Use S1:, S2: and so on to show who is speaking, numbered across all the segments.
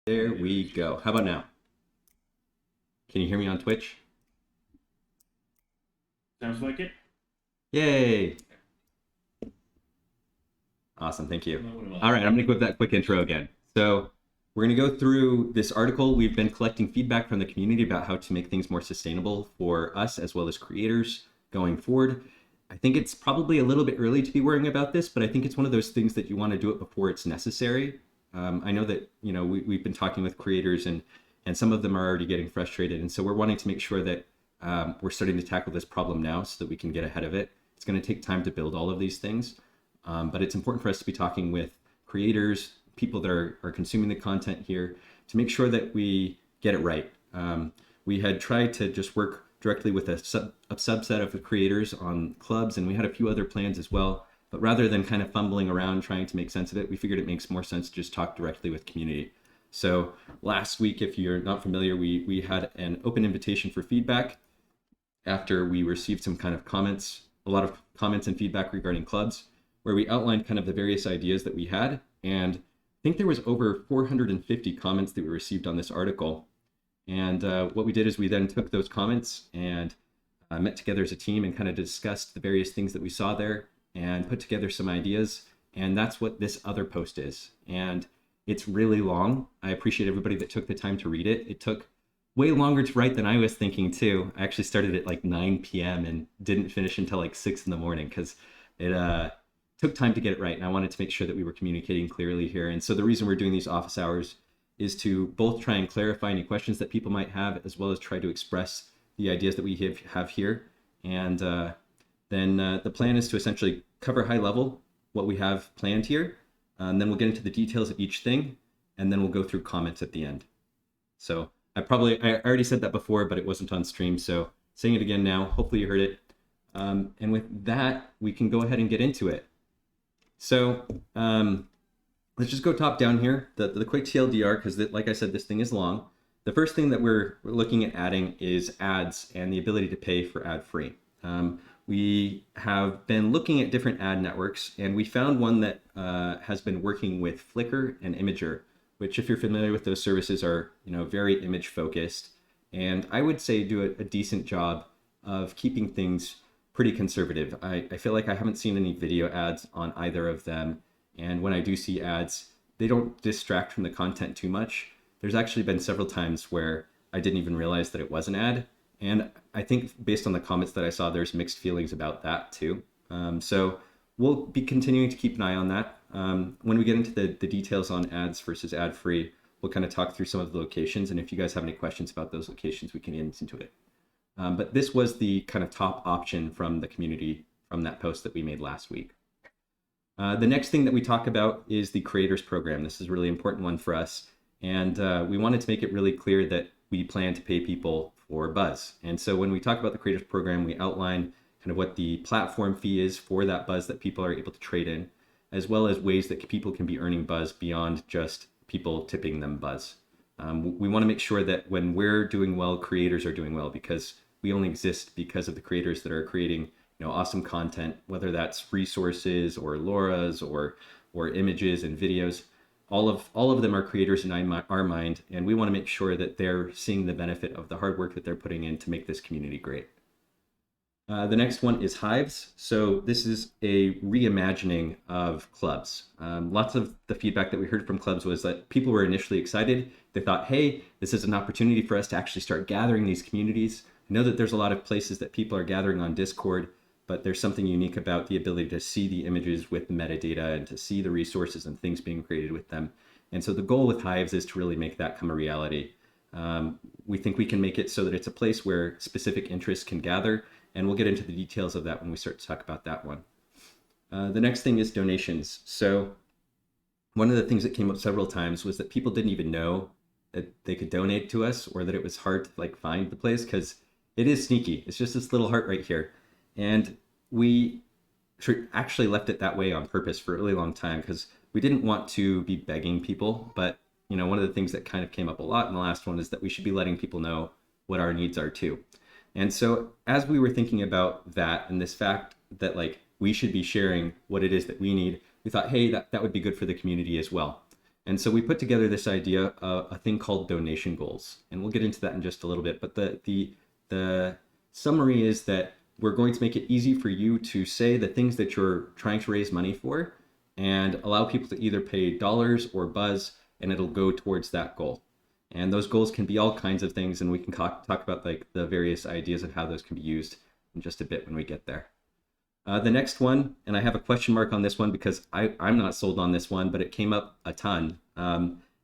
S1: There we go. How about now? Can you hear me on Twitch?
S2: Sounds like it.
S1: Yay! Awesome, thank you. All right, I'm going to give that quick intro again. So we're going to go through this article. We've been collecting feedback from the community about how to make things more sustainable for us as well as creators going forward. I think it's probably a little bit early to be worrying about this, but I think it's one of those things that you want to do it before it's necessary. I know that we've been talking with creators and some of them are already getting frustrated, and so we're wanting to make sure that we're starting to tackle this problem now so that we can get ahead of it. It's going to take time to build all of these things, but it's important for us to be talking with creators, people that are consuming the content here, to make sure that we get it right. We had tried to just work directly with a subset of the creators on clubs, and we had a few other plans as well. But rather than kind of fumbling around trying to make sense of it, we figured it makes more sense to just talk directly with community. So last week, if you're not familiar, we had an open invitation for feedback after we received some kind of comments, a lot of comments and feedback regarding clubs, where we outlined kind of the various ideas that we had. And I think there was over 450 comments that we received on this article. And what we did is we then took those comments and met together as a team and kind of discussed the various things that we saw there and put together some ideas. And that's what this other post is. And it's really long. I appreciate everybody that took the time to read it. It took way longer to write than I was thinking too. I actually started at like 9 p.m. and didn't finish until like 6 in the morning because it took time to get it right. And I wanted to make sure that we were communicating clearly here. And so the reason we're doing these office hours is to both try and clarify any questions that people might have, as well as try to express the ideas that we have here. And then the plan is to essentially cover high level what we have planned here. And then we'll get into the details of each thing, and then we'll go through comments at the end. So I already said that before, but it wasn't on stream. So saying it again now, hopefully you heard it. And with that, we can go ahead and get into it. So let's just go top down here. The quick TLDR, because like I said, this thing is long. The first thing that we're looking at adding is ads and the ability to pay for ad-free. We have been looking at different ad networks, and we found one that has been working with Flickr and Imager, which, if you're familiar with those services, are very image focused, and I would say do a decent job of keeping things pretty conservative. I feel like I haven't seen any video ads on either of them, and when I do see ads, they don't distract from the content too much. There's actually been several times where I didn't even realize that it was an ad. And I think based on the comments that I saw, there's mixed feelings about that too. So we'll be continuing to keep an eye on that. When we get into the details on ads versus ad-free, we'll kind of talk through some of the locations. And if you guys have any questions about those locations, we can get into it. But this was the kind of top option from the community from that post that we made last week. The next thing that we talk about is the creators program. This is a really important one for us. And we wanted to make it really clear that we plan to pay people for buzz. And so when we talk about the creators program, we outline kind of what the platform fee is for that buzz that people are able to trade in, as well as ways that people can be earning buzz beyond just people tipping them buzz. We want to make sure that when we're doing well, creators are doing well, because we only exist because of the creators that are creating awesome content, whether that's resources or LoRa's or images and videos. All of them are creators in our mind, and we want to make sure that they're seeing the benefit of the hard work that they're putting in to make this community great. The next one is Hives. So this is a reimagining of clubs. Lots of the feedback that we heard from clubs was that people were initially excited. They thought, hey, this is an opportunity for us to actually start gathering these communities. I know that there's a lot of places that people are gathering on Discord, but there's something unique about the ability to see the images with the metadata and to see the resources and things being created with them. And so the goal with Hives is to really make that come a reality. We think we can make it so that it's a place where specific interests can gather, and we'll get into the details of that when we start to talk about that one. The next thing is donations. So one of the things that came up several times was that people didn't even know that they could donate to us, or that it was hard to find the place, because it is sneaky. It's just this little heart right here. And we actually left it that way on purpose for a really long time, because we didn't want to be begging people. But one of the things that kind of came up a lot in the last one is that we should be letting people know what our needs are too. And so as we were thinking about that, and this fact that we should be sharing what it is that we need, we thought, hey, that would be good for the community as well. And so we put together this idea of a thing called donation goals, and we'll get into that in just a little bit. But the summary is that we're going to make it easy for you to say the things that you're trying to raise money for, and allow people to either pay dollars or buzz, and it'll go towards that goal. And those goals can be all kinds of things, and we can talk about like the various ideas of how those can be used in just a bit when we get there. The next one, and I have a question mark on this one because I'm not sold on this one, but it came up a ton.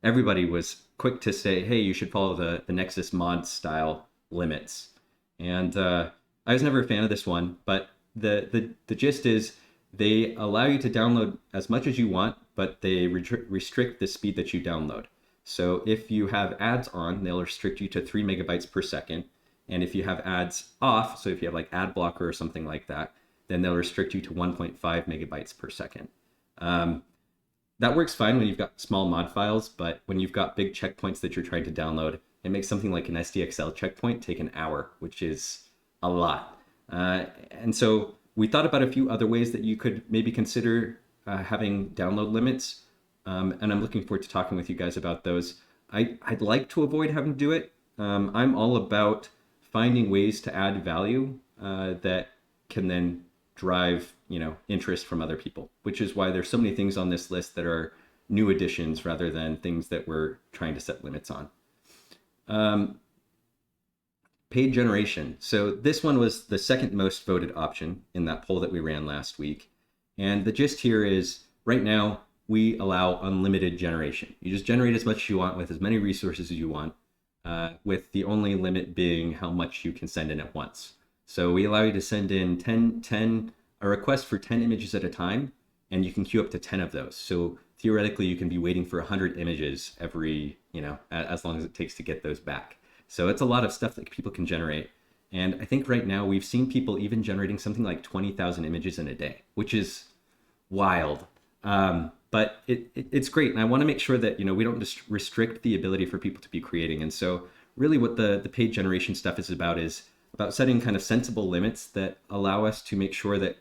S1: Everybody was quick to say, hey, you should follow the Nexus mod style limits. And I was never a fan of this one, but the gist is they allow you to download as much as you want, but they restrict the speed that you download. So if you have ads on, they'll restrict you to 3 megabytes per second. And if you have ads off, so if you have like ad blocker or something like that, then they'll restrict you to 1.5 megabytes per second. That works fine when you've got small mod files, but when you've got big checkpoints that you're trying to download, it makes something like an SDXL checkpoint take an hour, which is a lot. And so we thought about a few other ways that you could maybe consider having download limits. And I'm looking forward to talking with you guys about those. I'd like to avoid having to do it. I'm all about finding ways to add value that can then drive, interest from other people, which is why there's so many things on this list that are new additions rather than things that we're trying to set limits on. Paid generation. So this one was the second most voted option in that poll that we ran last week. And the gist here is right now we allow unlimited generation. You just generate as much as you want with as many resources as you want, with the only limit being how much you can send in at once. So we allow you to send in a request for 10 images at a time, and you can queue up to 10 of those. So theoretically, you can be waiting for 100 images every, as long as it takes to get those back. So it's a lot of stuff that people can generate. And I think right now we've seen people even generating something like 20,000 images in a day, which is wild. But it's great. And I want to make sure that, we don't just restrict the ability for people to be creating. And so really what the paid generation stuff is about setting kind of sensible limits that allow us to make sure that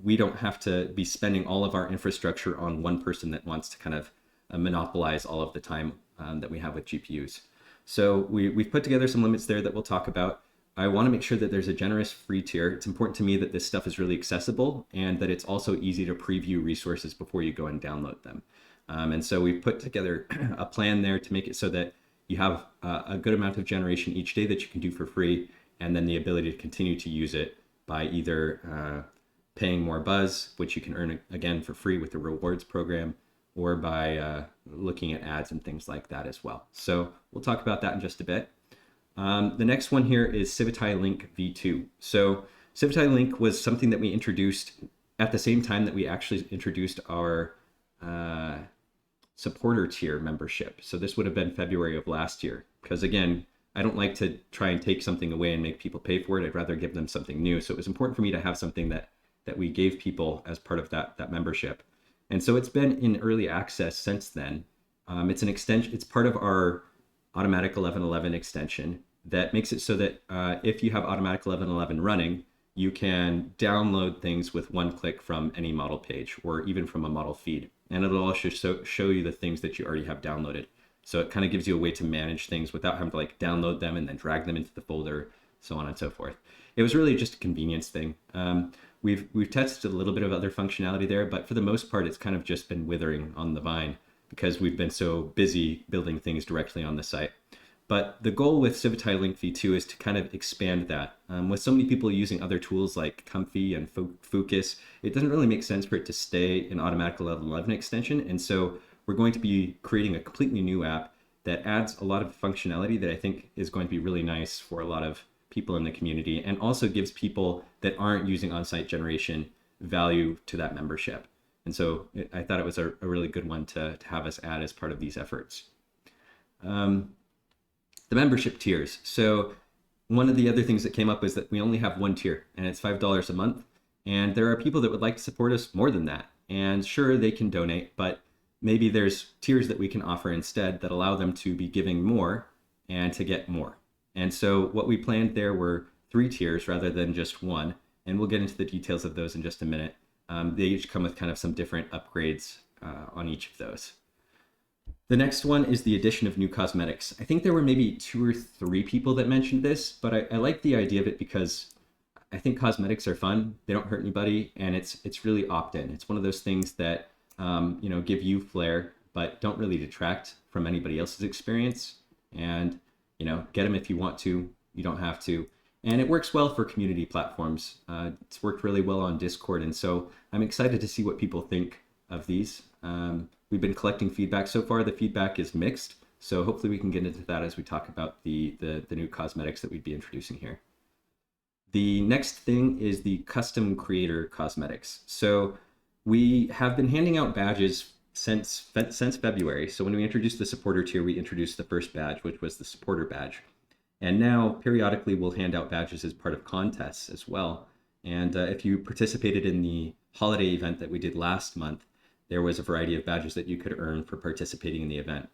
S1: we don't have to be spending all of our infrastructure on one person that wants to kind of monopolize all of the time that we have with GPUs. So we've put together some limits there that we'll talk about. I want to make sure that there's a generous free tier. It's important to me that this stuff is really accessible and that it's also easy to preview resources before you go and download them. And so we've put together a plan there to make it so that you have a good amount of generation each day that you can do for free, and then the ability to continue to use it by either paying more buzz, which you can earn again for free with the rewards program, or by looking at ads and things like that as well. So we'll talk about that in just a bit. The next one here is Civitai Link v2. So Civitai Link was something that we introduced at the same time that we actually introduced our supporter tier membership. So this would have been February of last year, because again, I don't like to try and take something away and make people pay for it. I'd rather give them something new. So it was important for me to have something that we gave people as part of that membership. And so it's been in early access since then. It's an extension. It's part of our Automatic 1111 extension that makes it so that if you have Automatic 1111 running, you can download things with one click from any model page or even from a model feed. And it'll also show you the things that you already have downloaded. So it kind of gives you a way to manage things without having to like download them and then drag them into the folder, so on and so forth. It was really just a convenience thing. We've tested a little bit of other functionality there, but for the most part, it's kind of just been withering on the vine because we've been so busy building things directly on the site. But the goal with Civitai Link v2 is to kind of expand that. With so many people using other tools like Comfy and Focus, it doesn't really make sense for it to stay an Automatic 1111 extension. And so we're going to be creating a completely new app that adds a lot of functionality that I think is going to be really nice for a lot of people in the community, and also gives people that aren't using on-site generation value to that membership. And so I thought it was a really good one to have us add as part of these efforts. The membership tiers. So one of the other things that came up is that we only have one tier, and it's $5 a month. And there are people that would like to support us more than that. And sure, they can donate, but maybe there's tiers that we can offer instead that allow them to be giving more and to get more. And so what we planned there were 3 tiers rather than just one. And we'll get into the details of those in just a minute. They each come with kind of some different upgrades on each of those. The next one is the addition of new cosmetics. I think there were maybe 2 or 3 people that mentioned this, but I like the idea of it because I think cosmetics are fun. They don't hurt anybody, and it's really opt-in. It's one of those things that give you flair, but don't really detract from anybody else's experience. And get them if you want to. You don't have to. And it works well for community platforms. It's worked really well on Discord, and so I'm excited to see what people think of these. We've been collecting feedback so far. The feedback is mixed, so hopefully we can get into that as we talk about the new cosmetics that we'd be introducing here. The next thing is the custom creator cosmetics. So we have been handing out badges since February. So when we introduced the supporter tier, we introduced the first badge, which was the supporter badge. And now periodically we'll hand out badges as part of contests as well. And if you participated in the holiday event that we did last month, there was a variety of badges that you could earn for participating in the event.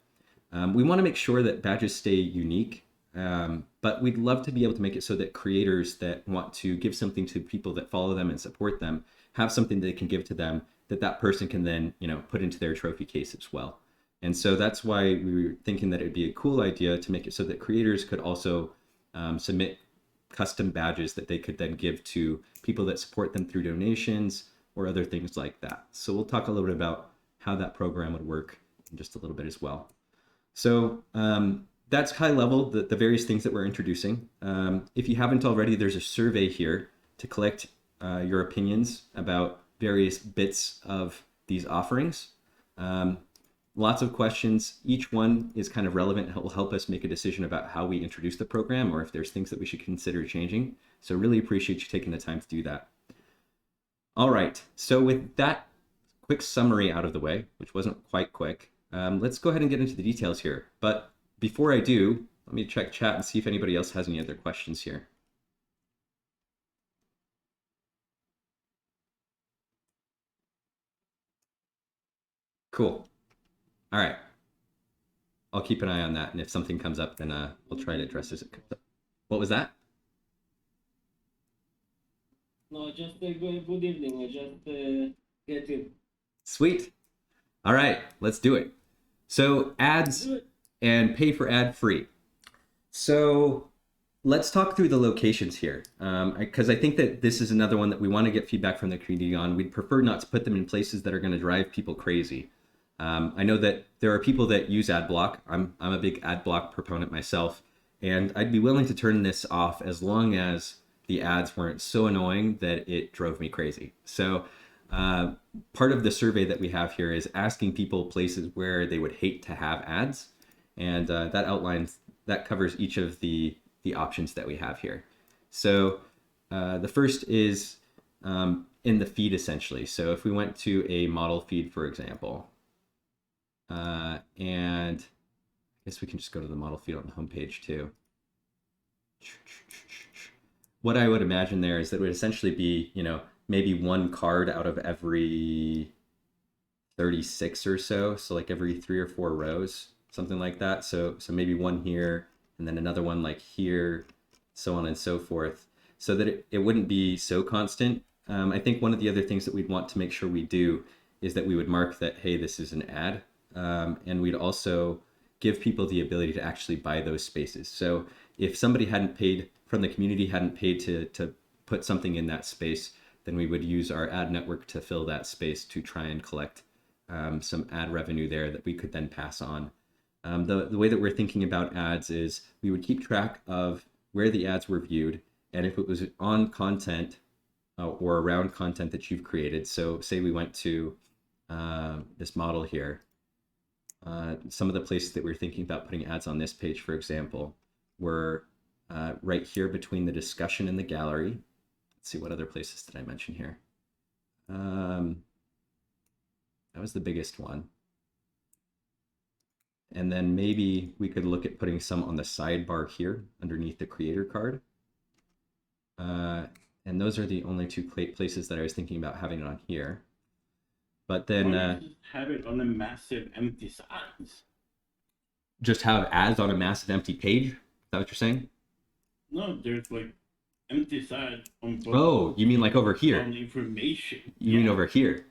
S1: We want to make sure that badges stay unique, but we'd love to be able to make it so that creators that want to give something to people that follow them and support them have something they can give to them that person can then put into their trophy case as well. And so that's why we were thinking that it'd be a cool idea to make it so that creators could also submit custom badges that they could then give to people that support them through donations or other things like that. So we'll talk a little bit about how that program would work in just a little bit as well. So that's high level, the various things that we're introducing. If you haven't already, there's a survey here to collect your opinions about various bits of these offerings. Lots of questions. Each one is kind of relevant and will help us make a decision about how we introduce the program or if there's things that we should consider changing. So really appreciate you taking the time to do that. All right, so with that quick summary out of the way, which wasn't quite quick, let's go ahead and get into the details here. But before I do, let me check chat and see if anybody else has any other questions here. Cool. All right. I'll keep an eye on that, and if something comes up, then we'll try to address it. What was that?
S2: No, just good evening. I just get in.
S1: Sweet. All right, let's do it. So ads and pay for ad free. So let's talk through the locations here, because I think that this is another one that we want to get feedback from the community on. We'd prefer not to put them in places that are going to drive people crazy. I know that there are people that use ad block. I'm a big ad block proponent myself, and I'd be willing to turn this off as long as the ads weren't so annoying that it drove me crazy. So part of the survey that we have here is asking people places where they would hate to have ads, and that covers each of the options that we have here. So the first is in the feed essentially. So if we went to a model feed, for example, and I guess we can just go to the model feed on the homepage too. What I would imagine there is that it would essentially be, maybe one card out of every 36 or so. So like every 3 or 4 rows, something like that. So maybe one here and then another one like here, so on and so forth, so that it wouldn't be so constant. I think one of the other things that we'd want to make sure we do is that we would mark that, hey, this is an ad. And we'd also give people the ability to actually buy those spaces. So if somebody from the community hadn't paid to put something in that space, then we would use our ad network to fill that space to try and collect some ad revenue there that we could then pass on. The way that we're thinking about ads is we would keep track of where the ads were viewed, and if it was on content or around content that you've created. So say we went to this model here. Some of the places that we're thinking about putting ads on this page, for example, were right here between the discussion and the gallery. Let's see, what other places did I mention here? That was the biggest one. And then maybe we could look at putting some on the sidebar here underneath the creator card. And those are the only 2 places that I was thinking about having it on here. But then
S3: just have it on a massive empty size.
S1: Just have ads on a massive empty page? Is that what you're saying?
S3: No, there's like empty side on both.
S1: Oh, you mean like over here?
S3: On information.
S1: You mean over here?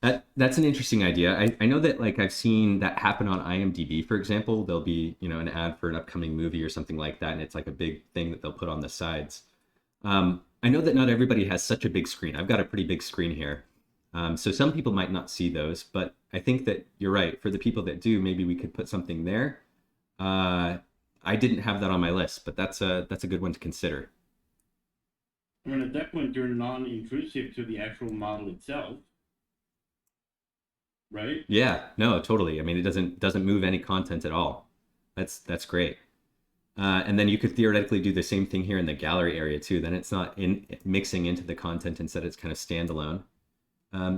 S1: That's an interesting idea. I know that like I've seen that happen on IMDb, for example. There'll be, an ad for an upcoming movie or something like that, and it's like a big thing that they'll put on the sides. I know that not everybody has such a big screen. I've got a pretty big screen here. So some people might not see those, but I think that you're right. For the people that do, maybe we could put something there. Uh, I didn't have that on my list, but that's a good one to consider.
S3: I mean, at that point, they're non-intrusive to the actual model itself, right?
S1: Yeah, no, totally. I mean, it doesn't move any content at all. That's great. And then you could theoretically do the same thing here in the gallery area too. Then it's not in mixing into the content, instead it's kind of standalone.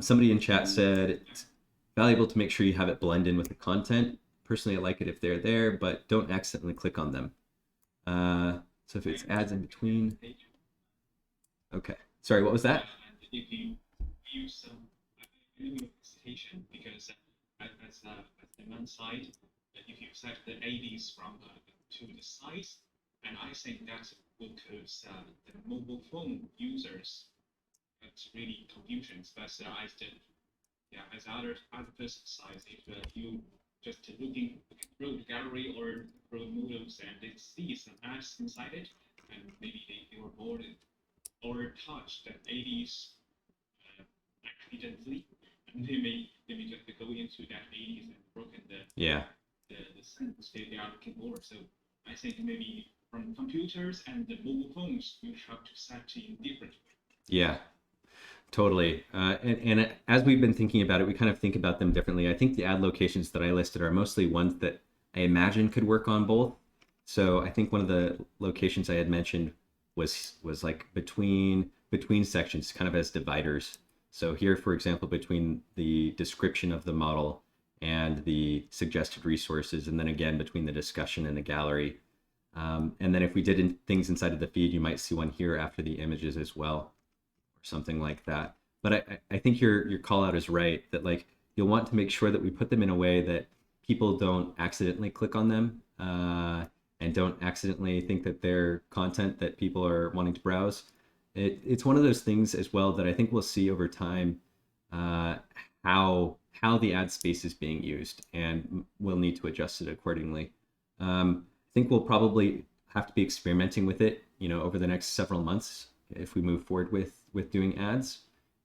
S1: Somebody in chat said it's valuable to make sure you have it blend in with the content. Personally, I like it if they're there, but don't accidentally click on them. So if it's ads in between. Okay. Sorry, what was that?
S4: If you use some presentation, because as demand side, if you set the ADs from to the size, and I think that would cause the mobile phone users it's really confusion, especially as the as other person size. If you just looking through the gallery or through models and they see some ads inside it, and maybe they feel bored or touch the 80s accidentally, and they may just go into that 80s and broken
S1: Yeah.
S4: the sentence they are looking for. So I think maybe from computers and the mobile phones, you have to set in different.
S1: Yeah. Totally. And as we've been thinking about it, we kind of think about them differently. I think the ad locations that I listed are mostly ones that I imagine could work on both. So I think one of the locations I had mentioned was like between sections, kind of as dividers. So here, for example, between the description of the model and the suggested resources, and then again between the discussion and the gallery. And then if we did things inside of the feed, you might see one here after the images as well, or something like that. But I think your call out is right, that like you'll want to make sure that we put them in a way that people don't accidentally click on them, and don't accidentally think that they're content that people are wanting to browse. It's one of those things as well that I think we'll see over time, uh, how the ad space is being used, and we'll need to adjust it accordingly. I think we'll probably have to be experimenting with it, over the next several months if we move forward with doing ads,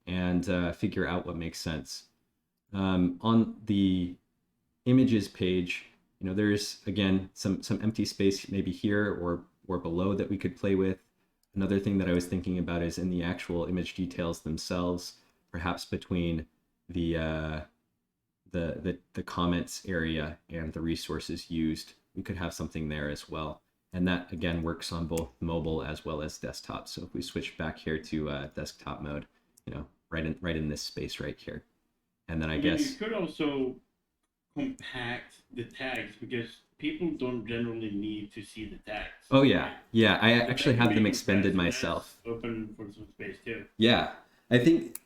S1: and figure out what makes sense. On the images page, there's again some empty space maybe here or below that we could play with. Another thing that I was thinking about is in the actual image details themselves, perhaps between the the comments area and the resources used, we could have something there as well. And that again works on both mobile as well as desktop. So if we switch back here to desktop mode, right in this space right here. And then I guess
S3: you could also compact the tags, because people don't generally need to see the tags.
S1: Oh yeah, I actually have them
S3: Maybe
S1: expended
S3: compressed,
S1: myself.
S3: open for some space too.
S1: Yeah, I think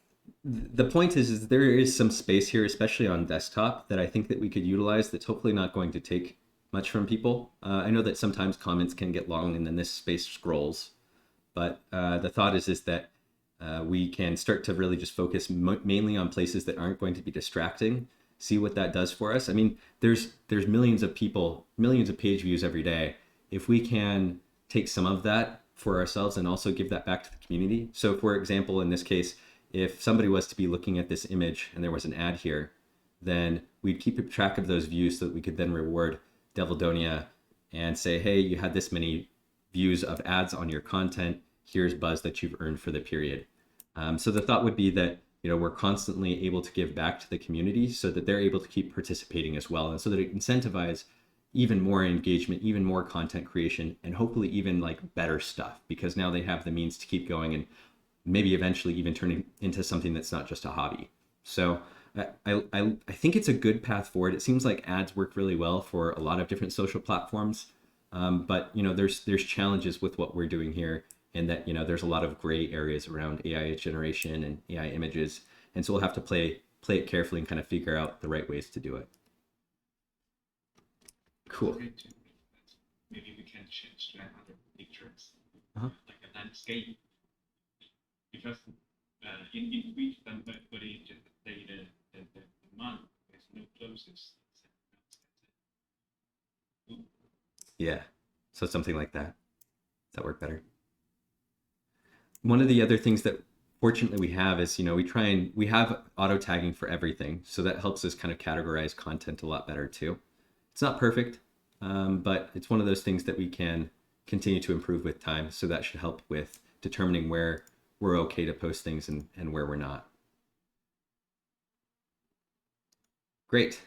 S1: the point is there is some space here, especially on desktop, that I think that we could utilize. That's hopefully not going to take much from people. I know that sometimes comments can get long, and then this space scrolls. But the thought is that we can start to really just focus mainly on places that aren't going to be distracting. See what that does for us. I mean, there's millions of people, millions of page views every day. If we can take some of that for ourselves and also give that back to the community. So, for example, in this case, if somebody was to be looking at this image and there was an ad here, then we'd keep track of those views so that we could then reward Devildonia and say, hey, you had this many views of ads on your content. Here's buzz that you've earned for the period. So the thought would be that we're constantly able to give back to the community so that they're able to keep participating as well, and so that it incentivizes even more engagement, even more content creation, and hopefully even like better stuff, because now they have the means to keep going and maybe eventually even turning into something that's not just a hobby. So I think it's a good path forward. It seems like ads work really well for a lot of different social platforms, but there's challenges with what we're doing here, and that there's a lot of gray areas around AI generation and AI images, and so we'll have to play it carefully and kind of figure out the right ways to do it. Cool.
S4: Maybe we can change to other pictures,
S1: Uh-huh.
S4: like a landscape, because in which somebody just say the month with no closes.
S1: Yeah. So something like that. Does that work better? One of the other things that fortunately we have is, we have auto tagging for everything. So that helps us kind of categorize content a lot better too. It's not perfect, but it's one of those things that we can continue to improve with time. So that should help with determining where we're okay to post things and where we're not. Great.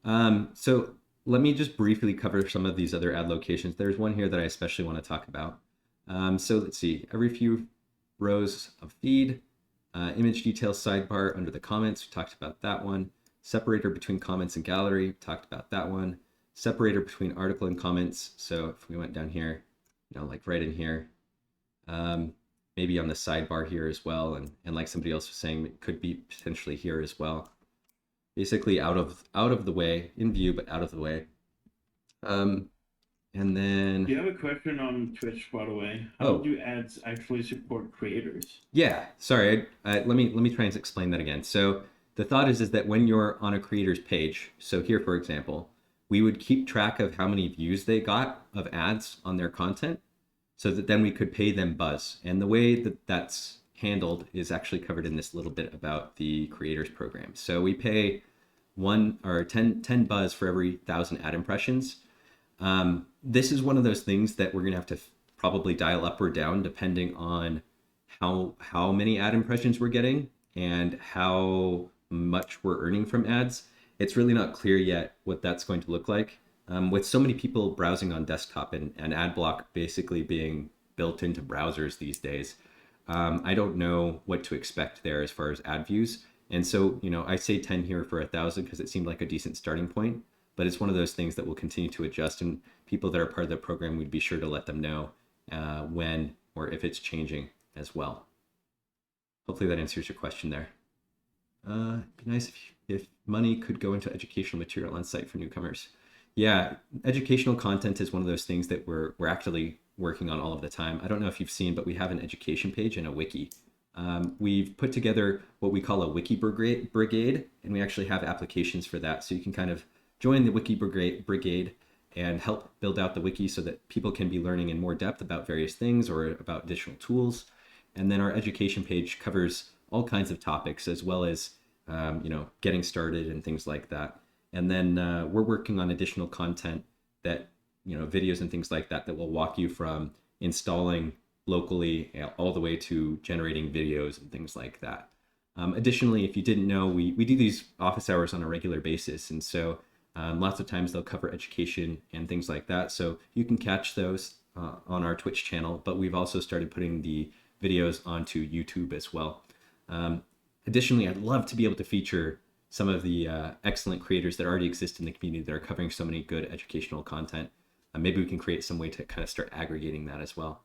S1: So let me just briefly cover some of these other ad locations. There's one here that I especially want to talk about. So let's see, every few rows of feed, image details sidebar under the comments, we talked about that one. Separator between comments and gallery, talked about that one. Separator between article and comments. So if we went down here, like right in here, maybe on the sidebar here as well. And like somebody else was saying, it could be potentially here as well. Basically out of the way, in view, but out of the way. And then...
S3: Do you have a question on Twitch, by the way? How do ads actually support creators?
S1: Yeah, sorry. Let me try and explain that again. So the thought is that when you're on a creator's page, so here, for example, we would keep track of how many views they got of ads on their content so that then we could pay them buzz. And the way that that's handled is actually covered in this little bit about the creators program. So we pay 10 buzz for every 1,000 ad impressions. This is one of those things that we're going to have to probably dial up or down depending on how many ad impressions we're getting and how much we're earning from ads. It's really not clear yet what that's going to look like. With so many people browsing on desktop and ad block basically being built into browsers these days, I don't know what to expect there as far as ad views. And so, I say 10 here for 1,000 because it seemed like a decent starting point, but it's one of those things that will continue to adjust, and people that are part of the program, we'd be sure to let them know when or if it's changing as well. Hopefully that answers your question there. It'd be nice if money could go into educational material on site for newcomers. Yeah, educational content is one of those things that we're actually working on all of the time. I don't know if you've seen, but we have an education page and a wiki. We've put together what we call a wiki brigade, and we actually have applications for that. So you can kind of join the wiki brigade and help build out the wiki so that people can be learning in more depth about various things or about additional tools. And then our education page covers all kinds of topics as well as, getting started and things like that. And then we're working on additional content that, videos and things like that will walk you from installing locally all the way to generating videos and things like that. Additionally, if you didn't know, we do these office hours on a regular basis. And so lots of times they'll cover education and things like that. So you can catch those on our Twitch channel, but we've also started putting the videos onto YouTube as well. Additionally, I'd love to be able to feature some of the excellent creators that already exist in the community that are covering so many good educational content. Maybe we can create some way to kind of start aggregating that as well.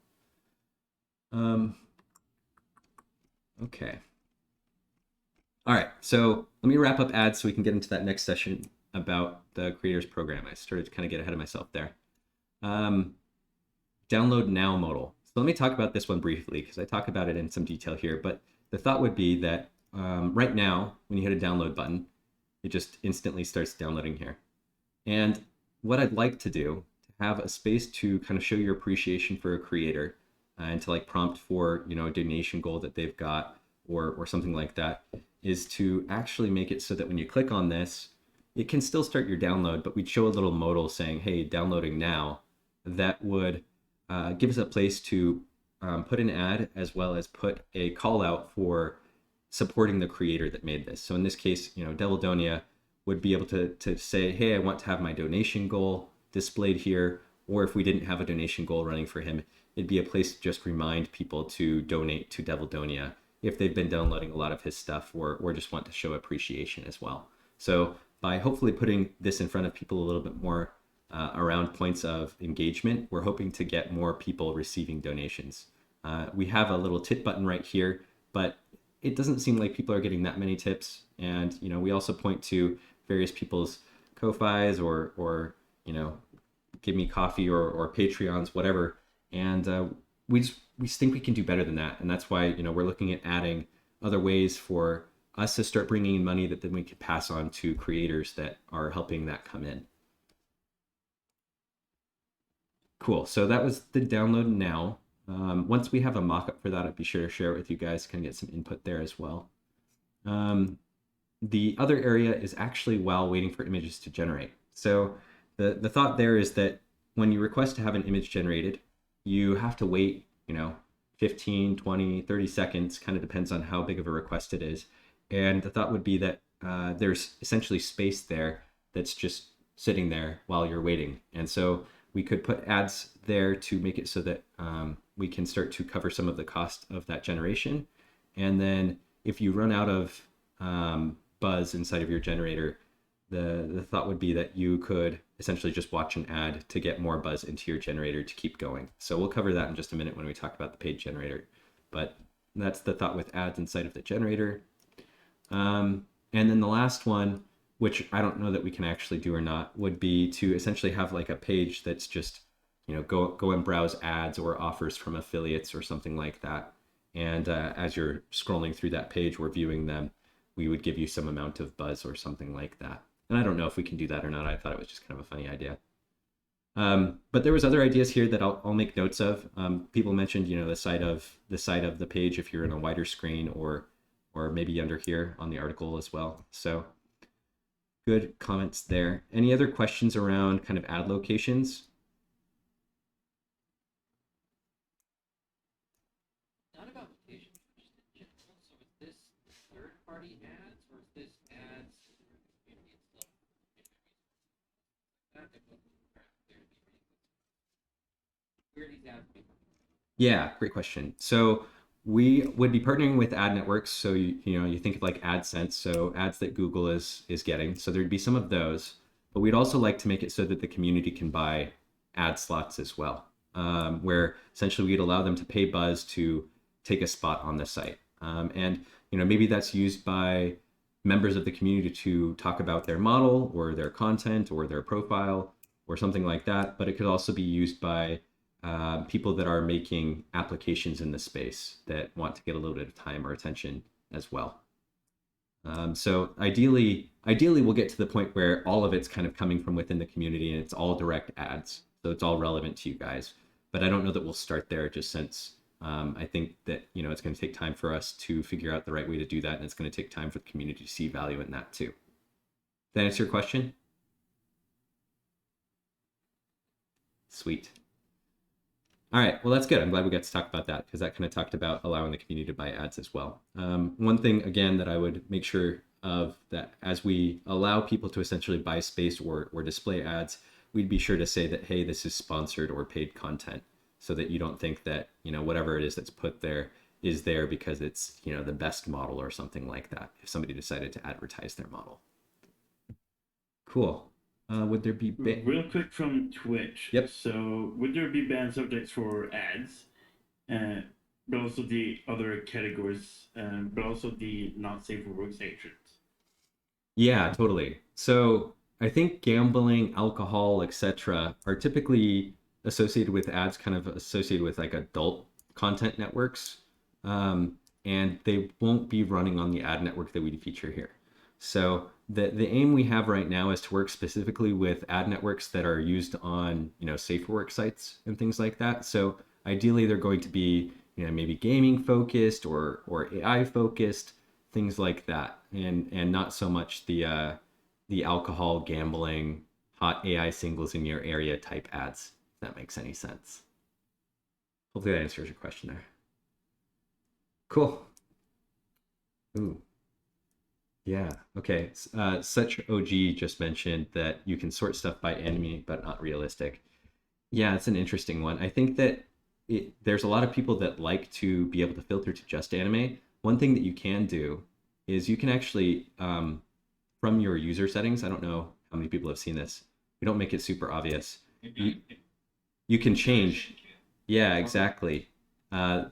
S1: Okay. All right, so let me wrap up ads so we can get into that next session about the creators program. I started to kind of get ahead of myself there. Download now modal. So let me talk about this one briefly because I talk about it in some detail here, but the thought would be that right now, when you hit a download button, it just instantly starts downloading here. And what I'd like to do, to have a space to kind of show your appreciation for a creator and to like prompt for, a donation goal that they've got or something like that, is to actually make it so that when you click on this, it can still start your download, but we'd show a little modal saying, hey, downloading now. That would give us a place to put an ad as well as put a call out for supporting the creator that made this. So in this case, Devildonia would be able to say, hey, I want to have my donation goal displayed here. Or if we didn't have a donation goal running for him, it'd be a place to just remind people to donate to Devildonia if they've been downloading a lot of his stuff or just want to show appreciation as well. So by hopefully putting this in front of people a little bit more around points of engagement, we're hoping to get more people receiving donations. We have a little tip button right here, but it doesn't seem like people are getting that many tips. And, we also point to various people's Ko-Fis or Give Me Coffee or Patreons, whatever. And we think we can do better than that. And that's why, we're looking at adding other ways for us to start bringing in money that then we could pass on to creators that are helping that come in. Cool. So that was the download now. Once we have a mock-up for that, I'd be sure to share it with you guys, kind of get some input there as well. The other area is actually while waiting for images to generate. So the thought there is that when you request to have an image generated, you have to wait, 15, 20, 30 seconds, kind of depends on how big of a request it is. And the thought would be that there's essentially space there that's just sitting there while you're waiting. And so we could put ads there to make it so that we can start to cover some of the cost of that generation. And then if you run out of buzz inside of your generator, the thought would be that you could essentially just watch an ad to get more buzz into your generator to keep going. So we'll cover that in just a minute when we talk about the paid generator. But that's the thought with ads inside of the generator. And then the last one, which I don't know that we can actually do or not, would be to essentially have like a page that's just, go and browse ads or offers from affiliates or something like that. And as you're scrolling through that page or viewing them, we would give you some amount of buzz or something like that. And I don't know if we can do that or not. I thought it was just kind of a funny idea. But there was other ideas here that I'll make notes of. People mentioned, the side of the page if you're in a wider screen, or maybe under here on the article as well. So good comments there. Any other questions around kind of ad locations?
S5: Not about locations, just in general. So is this third-party ads, or is this ads for the community itself? Where are these ads being?
S1: Yeah, great question. So we would be partnering with ad networks. So you think of like AdSense, so ads that Google is getting. So there'd be some of those, but we'd also like to make it so that the community can buy ad slots as well, where essentially we'd allow them to pay buzz to take a spot on the site. And maybe that's used by members of the community to talk about their model or their content or their profile or something like that. But it could also be used by people that are making applications in the space that want to get a little bit of time or attention as well. So ideally we'll get to the point where all of it's kind of coming from within the community and it's all direct ads. So it's all relevant to you guys. But I don't know that we'll start there, just since I think that, it's going to take time for us to figure out the right way to do that. And it's going to take time for the community to see value in that too. Did that answer your question? Sweet. All right, well, that's good. I'm glad we got to talk about that, because that kind of talked about allowing the community to buy ads as well. One thing, again, that I would make sure of, that as we allow people to essentially buy space or display ads, we'd be sure to say that, hey, this is sponsored or paid content, so that you don't think that, whatever it is that's put there is there because it's, the best model or something like that, if somebody decided to advertise their model. Cool. Would there be
S3: real quick from Twitch?
S1: Yep.
S3: So would there be banned subjects for ads, but also the other categories, but also the not safe for work sections?
S1: Yeah, totally. So I think gambling, alcohol, etc., are typically associated with ads, kind of associated with like adult content networks, and they won't be running on the ad network that we feature here. So the aim we have right now is to work specifically with ad networks that are used on, safe for work sites and things like that. So ideally they're going to be, maybe gaming focused or AI focused, things like that, and not so much the alcohol, gambling, hot AI singles in your area type ads, if that makes any sense. Hopefully that answers your question there. Cool. Ooh. Yeah, okay. Such OG just mentioned that you can sort stuff by anime, but not realistic. Yeah, it's an interesting one. I think that there's a lot of people that like to be able to filter to just anime. One thing that you can do is you can actually, from your user settings, I don't know how many people have seen this. We don't make it super obvious. You can change. Yeah, exactly.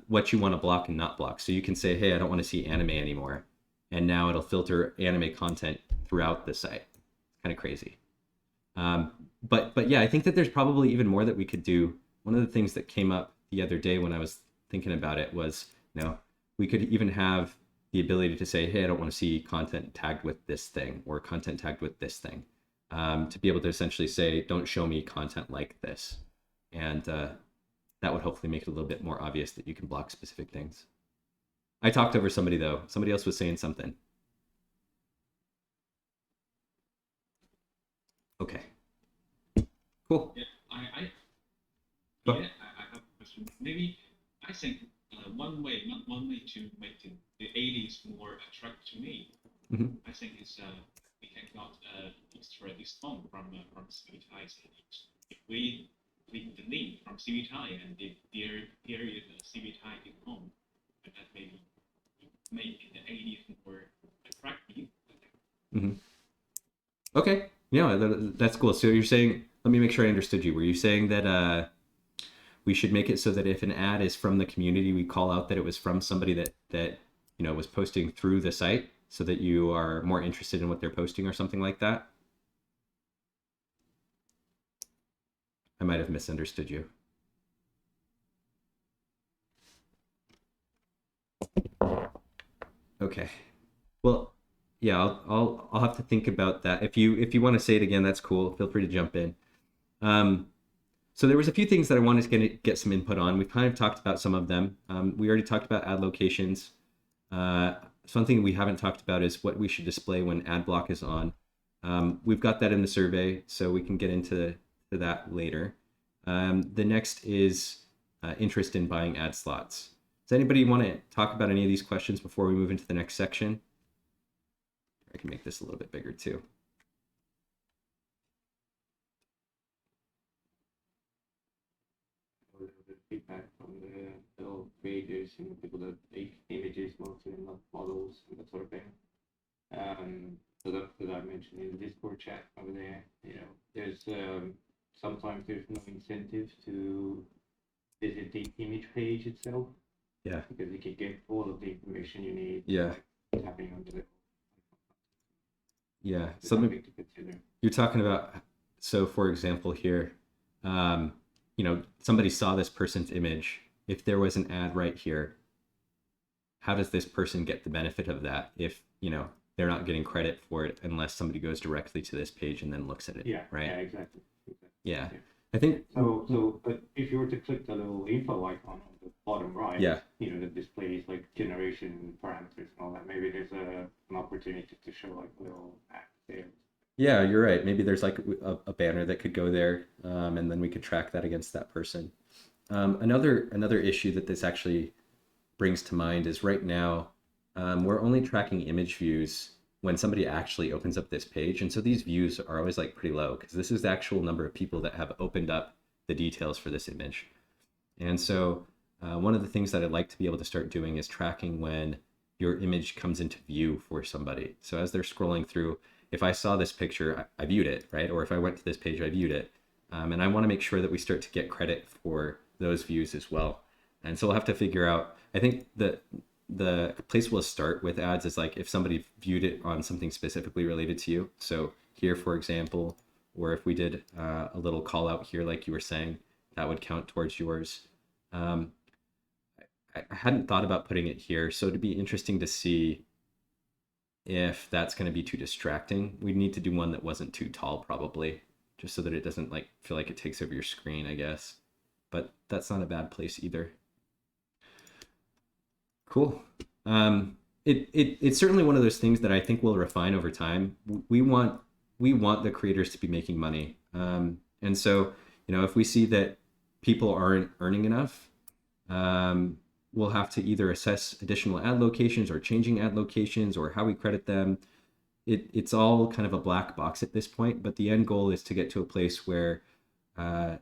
S1: What you want to block and not block. So you can say, hey, I don't want to see anime anymore. And now it'll filter anime content throughout the site. It's kind of crazy. But yeah, I think that there's probably even more that we could do. One of the things that came up the other day when I was thinking about it was, we could even have the ability to say, hey, I don't want to see content tagged with this thing or content tagged with this thing. To be able to essentially say, don't show me content like this. And that would hopefully make it a little bit more obvious that you can block specific things. I talked over somebody though. Somebody else was saying something. Okay. Cool.
S4: Yeah,
S1: But-
S4: I have a question. Maybe I think one way to make the aliens more attractive to me,
S1: Mhm.
S4: I think is we can not extract this phone from Civitai. If we click the link from Civitai and there is a Civitai home, and that maybe make the aliens more attractive.
S1: Okay. Yeah, that's cool. So you're saying, let me make sure I understood you. Were you saying that we should make it so that if an ad is from the community, we call out that it was from somebody that was posting through the site, so that you are more interested in what they're posting or something like that? I might have misunderstood you. Okay. Well, yeah, I'll have to think about that. If you want to say it again, that's cool. Feel free to jump in. So there was a few things that I wanted to get some input on. We've kind of talked about some of them. We already talked about ad locations. Something we haven't talked about is what we should display when ad block is on. We've got that in the survey, so we can get into that later. The next is interest in buying ad slots. Does anybody want to talk about any of these questions before we move into the next section? I can make this a little bit bigger too.
S6: A little bit feedback from the fellow creators, people that make images mostly, not models and that sort of thing. So that I mentioned in the Discord chat over there, there's sometimes there's no incentive to visit the image page itself.
S1: Yeah.
S6: Because you can get all of the information you need.
S1: Yeah.
S6: Tapping on the.
S1: Yeah.
S6: Something to consider.
S1: You're talking about, so for example here, somebody saw this person's image. If there was an ad right here, how does this person get the benefit of that if, they're not getting credit for it unless somebody goes directly to this page and then looks at it?
S6: Yeah,
S1: right?
S6: Yeah, exactly.
S1: Yeah. I think
S6: but if you were to click the little info icon on the bottom right,
S1: yeah,
S6: that displays like generation parameters and all that, maybe there's an opportunity to show like little ad there.
S1: Yeah, you're right. Maybe there's like a banner that could go there, and then we could track that against that person. Another issue that this actually brings to mind is right now we're only tracking image views when somebody actually opens up this page, and so these views are always like pretty low because this is the actual number of people that have opened up the details for this image. And so one of the things that I'd like to be able to start doing is tracking when your image comes into view for somebody. So as they're scrolling through, if I saw this picture, I viewed it, right? Or if I went to this page, I viewed it. And I want to make sure that we start to get credit for those views as well. And so we'll have to figure out, I think the place we'll start with ads is like if somebody viewed it on something specifically related to you. So here, for example, or if we did a little call out here, like you were saying, that would count towards yours. I hadn't thought about putting it here, so it'd be interesting to see if that's going to be too distracting. We'd need to do one that wasn't too tall, probably, just so that it doesn't like feel like it takes over your screen, I guess. But that's not a bad place either. Cool. It's certainly one of those things that I think we'll refine over time. We want the creators to be making money, and so if we see that people aren't earning enough, we'll have to either assess additional ad locations or changing ad locations or how we credit them. It's all kind of a black box at this point, but the end goal is to get to a place where a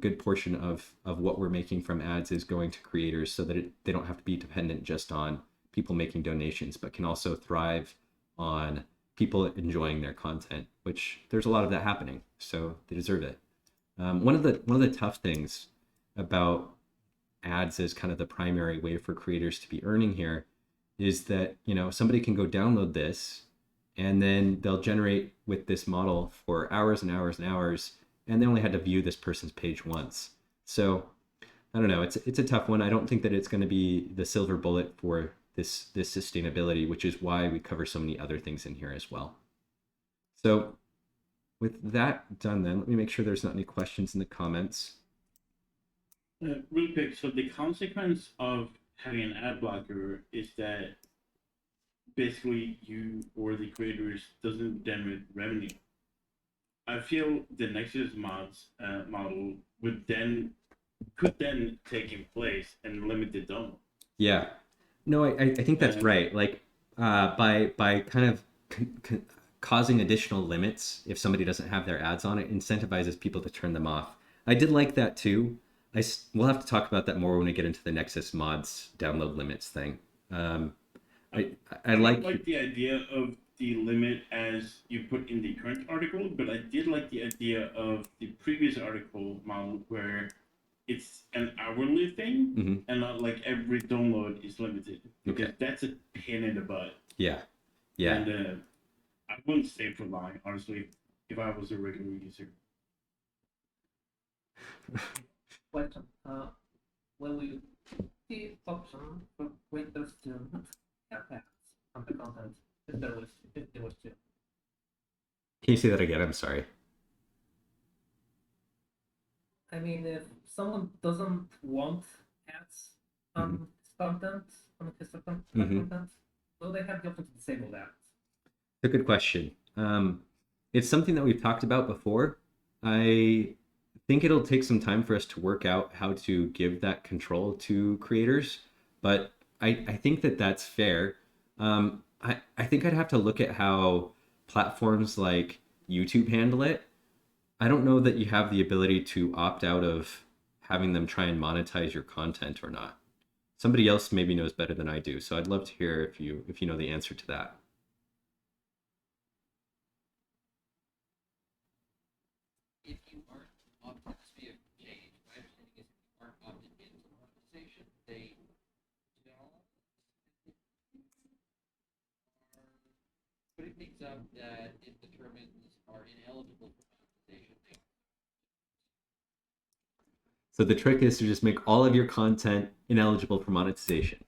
S1: good portion of what we're making from ads is going to creators so that they don't have to be dependent just on people making donations, but can also thrive on people enjoying their content, which there's a lot of that happening, so they deserve it. One of the tough things about ads as kind of the primary way for creators to be earning here is that somebody can go download this and then they'll generate with this model for hours and hours and hours, and they only had to view this person's page once. So I don't know, it's a tough one. I don't think that it's going to be the silver bullet for this sustainability, which is why we cover so many other things in here as well. So with that done, then let me make sure there's not any questions in the comments.
S3: Real quick, so the consequence of having an ad blocker is that basically you or the creators doesn't generate revenue. I feel the Nexus mods model could then take in place and limit the download.
S1: Yeah, no, I think that's right. Like by kind of causing additional limits, if somebody doesn't have their ads on it, incentivizes people to turn them off. I did like that too. We'll have to talk about that more when we get into the Nexus mods download limits thing. I like
S3: the idea of the limit as you put in the current article, but I did like the idea of the previous article model where it's an hourly thing and not like every download is limited, because that's a pain in the butt.
S1: Yeah.
S3: And I wouldn't stay for long, honestly, if I was a regular user.
S5: Question. When we see option for creators to not have ads on the content, if there was two.
S1: Can you say that again? I'm sorry.
S5: I mean, if someone doesn't want ads on his content, on his content, so they have the option to disable that.
S1: It's a good question. It's something that we've talked about before. I think it'll take some time for us to work out how to give that control to creators, but I think that that's fair. I think I'd have to look at how platforms like YouTube handle it. I don't know that you have the ability to opt out of having them try and monetize your content or not. Somebody else maybe knows better than I do, so I'd love to hear if you know the answer to that.
S5: If you aren't opted to be a change, my understanding is if you aren't opted into monetization, they don't are putting things up that it determines are ineligible for monetization.
S1: So the trick is to just make all of your content ineligible for monetization.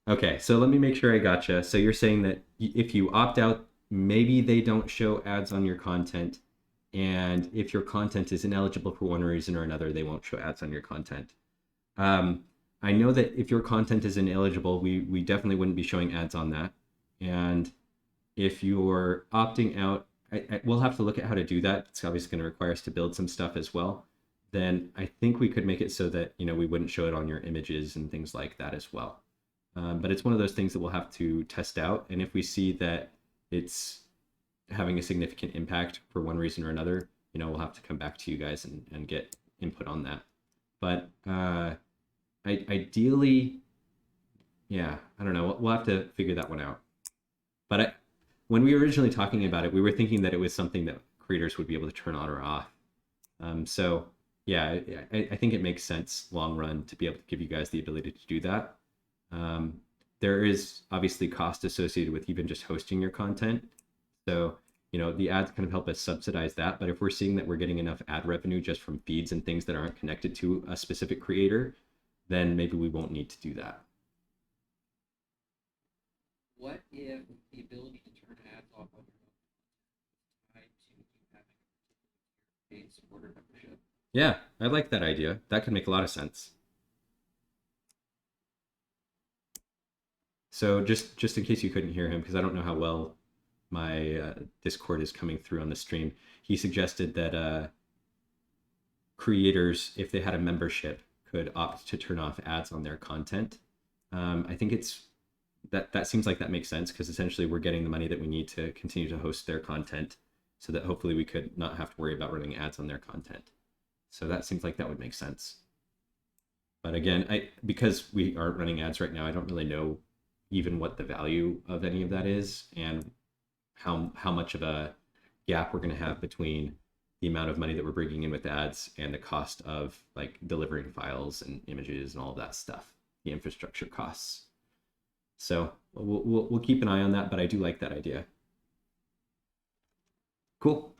S1: Okay, so let me make sure I gotcha. So you're saying that if you opt out, maybe they don't show ads on your content, and if your content is ineligible for one reason or another, they won't show ads on your content. I know that if your content is ineligible, we definitely wouldn't be showing ads on that. And if you're opting out, we'll have to look at how to do that. It's obviously going to require us to build some stuff as well. Then I think we could make it so that, we wouldn't show it on your images and things like that as well. But it's one of those things that we'll have to test out. And if we see that it's having a significant impact for one reason or another, we'll have to come back to you guys and get input on that. But ideally, yeah, I don't know. We'll have to figure that one out. But when we were originally talking about it, we were thinking that it was something that creators would be able to turn on or off. So yeah, I think it makes sense long run to be able to give you guys the ability to do that. There is obviously cost associated with even just hosting your content. So, the ads kind of help us subsidize that. But if we're seeing that we're getting enough ad revenue just from feeds and things that aren't connected to a specific creator, then maybe we won't need to do that.
S5: What if the ability to turn ads off on your own tied to you having a paid supporter membership?
S1: Yeah, I like that idea. That could make a lot of sense. So just in case you couldn't hear him, because I don't know how well my Discord is coming through on the stream, he suggested that creators, if they had a membership, could opt to turn off ads on their content. I think that seems like that makes sense, because essentially we're getting the money that we need to continue to host their content, so that hopefully we could not have to worry about running ads on their content. So that seems like that would make sense. But again, because we aren't running ads right now, I don't really know even what the value of any of that is, and how much of a gap we're going to have between the amount of money that we're bringing in with ads and the cost of like delivering files and images and all of that stuff, the infrastructure costs. So we'll keep an eye on that, but I do like that idea. Cool.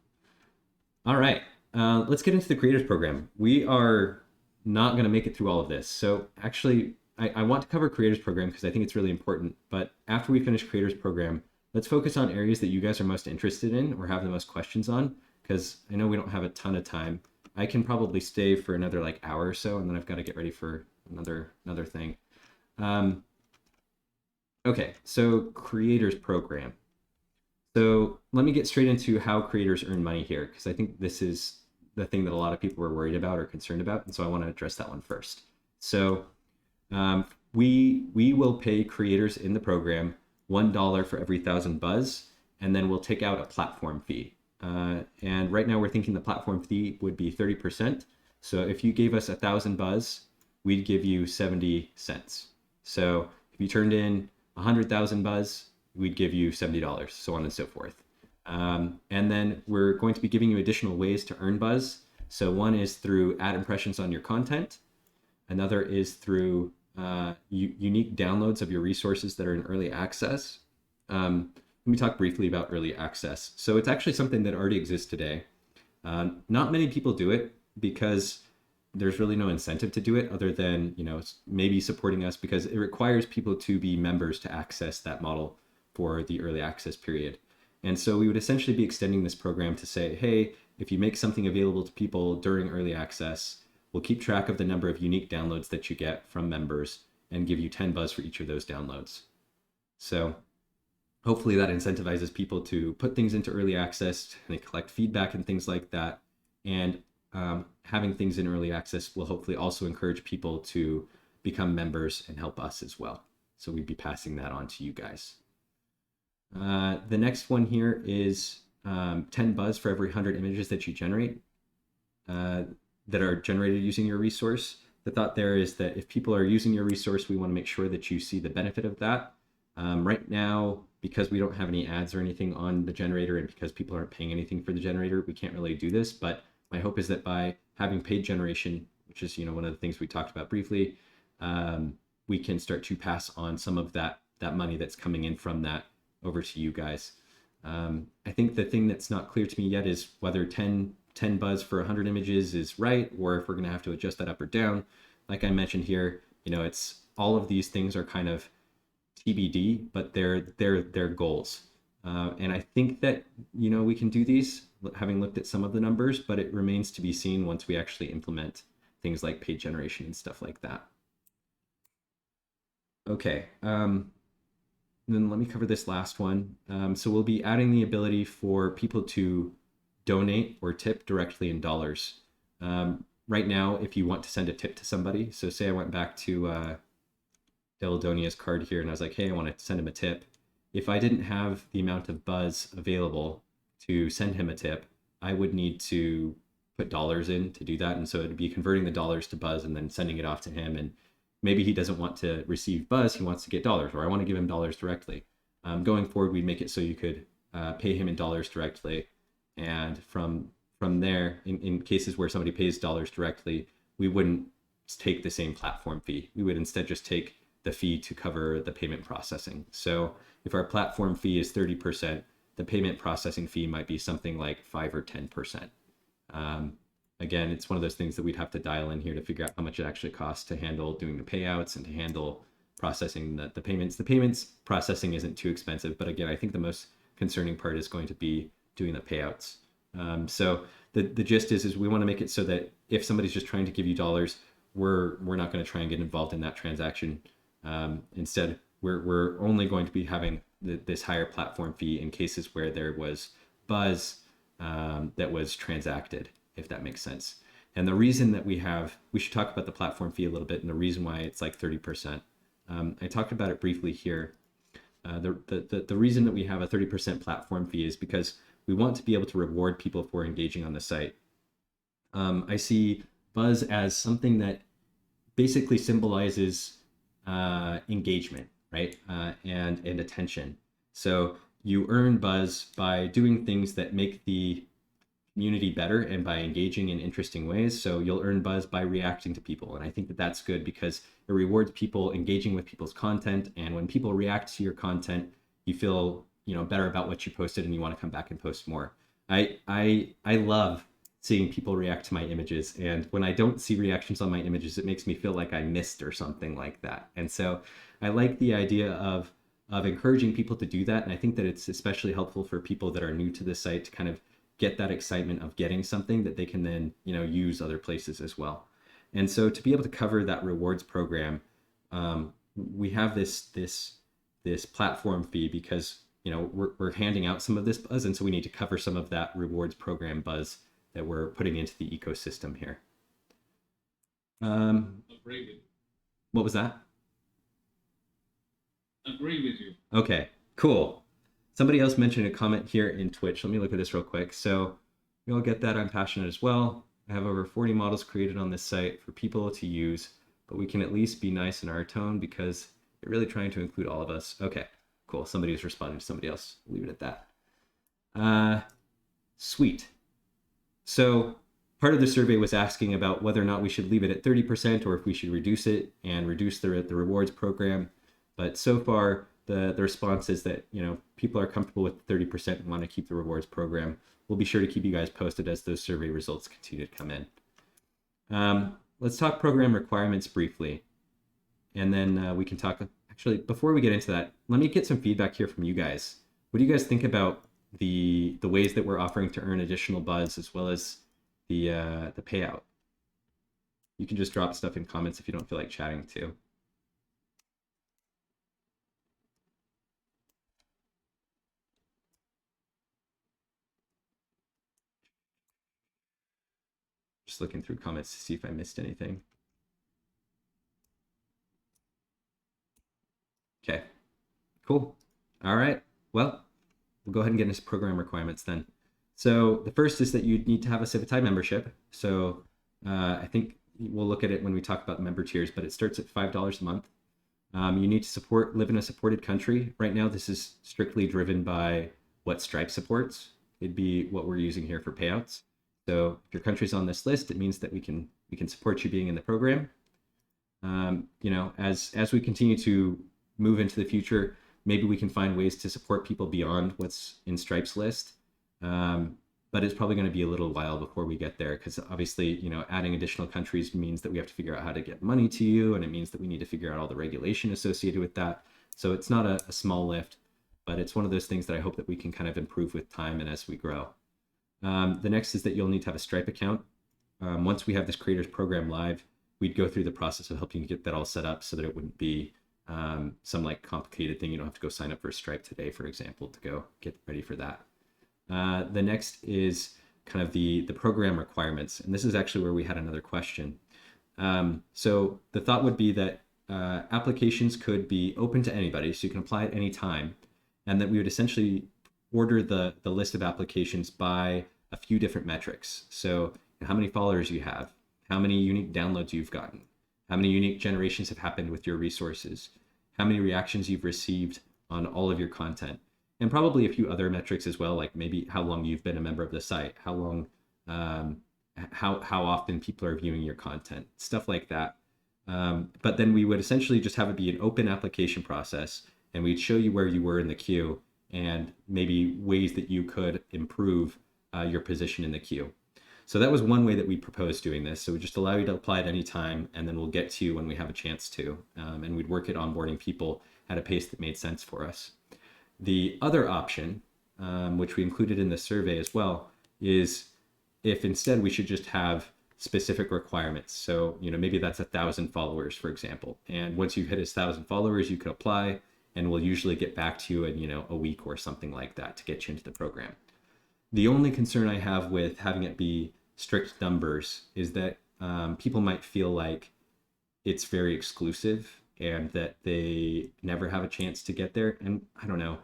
S1: All right, let's get into the creators program. We are not going to make it through all of this. So actually, I want to cover Creators Program because I think it's really important. But after we finish Creators Program, let's focus on areas that you guys are most interested in or have the most questions on, because I know we don't have a ton of time. I can probably stay for another like hour or so, and then I've got to get ready for another thing. Okay, so Creators Program. So let me get straight into how creators earn money here, because I think this is the thing that a lot of people are worried about or concerned about, and so I want to address that one first. So we will pay creators in the program $1 for every 1,000 buzz, and then we'll take out a platform fee. And right now we're thinking the platform fee would be 30%. So if you gave us 1,000 buzz, we'd give you 70 cents. So if you turned in 100,000 buzz, we'd give you $70, so on and so forth. And then we're going to be giving you additional ways to earn buzz. So one is through ad impressions on your content. Another is through unique downloads of your resources that are in early access. Let me talk briefly about early access. So it's actually something that already exists today. Not many people do it because there's really no incentive to do it other than, maybe supporting us, because it requires people to be members to access that model for the early access period. And so we would essentially be extending this program to say, hey, if you make something available to people during early access, we'll keep track of the number of unique downloads that you get from members and give you 10 buzz for each of those downloads. So hopefully that incentivizes people to put things into early access and collect feedback and things like that. And having things in early access will hopefully also encourage people to become members and help us as well. So we'd be passing that on to you guys. The next one here is 10 buzz for every 100 images that you generate that are generated using your resource. The thought there is that if people are using your resource, we want to make sure that you see the benefit of that. Right now, because we don't have any ads or anything on the generator, and because people aren't paying anything for the generator, we can't really do this. But my hope is that by having paid generation, which is one of the things we talked about briefly, we can start to pass on some of that money that's coming in from that over to you guys. I think the thing that's not clear to me yet is whether 10 buzz for 100 images is right, or if we're going to have to adjust that up or down. Like I mentioned here, it's all of these things are kind of TBD, but they're goals. And I think that, we can do these, having looked at some of the numbers, but it remains to be seen once we actually implement things like paid generation and stuff like that. Okay. Then let me cover this last one. So we'll be adding the ability for people to donate or tip directly in dollars. Right now, if you want to send a tip to somebody, so say I went back to Deladonia's card here and I was like, hey, I want to send him a tip. If I didn't have the amount of buzz available to send him a tip, I would need to put dollars in to do that. And so it'd be converting the dollars to buzz and then sending it off to him. And maybe he doesn't want to receive buzz, he wants to get dollars, or I want to give him dollars directly. Going forward, we'd make it so you could pay him in dollars directly. And from there, in cases where somebody pays dollars directly, we wouldn't take the same platform fee. We would instead just take the fee to cover the payment processing. So if our platform fee is 30%, the payment processing fee might be something like 5 or 10%. Again, it's one of those things that we'd have to dial in here to figure out how much it actually costs to handle doing the payouts and to handle processing the payments. The payments processing isn't too expensive, but again, I think the most concerning part is going to be doing the payouts. So the gist is we want to make it so that if somebody's just trying to give you dollars, we're not going to try and get involved in that transaction. Instead, we're only going to be having this higher platform fee in cases where there was buzz that was transacted, if that makes sense. And the reason that we should talk about the platform fee a little bit and the reason why it's like 30%. I talked about it briefly here. The reason that we have a 30% platform fee is because we want to be able to reward people for engaging on the site. I see buzz as something that basically symbolizes engagement, right? And attention. So you earn buzz by doing things that make the community better and by engaging in interesting ways. So you'll earn buzz by reacting to people. And I think that that's good because it rewards people engaging with people's content. And when people react to your content, you feel, better about what you posted and you want to come back and post more. I love seeing people react to my images. And when I don't see reactions on my images, it makes me feel like I missed or something like that. And so I like the idea of encouraging people to do that. And I think that it's especially helpful for people that are new to the site to kind of get that excitement of getting something that they can then, use other places as well. And so to be able to cover that rewards program, we have this platform fee because we're handing out some of this buzz, and so we need to cover some of that rewards program buzz that we're putting into the ecosystem here.
S4: Agree with you.
S1: What was that?
S4: Agree with you.
S1: Okay, cool. Somebody else mentioned a comment here in Twitch. Let me look at this real quick. So we all get that. I'm passionate as well. I have over 40 models created on this site for people to use, but we can at least be nice in our tone because they're really trying to include all of us. Okay, cool. Somebody was responding to somebody else. Leave it at that. Sweet. So part of the survey was asking about whether or not we should leave it at 30% or if we should reduce it and reduce the rewards program. But so far, the response is that people are comfortable with 30% and want to keep the rewards program. We'll be sure to keep you guys posted as those survey results continue to come in. Let's talk program requirements briefly, and then we can talk. Actually, before we get into that, let me get some feedback here from you guys. What do you guys think about the ways that we're offering to earn additional buzz as well as the payout? You can just drop stuff in comments if you don't feel like chatting too. Just looking through comments to see if I missed anything. Okay, cool. All right, well, we'll go ahead and get into program requirements then. So the first is that you need to have a Civitai membership. So I think we'll look at it when we talk about member tiers, but it starts at $5 a month. You need to live in a supported country. Right now, this is strictly driven by what Stripe supports. It'd be what we're using here for payouts. So if your country's on this list, it means that we can support you being in the program. As we continue to move into the future, maybe we can find ways to support people beyond what's in Stripe's list. But it's probably going to be a little while before we get there because obviously, adding additional countries means that we have to figure out how to get money to you, and it means that we need to figure out all the regulation associated with that. So it's not a small lift, but it's one of those things that I hope that we can kind of improve with time and as we grow. The next is that you'll need to have a Stripe account. Once we have this creators program live, we'd go through the process of helping you get that all set up so that it wouldn't be some like complicated thing. You don't have to go sign up for a Stripe today, for example, to go get ready for that. The next is kind of the program requirements. And this is actually where we had another question. So the thought would be that applications could be open to anybody, so you can apply at any time, and that we would essentially order the list of applications by a few different metrics. So how many followers you have, how many unique downloads you've gotten, how many unique generations have happened with your resources, how many reactions you've received on all of your content, and probably a few other metrics as well, like maybe how long you've been a member of the site, how long, how often people are viewing your content, stuff like that. But then we would essentially just have it be an open application process, and we'd show you where you were in the queue and maybe ways that you could improve your position in the queue. So that was one way that we proposed doing this. So we just allow you to apply at any time, and then we'll get to you when we have a chance to. And we'd work at onboarding people at a pace that made sense for us. The other option, which we included in the survey as well, is if instead we should just have specific requirements. So, maybe that's 1,000 followers, for example. And once you've hit 1,000 followers, you can apply, and we'll usually get back to you in, a week or something like that to get you into the program. The only concern I have with having it be strict numbers is that people might feel like it's very exclusive and that they never have a chance to get there. And I don't know,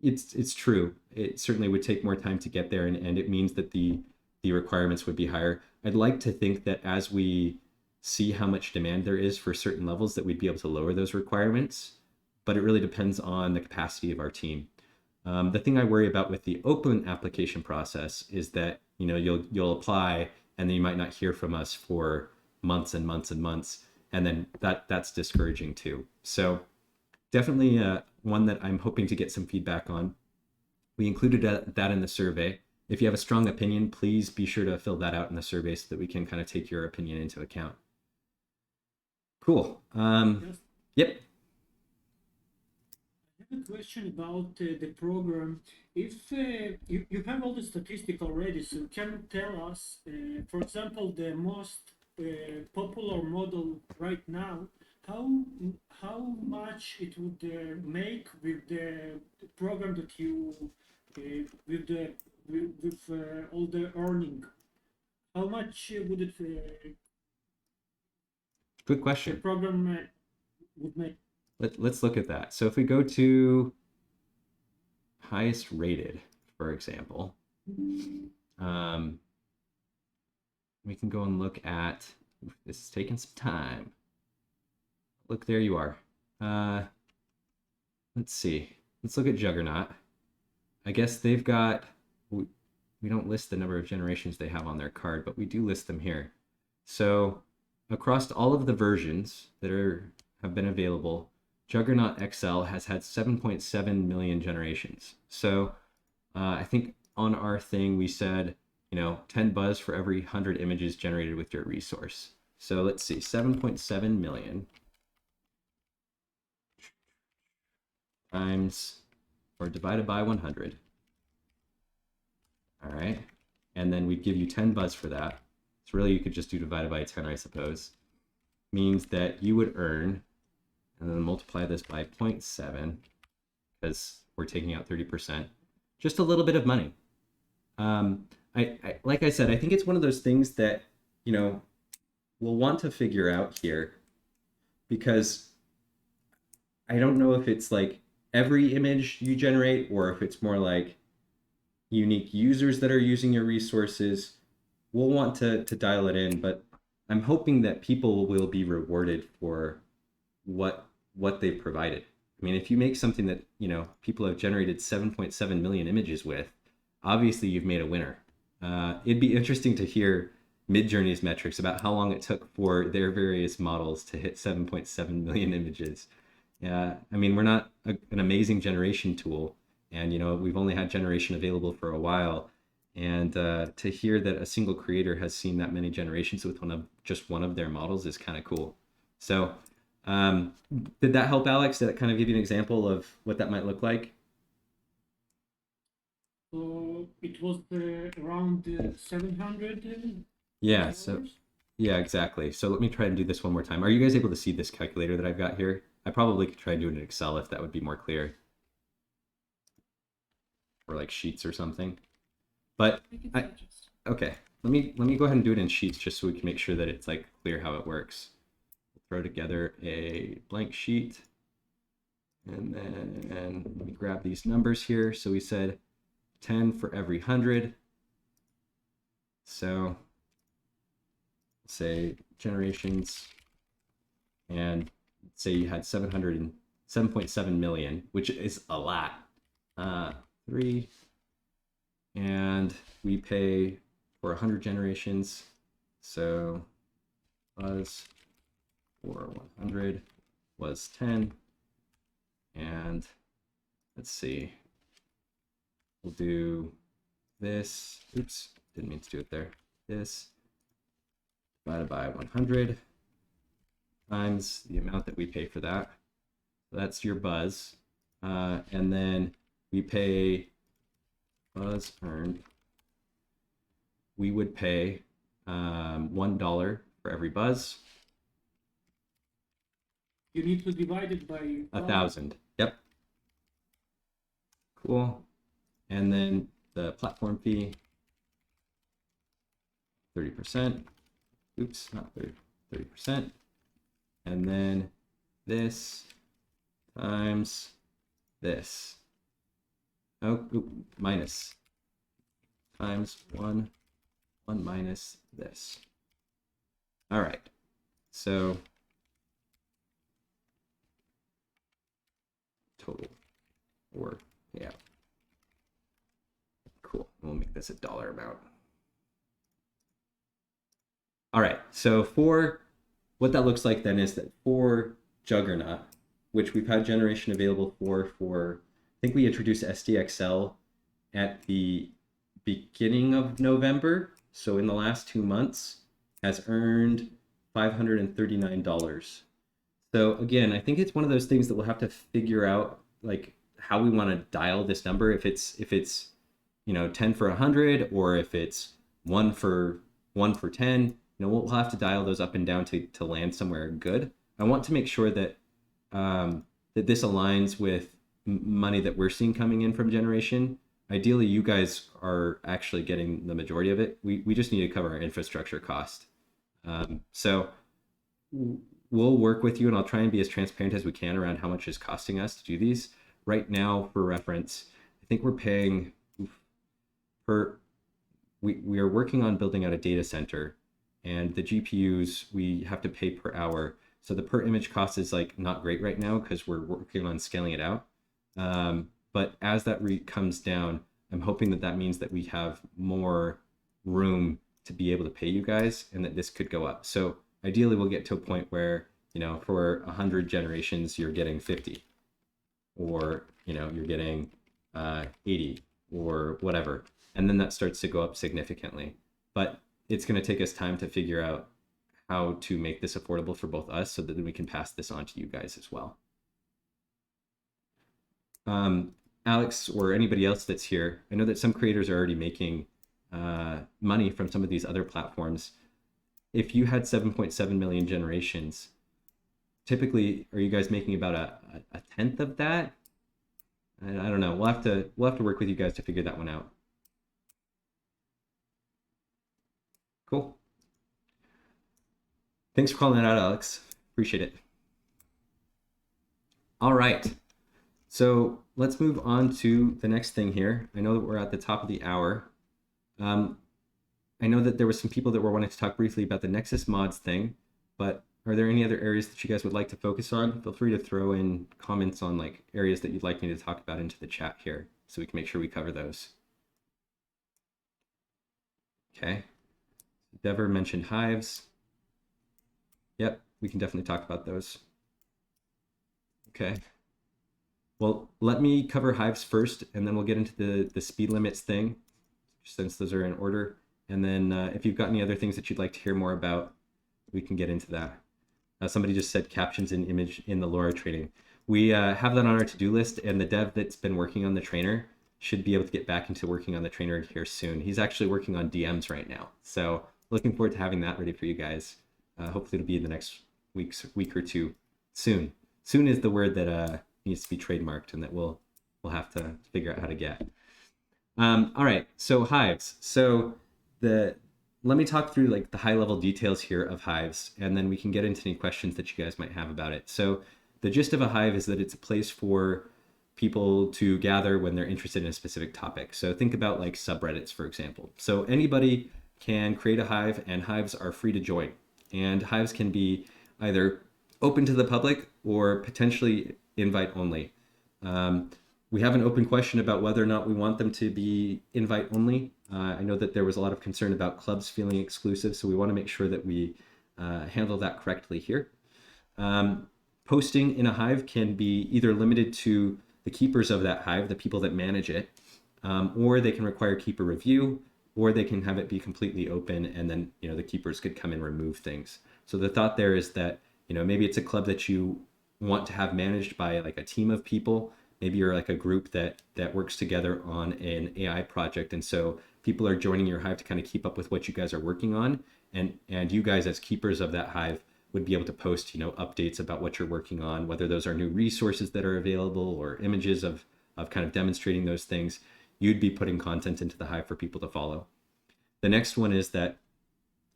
S1: it's true. It certainly would take more time to get there, and it means that the requirements would be higher. I'd like to think that as we see how much demand there is for certain levels, that we'd be able to lower those requirements, but it really depends on the capacity of our team. The thing I worry about with the open application process is that you'll apply and then you might not hear from us for months and months and months, and then that's discouraging too. So definitely one that I'm hoping to get some feedback on. We included that in the survey. if you have a strong opinion, please be sure to fill that out in the survey so that we can kind of take your opinion into account. Cool.
S2: Yes.
S1: Yep.
S2: I have a question about the program. If you have all the statistics already, so can you tell us, for example, the most popular model right now, how how much it would make with the program that you with the with all the earning? How much would it
S1: Good
S2: the
S1: question.
S2: program would make?
S1: Let's look at that. So if we go to highest rated, for example, we can go and look at, this is taking some time. Look, there you are. Let's see. Let's look at Juggernaut. I guess they've got, we don't list the number of generations they have on their card, but we do list them here. So across all of the versions that have been available, Juggernaut XL has had 7.7 million generations. So I think on our thing we said, 10 buzz for every 100 images generated with your resource. So let's see, 7.7 million times or divided by 100. All right. And then we'd give you 10 buzz for that. So really you could just do divided by 10, I suppose. Means that you would earn, and then multiply this by 0.7, because we're taking out 30%, just a little bit of money. Like I said, I think it's one of those things that, we'll want to figure out here, because I don't know if it's like every image you generate or if it's more like unique users that are using your resources. We'll want to dial it in, but I'm hoping that people will be rewarded for what they've provided. I mean, if you make something that, people have generated 7.7 million images with, obviously you've made a winner. It'd be interesting to hear Midjourney's metrics about how long it took for their various models to hit 7.7 million images. Yeah, I mean, we're not an amazing generation tool, and we've only had generation available for a while. And to hear that a single creator has seen that many generations with just one of their models is kind of cool. So did that help, Alex? Did that kind of give you an example of what that might look like?
S2: So it was around 700.
S1: Yeah, yeah, exactly. So let me try and do this one more time. Are you guys able to see this calculator that I've got here? I probably could try and do it in Excel if that would be more clear. Or like Sheets or something. But okay, let me go ahead and do it in Sheets just so we can make sure that it's like clear how it works. We'll throw together a blank sheet, and then let me grab these numbers here. So we said 10 for every 100. So say generations, and say you had 707.7 million, which is a lot. 3, and we pay for 100 generations. So buzz for 100 was 10, and let's see, we'll do this. Oops, didn't mean to do it there. This divided by 100 times the amount that we pay for that. So that's your buzz. And then we pay buzz earned. We would pay $1 for every buzz.
S2: You need to divide it by
S1: 1,000. Yep. Cool. And then the platform fee, 30%. Oops, not 30%. And then this times this. Oh, minus times 1 minus this. All right. So total or yeah. Cool. We'll make this a dollar amount. All right. So for what that looks like then is that for Juggernaut, which we've had generation available for I think we introduced SDXL at the beginning of November, so in the last 2 months, has earned $539. So again, I think it's one of those things that we'll have to figure out like how we want to dial this number. If it's 10 for 100, or if it's one for 10. We'll have to dial those up and down to land somewhere good. I want to make sure that that this aligns with money that we're seeing coming in from generation. Ideally, you guys are actually getting the majority of it. We just need to cover our infrastructure cost. So we'll work with you, and I'll try and be as transparent as we can around how much it's costing us to do these. Right now, for reference, I think we're paying we are working on building out a data center, and the GPUs we have to pay per hour. So the per image cost is like not great right now because we're working on scaling it out. But as that comes down, I'm hoping that means that we have more room to be able to pay you guys, and that this could go up. So ideally, we'll get to a point where, for 100 generations, you're getting 50, or, you're getting 80 or whatever. And then that starts to go up significantly. But it's going to take us time to figure out how to make this affordable for both us so that then we can pass this on to you guys as well. Alex, or anybody else that's here, I know that some creators are already making money from some of these other platforms. If you had 7.7 million generations, typically, are you guys making about a tenth of that? I don't know. We'll have to work with you guys to figure that one out. Cool. Thanks for calling that out, Alex. Appreciate it. All right. So let's move on to the next thing here. I know that we're at the top of the hour. I know that there were some people that were wanting to talk briefly about the Nexus mods thing, but are there any other areas that you guys would like to focus on? Feel free to throw in comments on like areas that you'd like me to talk about into the chat here so we can make sure we cover those. Okay. Dever mentioned hives. Yep, we can definitely talk about those. Okay. Well, let me cover hives first, and then we'll get into the speed limits thing, since those are in order. And then if you've got any other things that you'd like to hear more about, we can get into that. Somebody just said captions and image in the LoRa training. We have that on our to-do list, and the dev that's been working on the trainer should be able to get back into working on the trainer here soon. He's actually working on DMs right now. So looking forward to having that ready for you guys. Hopefully it'll be in the next week or two. Soon. Soon is the word that needs to be trademarked, and that we'll have to figure out how to get. All right, so hives. So let me talk through like the high level details here of hives, and then we can get into any questions that you guys might have about it. So the gist of a hive is that it's a place for people to gather when they're interested in a specific topic. So think about like subreddits, for example. So anybody can create a hive, and hives are free to join. And hives can be either open to the public or potentially invite only. We have an open question about whether or not we want them to be invite only. I know that there was a lot of concern about clubs feeling exclusive, so we want to make sure that we handle that correctly here. Posting in a hive can be either limited to the keepers of that hive, the people that manage it, or they can require keeper review, or they can have it be completely open, and then the keepers could come and remove things. So the thought there is that maybe it's a club that you want to have managed by like a team of people. Maybe you're like a group that works together on an AI project, and so people are joining your hive to kind of keep up with what you guys are working on, and you guys as keepers of that hive would be able to post updates about what you're working on, whether those are new resources that are available or images of kind of demonstrating those things. You'd be putting content into the hive for people to follow. The next one is that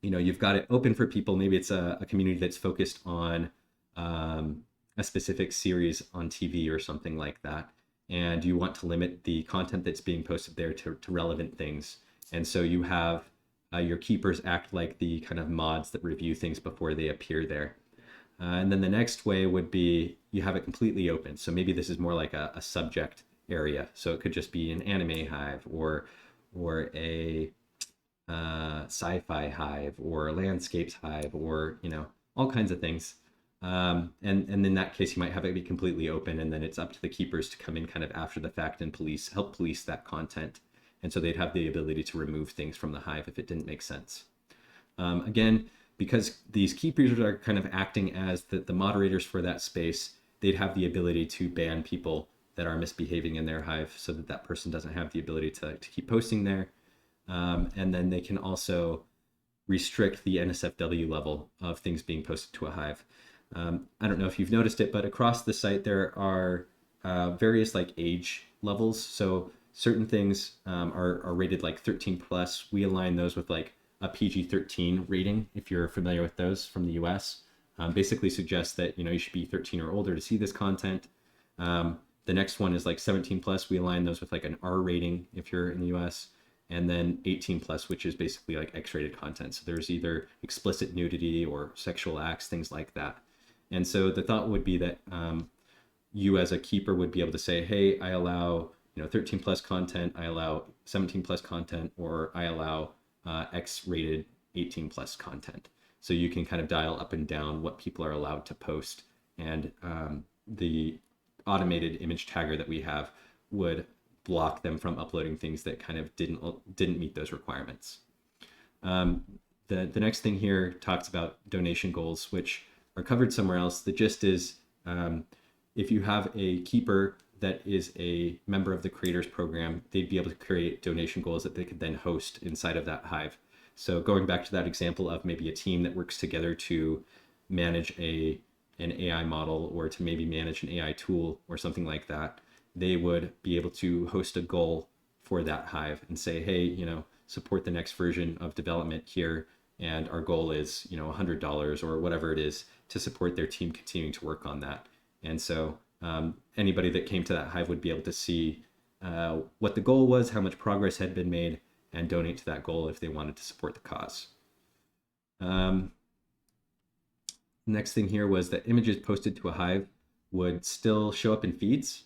S1: you've got it open for people. Maybe it's a community that's focused on a specific series on TV or something like that, and you want to limit the content that's being posted there to relevant things. And so you have your keepers act like the kind of mods that review things before they appear there. And then the next way would be you have it completely open. So maybe this is more like a subject area. So it could just be an anime hive, or a sci-fi hive, or a landscapes hive, or all kinds of things. And in that case, you might have it be completely open, and then it's up to the keepers to come in kind of after the fact and help police that content. and so they'd have the ability to remove things from the hive if it didn't make sense. Again, because these keepers are kind of acting as the moderators for that space, they'd have the ability to ban people that are misbehaving in their hive so that that person doesn't have the ability to keep posting there. And then they can also restrict the NSFW level of things being posted to a hive. I don't know if you've noticed it, but across the site there are various like age levels. So certain things are rated like 13 plus. We align those with like a PG-13 rating, if you're familiar with those from the US. Basically suggests that you should be 13 or older to see this content. The next one is like 17 plus. We align those with like an R rating if you're in the US. And then 18 plus, which is basically like X-rated content. So there's either explicit nudity or sexual acts, things like that. And so the thought would be that you as a keeper would be able to say, hey, I allow 13 plus content, I allow 17 plus content, or I allow X-rated 18 plus content. So you can kind of dial up and down what people are allowed to post. And the automated image tagger that we have would block them from uploading things that kind of didn't meet those requirements. The next thing here talks about donation goals, which are covered somewhere else. The gist is if you have a keeper that is a member of the creators program, they'd be able to create donation goals that they could then host inside of that hive. So going back to that example of maybe a team that works together to manage an AI model or to maybe manage an AI tool or something like that, they would be able to host a goal for that hive and say, hey, support the next version of development here. And our goal is, $100 or whatever it is to support their team continuing to work on that. And so anybody that came to that hive would be able to see what the goal was, how much progress had been made, and donate to that goal if they wanted to support the cause. Next thing here was that images posted to a hive would still show up in feeds,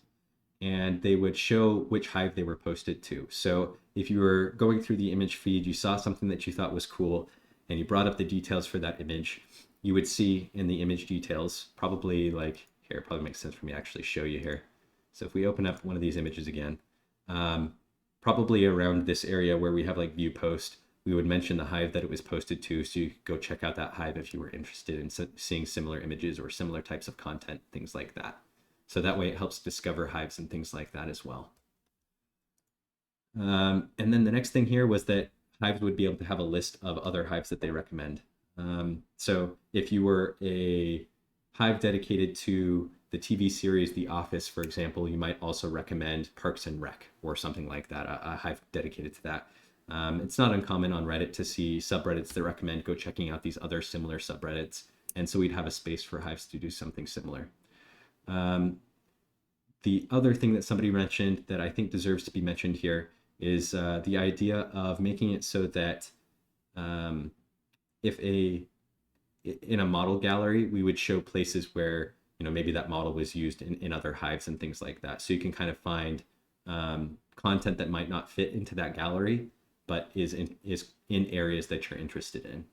S1: and they would show which hive they were posted to. So if you were going through the image feed, you saw something that you thought was cool, and you brought up the details for that image, you would see in the image details, probably like, here, it probably makes sense for me to actually show you here. So if we open up one of these images again, probably around this area where we have like view post, we would mention the hive that it was posted to, so you could go check out that hive if you were interested in seeing similar images or similar types of content, things like that. So that way it helps discover hives and things like that as well. And then the next thing here was that hives would be able to have a list of other hives that they recommend. So if you were a hive dedicated to the TV series The Office, for example, you might also recommend Parks and Rec or something like that, a hive dedicated to that. It's not uncommon on Reddit to see subreddits that recommend go checking out these other similar subreddits. And so we'd have a space for hives to do something similar. The other thing that somebody mentioned that I think deserves to be mentioned here is the idea of making it so that if in a model gallery, we would show places where maybe that model was used in other hives and things like that. So you can kind of find content that might not fit into that gallery, but is in areas that you're interested in.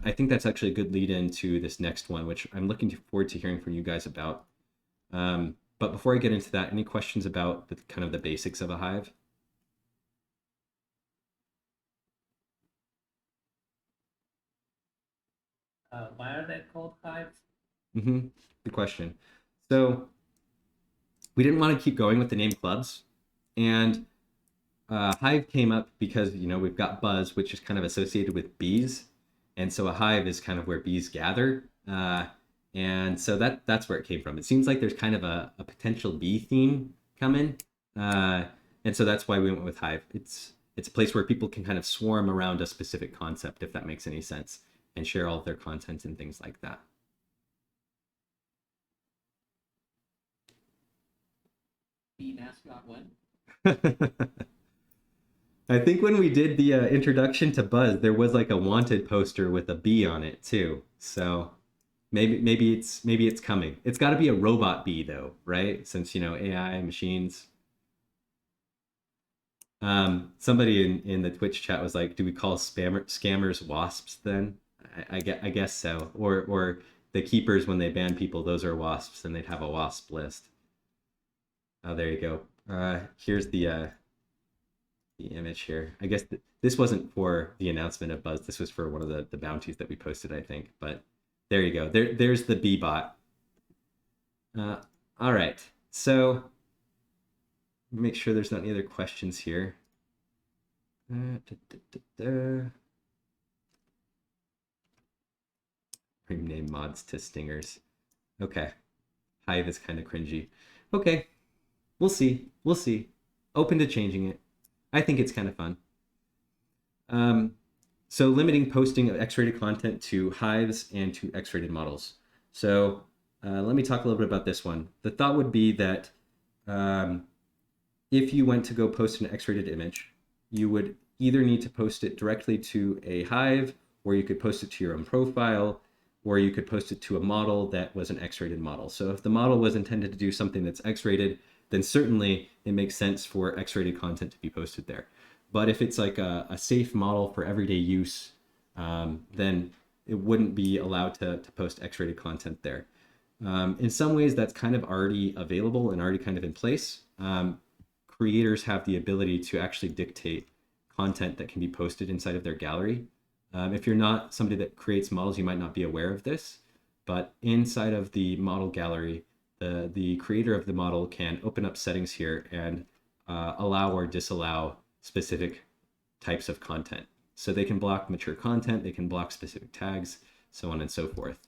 S1: I think that's actually a good lead into this next one, which I'm looking forward to hearing from you guys about. But before I get into that, any questions about kind of the basics of a hive?
S5: Why are they called hives?
S1: Good question. So we didn't want to keep going with the name clubs, and hive came up because we've got buzz, which is kind of associated with bees, and so a hive is kind of where bees gather, and so that's where it came from. It seems like there's kind of a potential bee theme coming, and so that's why we went with hive. It's a place where people can kind of swarm around a specific concept, if that makes any sense, and share all of their content and things like that.
S5: Bee mascot when?
S1: I think when we did the introduction to Buzz, there was like a wanted poster with a bee on it too. So maybe it's coming. It's got to be a robot bee though, right? Since AI machines. Somebody in the Twitch chat was like, "Do we call scammers wasps then?" I guess so. Or the keepers, when they ban people, those are wasps, and they'd have a wasp list. Oh, there you go. Here's the the image here. I guess this wasn't for the announcement of Buzz. This was for one of the bounties that we posted, I think. But there you go. There's the B-bot. All right. So make sure there's not any other questions here. Rename mods to stingers. Okay. Hive is kind of cringy. Okay. We'll see. We'll see. Open to changing it. I think it's kind of fun. So limiting posting of X-rated content to hives and to X-rated models. So let me talk a little bit about this one. The thought would be that if you went to go post an X-rated image, you would either need to post it directly to a hive, or you could post it to your own profile, or you could post it to a model that was an X-rated model. So if the model was intended to do something that's X-rated, then certainly it makes sense for X-rated content to be posted there. But if it's like a safe model for everyday use, then it wouldn't be allowed to post X-rated content there. In some ways, that's kind of already available and already kind of in place. Creators have the ability to actually dictate content that can be posted inside of their gallery. If you're not somebody that creates models, you might not be aware of this, but inside of the model gallery, the creator of the model can open up settings here and allow or disallow specific types of content. So they can block mature content, they can block specific tags, so on and so forth.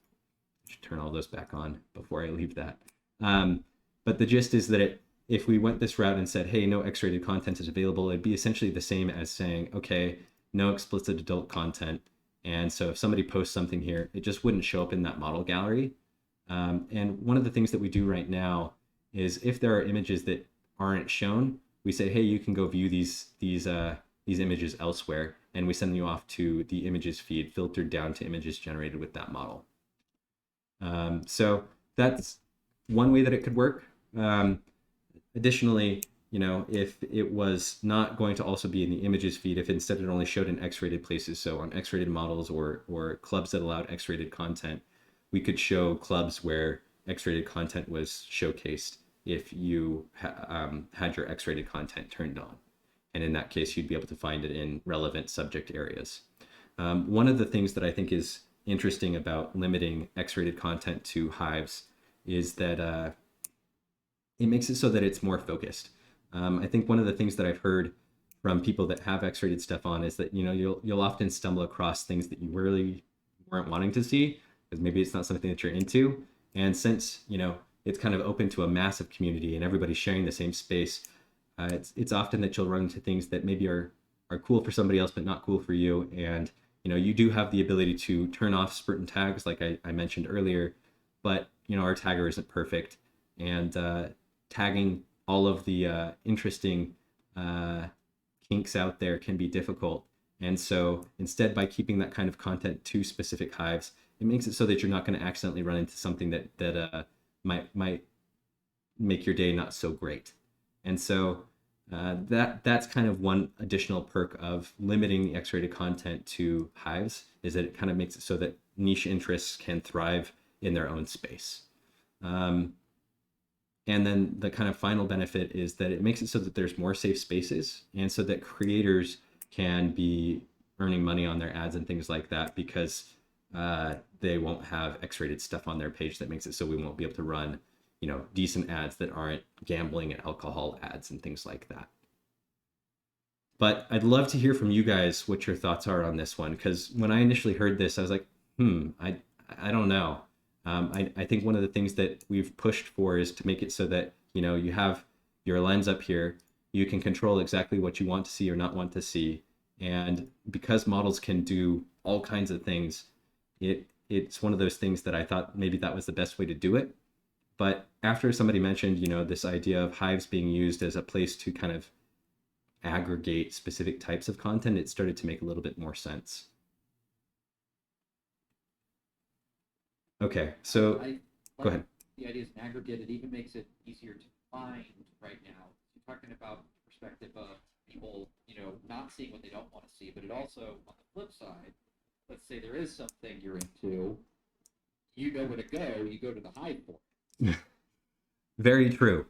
S1: I should turn all those back on before I leave that. But the gist is that if we went this route and said, hey, no X-rated content is available, it'd be essentially the same as saying, okay, no explicit adult content. And so if somebody posts something here, it just wouldn't show up in that model gallery. And one of the things that we do right now is if there are images that aren't shown, we say, hey, you can go view these images elsewhere, and we send you off to the images feed filtered down to images generated with that model. So that's one way that it could work. Additionally, if it was not going to also be in the images feed, if instead it only showed in X-rated places, so on X-rated models or clubs that allowed X-rated content, we could show clubs where X-rated content was showcased if you had your X-rated content turned on. And in that case, you'd be able to find it in relevant subject areas. One of the things that I think is interesting about limiting X-rated content to hives is that it makes it so that it's more focused. I think one of the things that I've heard from people that have X-rated stuff on is that you'll often stumble across things that you really weren't wanting to see because maybe it's not something that you're into. And since it's kind of open to a massive community and everybody's sharing the same space, it's often that you'll run into things that maybe are cool for somebody else but not cool for you. And you do have the ability to turn off certain tags, like I mentioned earlier, but our tagger isn't perfect, and tagging all of the interesting kinks out there can be difficult. And so instead, by keeping that kind of content to specific hives, it makes it so that you're not going to accidentally run into something that might make your day not so great. And so that's kind of one additional perk of limiting the X-rated content to hives, is that it kind of makes it so that niche interests can thrive in their own space. And then the kind of final benefit is that it makes it so that there's more safe spaces, and so that creators can be earning money on their ads and things like that, because they won't have X-rated stuff on their page that makes it so we won't be able to run decent ads that aren't gambling and alcohol ads and things like that. But I'd love to hear from you guys what your thoughts are on this one, because when I initially heard this, I was like, I don't know. I think one of the things that we've pushed for is to make it so that you have your lens up here, you can control exactly what you want to see or not want to see, and because models can do all kinds of things, it's one of those things that I thought maybe that was the best way to do it. But after somebody mentioned, this idea of hives being used as a place to kind of aggregate specific types of content, it started to make a little bit more sense. Okay, so go ahead.
S7: The idea is an aggregate. It even makes it easier to find right now. You're talking about the perspective of people, not seeing what they don't want to see, but it also, on the flip side, let's say there is something you're into, you know where to go, you go to the hive for it.
S1: Very true.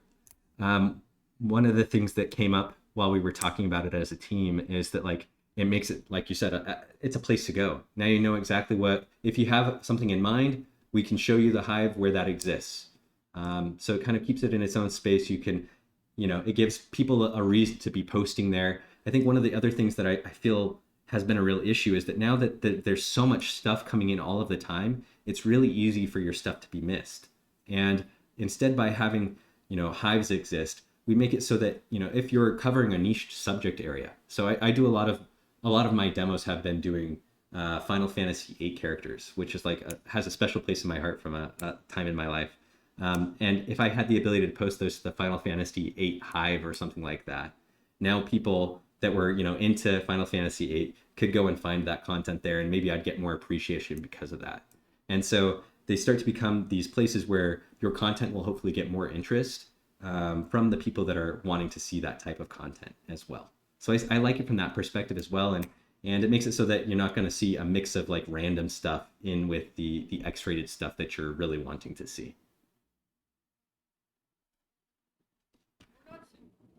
S1: One of the things that came up while we were talking about it as a team is that like it makes it, like you said, it's a place to go. Now you know exactly what, if you have something in mind, we can show you the hive where that exists. So it kind of keeps it in its own space. You can, it gives people a reason to be posting there. I think one of the other things that I feel has been a real issue is that now that there's so much stuff coming in all of the time, it's really easy for your stuff to be missed. And instead, by having, hives exist, we make it so that, if you're covering a niche subject area. So I do a lot of my demos have been doing Final Fantasy VIII characters, which is like has a special place in my heart from a time in my life. And if I had the ability to post those to the Final Fantasy VIII hive or something like that, now people that were, into Final Fantasy VIII could go and find that content there, and maybe I'd get more appreciation because of that. And so they start to become these places where your content will hopefully get more interest from the people that are wanting to see that type of content as well. So I like it from that perspective as well. And it makes it so that you're not going to see a mix of like random stuff in with the X-rated stuff that you're really wanting to see.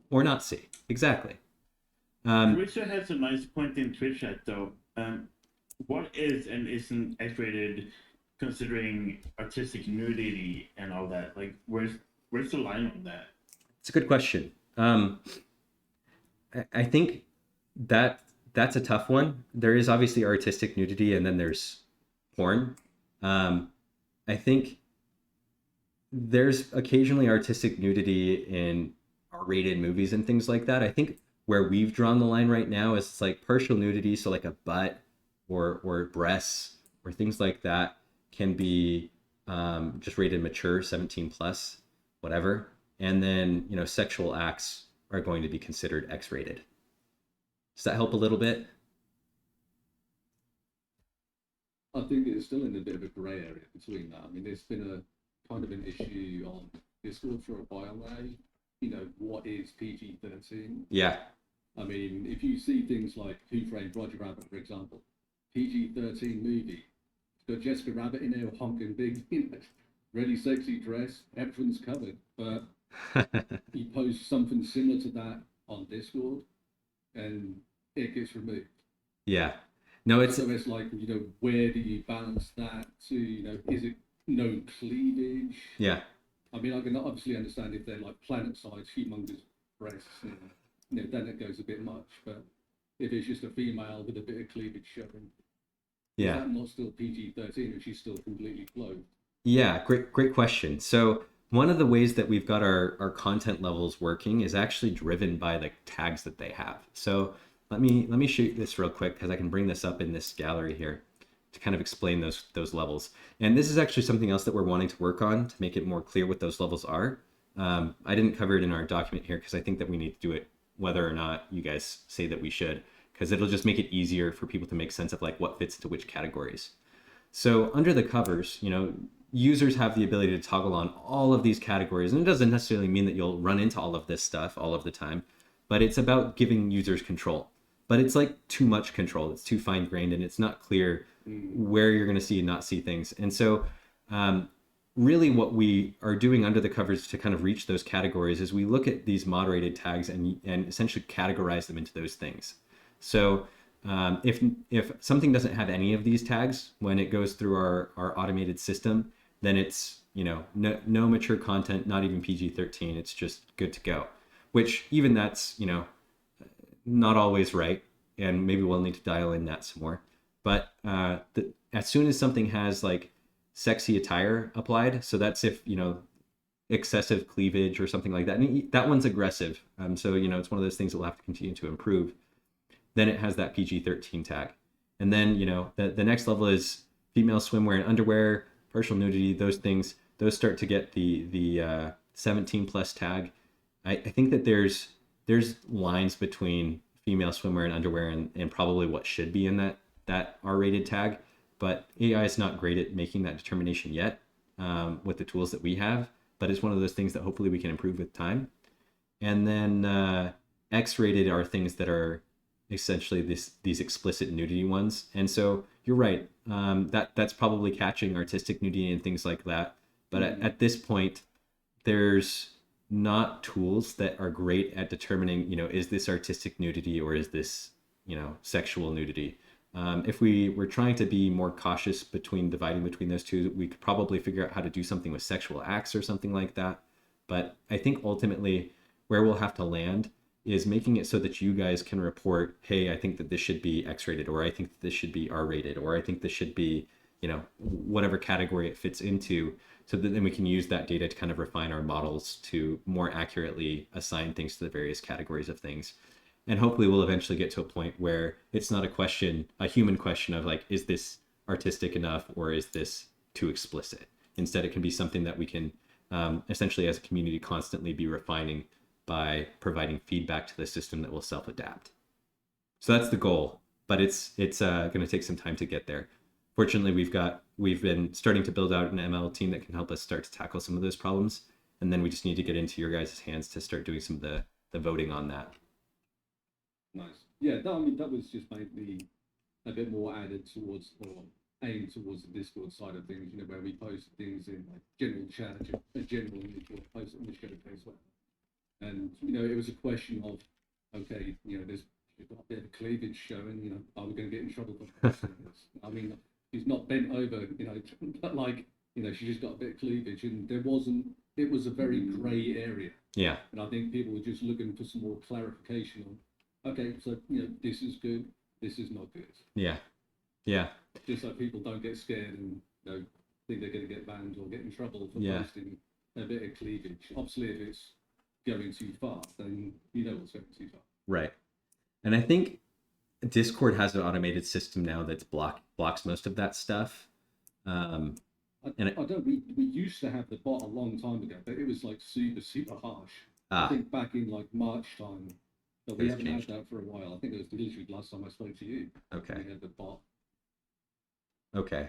S1: Or not see. Exactly.
S3: Richard has a nice point in Twitch chat though. What is and isn't X-rated considering artistic nudity and all that? Like, where's the line on that?
S1: It's a good question. I think that's a tough one. There is obviously artistic nudity, and then there's porn. I think there's occasionally artistic nudity in R-rated movies and things like that. I think where we've drawn the line right now is like partial nudity, so like a butt or breasts or things like that can be just rated mature, 17 plus, whatever. And then, sexual acts are going to be considered X-rated. Does that help a little bit?
S8: I think it's still in a bit of a grey area between that. I mean, there's been a kind of an issue on Discord for a while now. What is PG-13?
S1: Yeah.
S8: I mean, if you see things like Who Framed Roger Rabbit, for example, PG-13 movie, it's got Jessica Rabbit in there, honking big, really sexy dress, everything's covered. But you post something similar to that on Discord, and it gets removed.
S1: Yeah. No, it's
S8: so it's like, where do you balance that to, is it no cleavage?
S1: Yeah.
S8: I mean, I can obviously understand if they're like planet-sized, humongous breasts, then it goes a bit much. But if it's just a female with a bit of cleavage showing, is that not still PG-13 if she's still completely clothed?
S1: Yeah, great question. So one of the ways that we've got our content levels working is actually driven by the tags that they have. So let me show you this real quick because I can bring this up in this gallery here to kind of explain those levels. And this is actually something else that we're wanting to work on to make it more clear what those levels are. I didn't cover it in our document here because I think that we need to do it whether or not you guys say that we should, because it'll just make it easier for people to make sense of like what fits into which categories. So under the covers, users have the ability to toggle on all of these categories, and it doesn't necessarily mean that you'll run into all of this stuff all of the time, but it's about giving users control. But it's like too much control. It's too fine-grained, and it's not clear where you're going to see and not see things. And so really what we are doing under the covers to kind of reach those categories is we look at these moderated tags and essentially categorize them into those things. So if something doesn't have any of these tags when it goes through our automated system, then it's, no mature content, not even PG-13. It's just good to go, which even that's, not always right. And maybe we'll need to dial in that some more. But as soon as something has like sexy attire applied, so that's if, excessive cleavage or something like that. And that one's aggressive. So, it's one of those things that we'll have to continue to improve. Then it has that PG-13 tag. And then, the next level is female swimwear and underwear, partial nudity, those things, those start to get the 17 plus tag. I think that there's lines between female swimwear and underwear and probably what should be in that R-rated tag, but AI is not great at making that determination yet with the tools that we have, but it's one of those things that hopefully we can improve with time. And then X-rated are things that are essentially these explicit nudity ones. And so you're right, that's probably catching artistic nudity and things like that. But at this point, there's not tools that are great at determining, is this artistic nudity or is this, sexual nudity. If we were trying to be more cautious dividing between those two, we could probably figure out how to do something with sexual acts or something like that. But I think ultimately where we'll have to land is making it so that you guys can report, hey, I think that this should be X-rated, or I think that this should be R-rated, or I think this should be, whatever category it fits into, so that then we can use that data to kind of refine our models to more accurately assign things to the various categories of things. And hopefully we'll eventually get to a point where it's not a human question of like, is this artistic enough or is this too explicit? Instead, it can be something that we can essentially as a community constantly be refining by providing feedback to the system that will self-adapt. So that's the goal, but it's going to take some time to get there. Fortunately, we've been starting to build out an ML team that can help us start to tackle some of those problems, and then we just need to get into your guys' hands to start doing some of the voting on that.
S8: Nice. Yeah, that was just mainly a bit more added towards or aimed towards the Discord side of things, where we post things in like general chat, a general post it on the show as well. And it was a question of, okay, there's got a bit of cleavage showing, are we going to get in trouble for posting this? I mean, she's not bent over, but like, she just got a bit of cleavage, and it was a very grey area.
S1: Yeah.
S8: And I think people were just looking for some more clarification on, okay, so this is good, this is not good.
S1: Yeah. Yeah.
S8: Just so people don't get scared and think they're going to get banned or get in trouble for posting a bit of cleavage. Obviously, if it's going too far, then what's going too far.
S1: Right. And I think Discord has an automated system now that's blocks most of that stuff.
S8: I don't. We used to have the bot a long time ago, but it was like super harsh. I think back in like March time, but we haven't had that for a while. I think it was literally last time I spoke to you.
S1: Okay.
S8: We had the bot.
S1: Okay.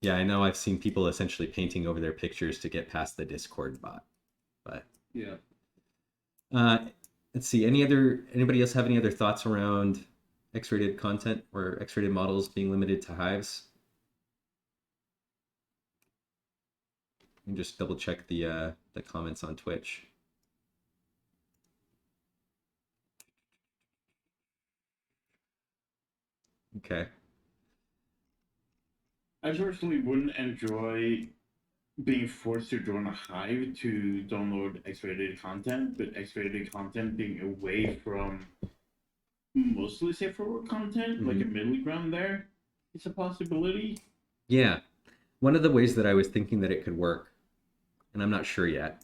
S1: Yeah, I know I've seen people essentially painting over their pictures to get past the Discord bot. But
S8: yeah.
S1: Let's see. Anybody else have any other thoughts around X-rated content or X-rated models being limited to hives? You can just double check the comments on Twitch. Okay.
S3: I personally wouldn't enjoy being forced to join a hive to download X-rated content, but X-rated content being away from mostly safe for work content, like a middle ground there, it's a possibility.
S1: Yeah. One of the ways that I was thinking that it could work, and I'm not sure yet,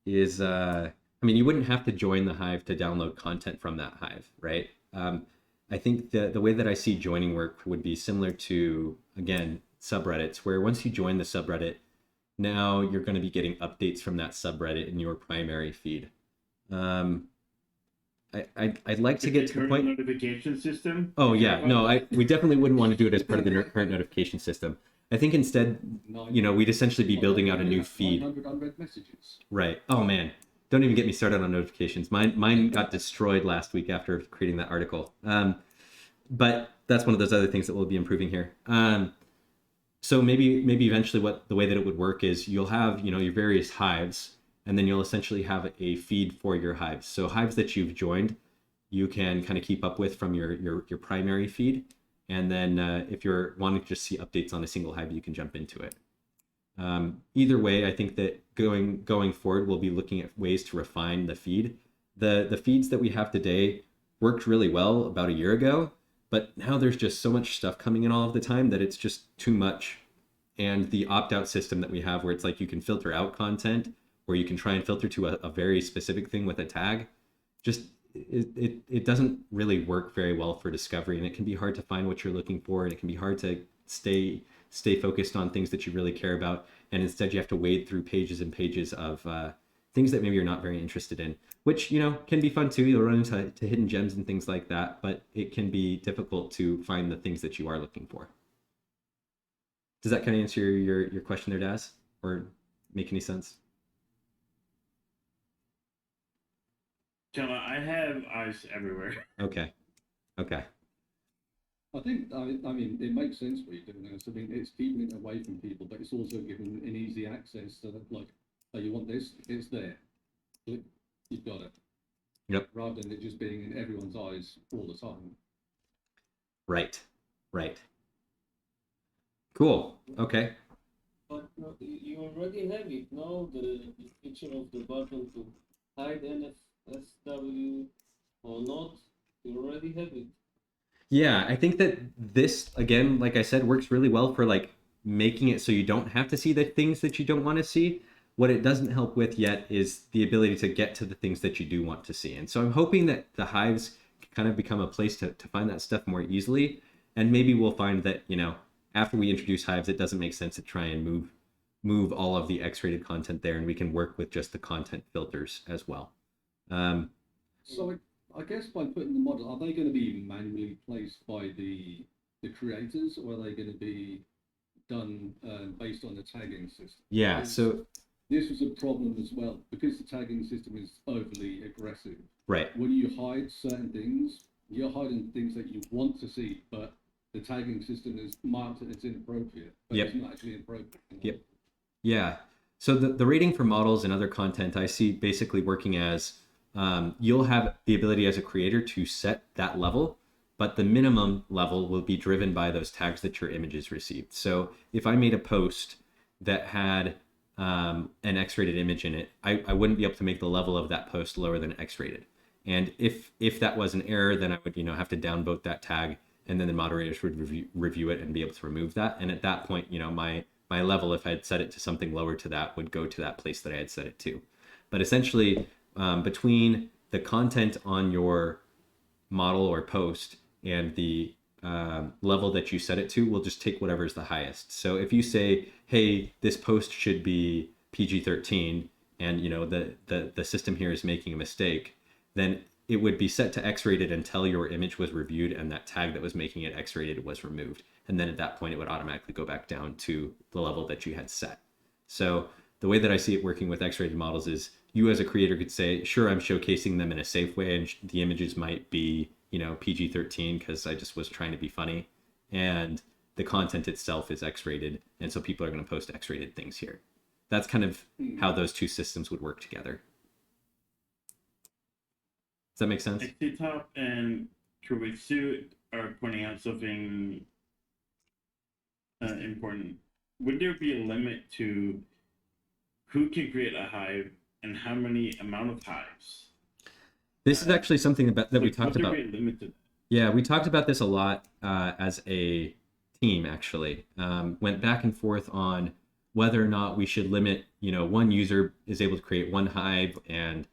S1: is, you wouldn't have to join the hive to download content from that hive, right? I think the way that I see joining work would be similar to, again, subreddits, where once you join the subreddit, now you're going to be getting updates from that subreddit in your primary feed. I'd like to get to the point.
S3: Notification system.
S1: Oh yeah, no, we definitely wouldn't want to do it as part of the current notification system. I think instead, we'd essentially be building out a new feed.
S8: 900 unread messages.
S1: Right. Oh man, don't even get me started on notifications. Mine got destroyed last week after creating that article. But that's one of those other things that we'll be improving here. So maybe eventually the way that it would work is you'll have, your various hives, and then you'll essentially have a feed for your hives. So hives that you've joined, you can kind of keep up with from your primary feed. And then if you're wanting to just see updates on a single hive, you can jump into it. Either way, I think that going forward, we'll be looking at ways to refine the feed. The feeds that we have today worked really well about a year ago, but now there's just so much stuff coming in all of the time that it's just too much. And the opt-out system that we have, where it's like you can filter out content, or you can try and filter to a very specific thing with a tag, just it doesn't really work very well for discovery, and it can be hard to find what you're looking for, and it can be hard to stay focused on things that you really care about, and instead you have to wade through pages and pages of things that maybe you're not very interested in, which can be fun too. You'll run into hidden gems and things like that, but it can be difficult to find the things that you are looking for. Does that kind of answer your question there, Daz, or make any sense?
S3: I have eyes everywhere.
S1: Okay.
S8: I think, it makes sense what you're doing. I mean, it's keeping it away from people, but it's also giving an easy access to, like, oh, you want this? It's there. You've got it.
S1: Yep.
S8: Rather than it just being in everyone's eyes all the time.
S1: Right. Right. Cool. Okay.
S9: But you already have it, no? The feature of the button to hide NFSW or not, you already have it.
S1: Yeah, I think that this, again, like I said, works really well for like making it so you don't have to see the things that you don't want to see. What it doesn't help with yet is the ability to get to the things that you do want to see. And so I'm hoping that the hives kind of become a place to find that stuff more easily. And maybe we'll find that, after we introduce hives, it doesn't make sense to try and move all of the X-rated content there, and we can work with just the content filters as well.
S8: So I guess by putting the model, are they going to be manually placed by the creators, or are they going to be done based on the tagging system?
S1: Yeah,
S8: Because
S1: so
S8: this was a problem as well because the tagging system is overly aggressive.
S1: right.
S8: When you hide certain things, you're hiding things that you want to see, but the tagging system is marked that it's inappropriate, but
S1: Yep.
S8: it's not actually inappropriate.
S1: Yep. Yeah. So the rating for models and other content I see basically working as you'll have the ability as a creator to set that level, but the minimum level will be driven by those tags that your images received. So if I made a post that had an X-rated image in it, I wouldn't be able to make the level of that post lower than X-rated. And if that was an error, then I would have to downvote that tag, and then the moderators would review it and be able to remove that. And at that point, my level, if I had set it to something lower to that, would go to that place that I had set it to. But essentially, between the content on your model or post and the level that you set it to, we'll just take whatever is the highest. So if you say, hey, this post should be PG-13, and the system here is making a mistake, then it would be set to X-rated until your image was reviewed and that tag that was making it X-rated was removed. And then at that point, it would automatically go back down to the level that you had set. So the way that I see it working with X-rated models is you as a creator could say, sure, I'm showcasing them in a safe way, and the images might be, PG-13 because I just was trying to be funny. And the content itself is X-rated. And so people are going to post X-rated things here. That's kind of how those two systems would work together. Does that make sense?
S3: Civitai and Kuritsu are pointing out something important. Would there be a limit to who can create a hive and how many amount of hives?
S1: This is actually something that we talked
S3: would there
S1: about.
S3: be a limit to that?
S1: Yeah, we talked about this a lot as a team, actually. Went back and forth on whether or not we should limit, one user is able to create one hive, and,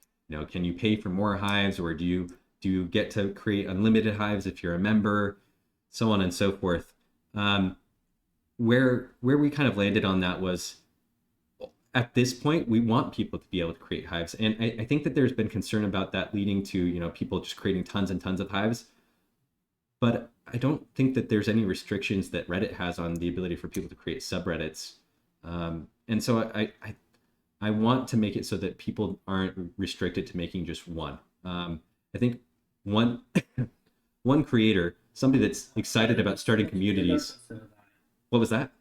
S1: can you pay for more hives, or do you get to create unlimited hives if you're a member, so on and so forth. Where we kind of landed on that was, at this point, we want people to be able to create hives. And I think that there's been concern about that leading to, people just creating tons and tons of hives. But I don't think that there's any restrictions that Reddit has on the ability for people to create subreddits. And so I want to make it so that people aren't restricted to making just one. I think one creator, somebody that's excited about starting communities. What was that?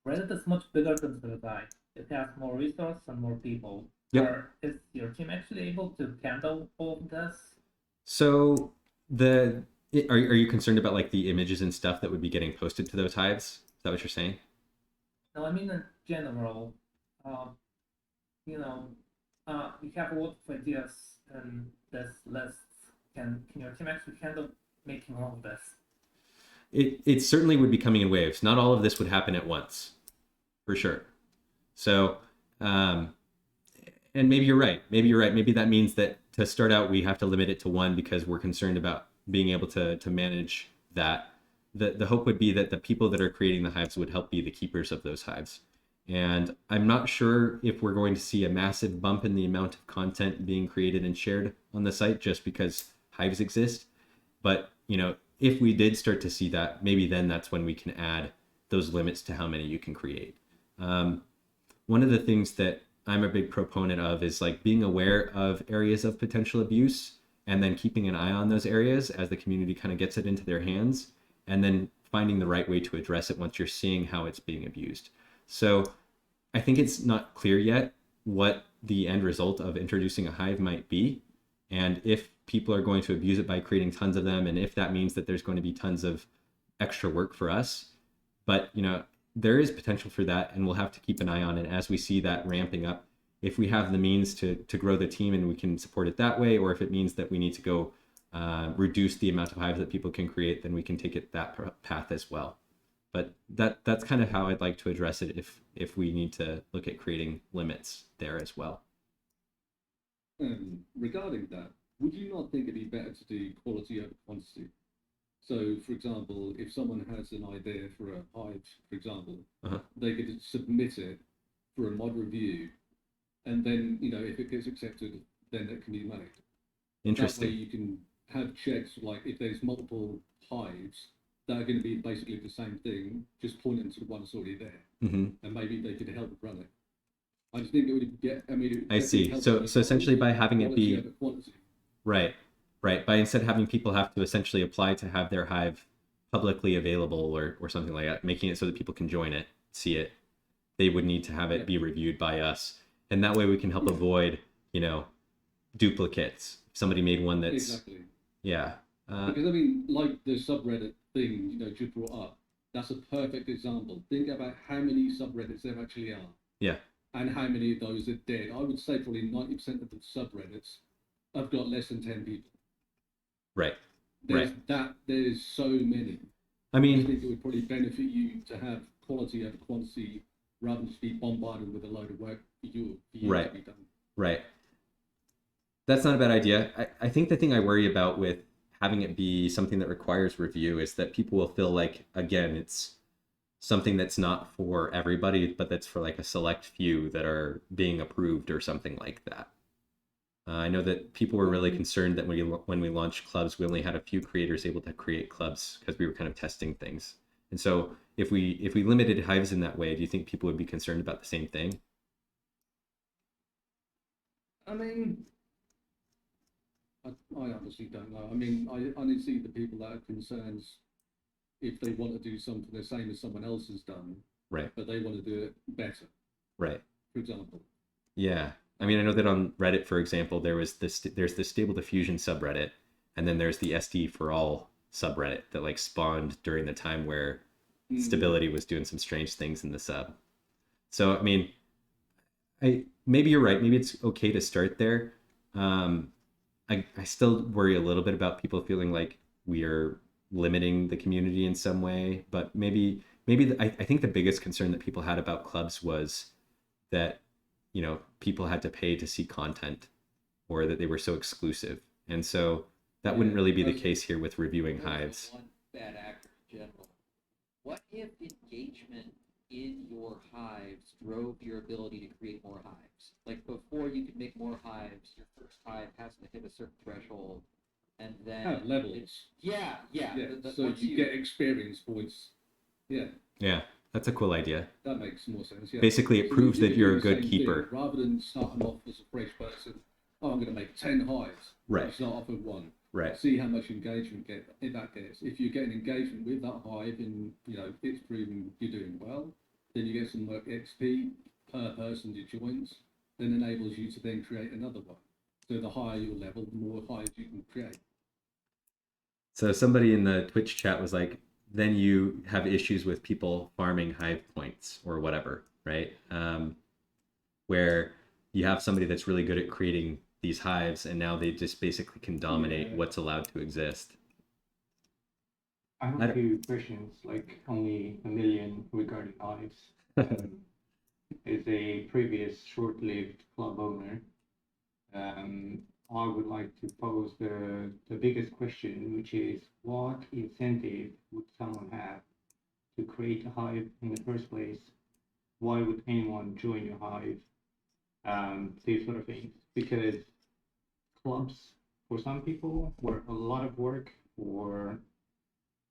S5: Reddit is much bigger than Civitai. It has more resources and more people.
S1: Yep.
S5: Is your team actually able to handle all of this?
S1: So are you concerned about like the images and stuff that would be getting posted to those hives? Is that what you're saying?
S5: No, I mean in general. You have a lot of ideas and this list. Can your team actually handle making all of this?
S1: It certainly would be coming in waves. Not all of this would happen at once, for sure. So, and maybe you're right. Maybe that means that to start out, we have to limit it to one because we're concerned about being able to manage that. The hope would be that the people that are creating the hives would help be the keepers of those hives. And I'm not sure if we're going to see a massive bump in the amount of content being created and shared on the site just because hives exist. But, if we did start to see that, maybe then that's when we can add those limits to how many you can create. One of the things that I'm a big proponent of is like being aware of areas of potential abuse and then keeping an eye on those areas as the community kind of gets it into their hands, and then finding the right way to address it once you're seeing how it's being abused. So I think it's not clear yet what the end result of introducing a hive might be, and if people are going to abuse it by creating tons of them, and if that means that there's going to be tons of extra work for us. But there is potential for that, and we'll have to keep an eye on it as we see that ramping up. If we have the means to grow the team and we can support it that way, or if it means that we need to go reduce the amount of hives that people can create, then we can take it that path as well. But that's kind of how I'd like to address it if we need to look at creating limits there as well.
S8: Regarding that, would you not think it'd be better to do quality over quantity? So, for example, if someone has an idea for a hive, for example, they could submit it for a mod review, and then, if it gets accepted, then it can be made.
S1: Interesting.
S8: That way you can have checks, like if there's multiple hives that are going to be basically the same thing, just pointing to the one that's already there, and maybe they could help run it. I just think it would get,
S1: I see. So essentially by having it be, right. By instead having people have to essentially apply to have their hive publicly available or something like that, making it so that people can join it, see it, they would need to have it be reviewed by us. And that way we can help avoid, duplicates. If somebody made one that's...
S8: Exactly.
S1: Yeah.
S8: Because, like the subreddit thing, you brought up, that's a perfect example. Think about how many subreddits there actually are.
S1: Yeah. And
S8: how many of those are dead. I would say probably 90% of the subreddits have got less than 10 people.
S1: Right.
S8: There's so many. I think it would probably benefit you to have quality over quantity rather than just be bombarded with a load of work for you to be done.
S1: Right. That's not a bad idea. I think the thing I worry about with having it be something that requires review is that people will feel like, again, it's something that's not for everybody, but that's for like a select few that are being approved or something like that. I know that people were really concerned that when we launched clubs, we only had a few creators able to create clubs because we were kind of testing things. And so if we limited hives in that way, do you think people would be concerned about the same thing?
S8: I honestly don't know. I only see the people that are concerned if they want to do something the same as someone else has done,
S1: right?
S8: But they want to do it better,
S1: right?
S8: For example.
S1: Yeah, I know that on Reddit, for example, there's the Stable Diffusion subreddit, and then there's the SD for All subreddit that like spawned during the time where Stability was doing some strange things in the sub. So maybe you're right. Maybe it's okay to start there. I still worry a little bit about people feeling like we are limiting the community in some way, but maybe I think the biggest concern that people had about clubs was that people had to pay to see content, or that they were so exclusive, and so that wouldn't really be the case here with reviewing hives.
S7: One bad actor in general. What if engagement in your hives drove your ability to create more hives? Like before you could make more hives, your first hive has to hit a certain threshold, and then
S8: levels.
S7: Yeah.
S8: So you get experience points.
S1: Yeah, that's a cool idea.
S8: That makes more sense. Yeah.
S1: Basically, it proves that you're a good keeper.
S8: Rather than starting off as a fresh person, I'm going to make 10 hives.
S1: Right.
S8: Start off with one.
S1: Right.
S8: See how much engagement that gets. If you're getting engagement with that hive and it's proving you're doing well, then you get some XP per person that joins, then enables you to then create another one. So the higher your level, the more hives you can create.
S1: So somebody in the Twitch chat was like, then you have issues with people farming hive points or whatever, right? Where you have somebody that's really good at creating these hives, and now they just basically can dominate what's allowed to exist.
S6: I have a few questions, like only 1 million regarding hives. As a previous short-lived club owner, I would like to pose the biggest question, which is what incentive would someone have to create a hive in the first place? Why would anyone join your hive? These sort of things. Because clubs, for some people, were a lot of work or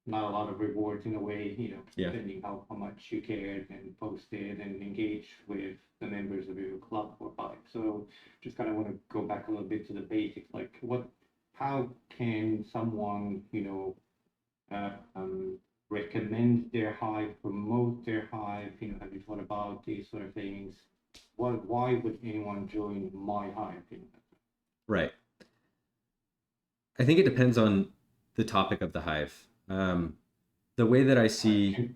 S6: not a lot of rewards in a way, depending how much you cared and posted and engaged with the members of your club or hive. So just kind of want to go back a little bit to the basics, like how can someone, recommend their hive, promote their hive, have you thought about these sort of things? why would anyone join my hive?
S1: Right. I think it depends on the topic of the hive. The way that I see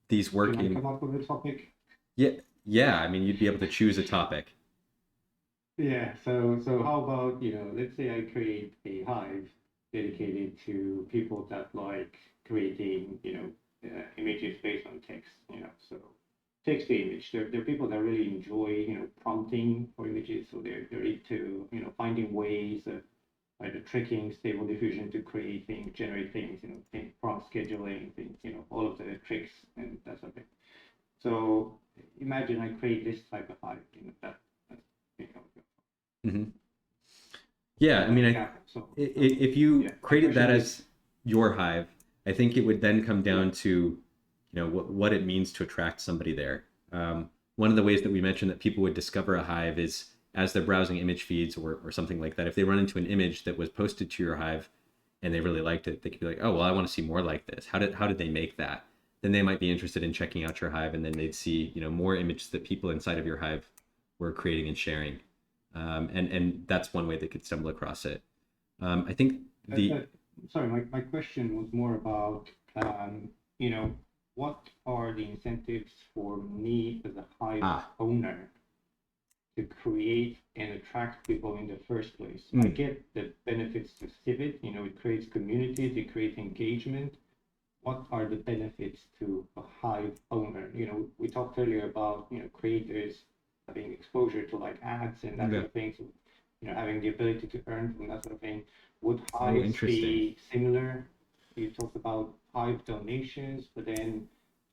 S1: these
S6: Can I
S1: working,
S6: come up with a topic?
S1: yeah. I mean, you'd be able to choose a topic.
S6: Yeah, so how about, let's say I create a hive dedicated to people that like creating, images based on text, so text to image. There are people that really enjoy, prompting for images, so they're into, finding ways of either tricking Stable Diffusion to create things, generate things, prompt scheduling, things, all of the tricks and that sort of thing. So imagine I create this type of hive, that's, you know,
S1: Hmm. Yeah, I mean, if you created that as your hive, I think it would then come down to, what it means to attract somebody there. One of the ways that we mentioned that people would discover a hive is as they're browsing image feeds or something like that. If they run into an image that was posted to your hive and they really liked it, they could be like, oh, well, I want to see more like this. How did they make that? Then they might be interested in checking out your hive, and then they'd see, more images that people inside of your hive were creating and sharing. And that's one way they could stumble across it. I think
S6: sorry, my question was more about, what are the incentives for me as a hive owner to create and attract people in the first place? I get the benefits to Civit, it creates communities, it creates engagement. What are the benefits to a hive owner? We talked earlier about, creators having exposure to like ads and that sort of thing. So, having the ability to earn from that sort of thing. Would hives be similar? You talked about hive donations, but then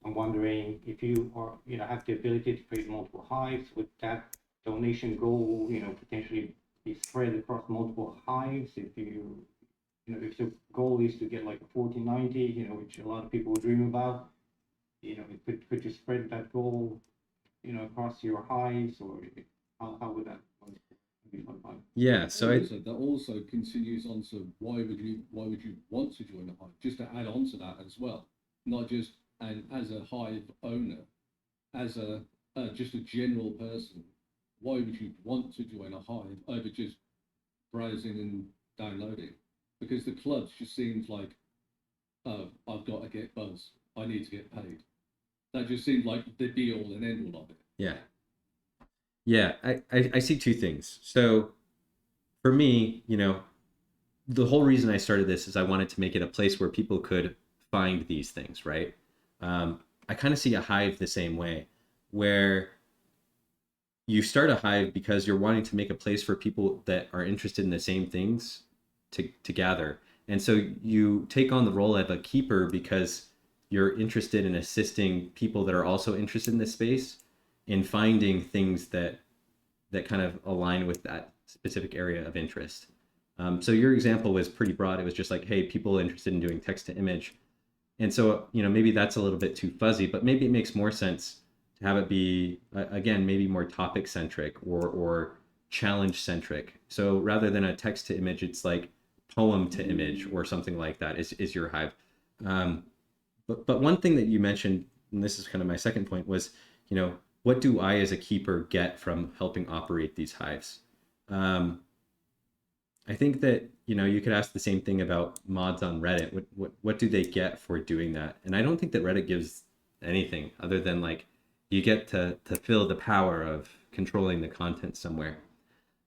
S6: I'm wondering if you are, have the ability to create multiple hives, would that donation goal, potentially be spread across multiple hives? If if the goal is to get like a 40/90, which a lot of people dream about, could you spread that goal, across your hives, or how would that be fun?
S1: Yeah, so
S8: that also continues on to why would you want to join a hive? Just to add on to that as well, not just as a hive owner, as a just a general person, why would you want to join a hive over just browsing and downloading? Because the clubs just seems like, oh, I've got to get buzz, I need to get paid. That just seemed like the be all and end all of it.
S1: Yeah, I see two things. So for me, the whole reason I started this is I wanted to make it a place where people could find these things, right? I kind of see a hive the same way, where you start a hive because you're wanting to make a place for people that are interested in the same things to gather. And so you take on the role of a keeper because you're interested in assisting people that are also interested in this space in finding things that kind of align with that specific area of interest. So your example was pretty broad. It was just like, hey, people interested in doing text to image. And so, maybe that's a little bit too fuzzy, but maybe it makes more sense to have it be, again, maybe more topic centric or challenge centric. So rather than a text to image, it's like poem to image or something like that is your hive. But one thing that you mentioned, and this is kind of my second point, was, what do I as a keeper get from helping operate these hives? I think that, you could ask the same thing about mods on Reddit. What do they get for doing that? And I don't think that Reddit gives anything other than like you get to feel the power of controlling the content somewhere.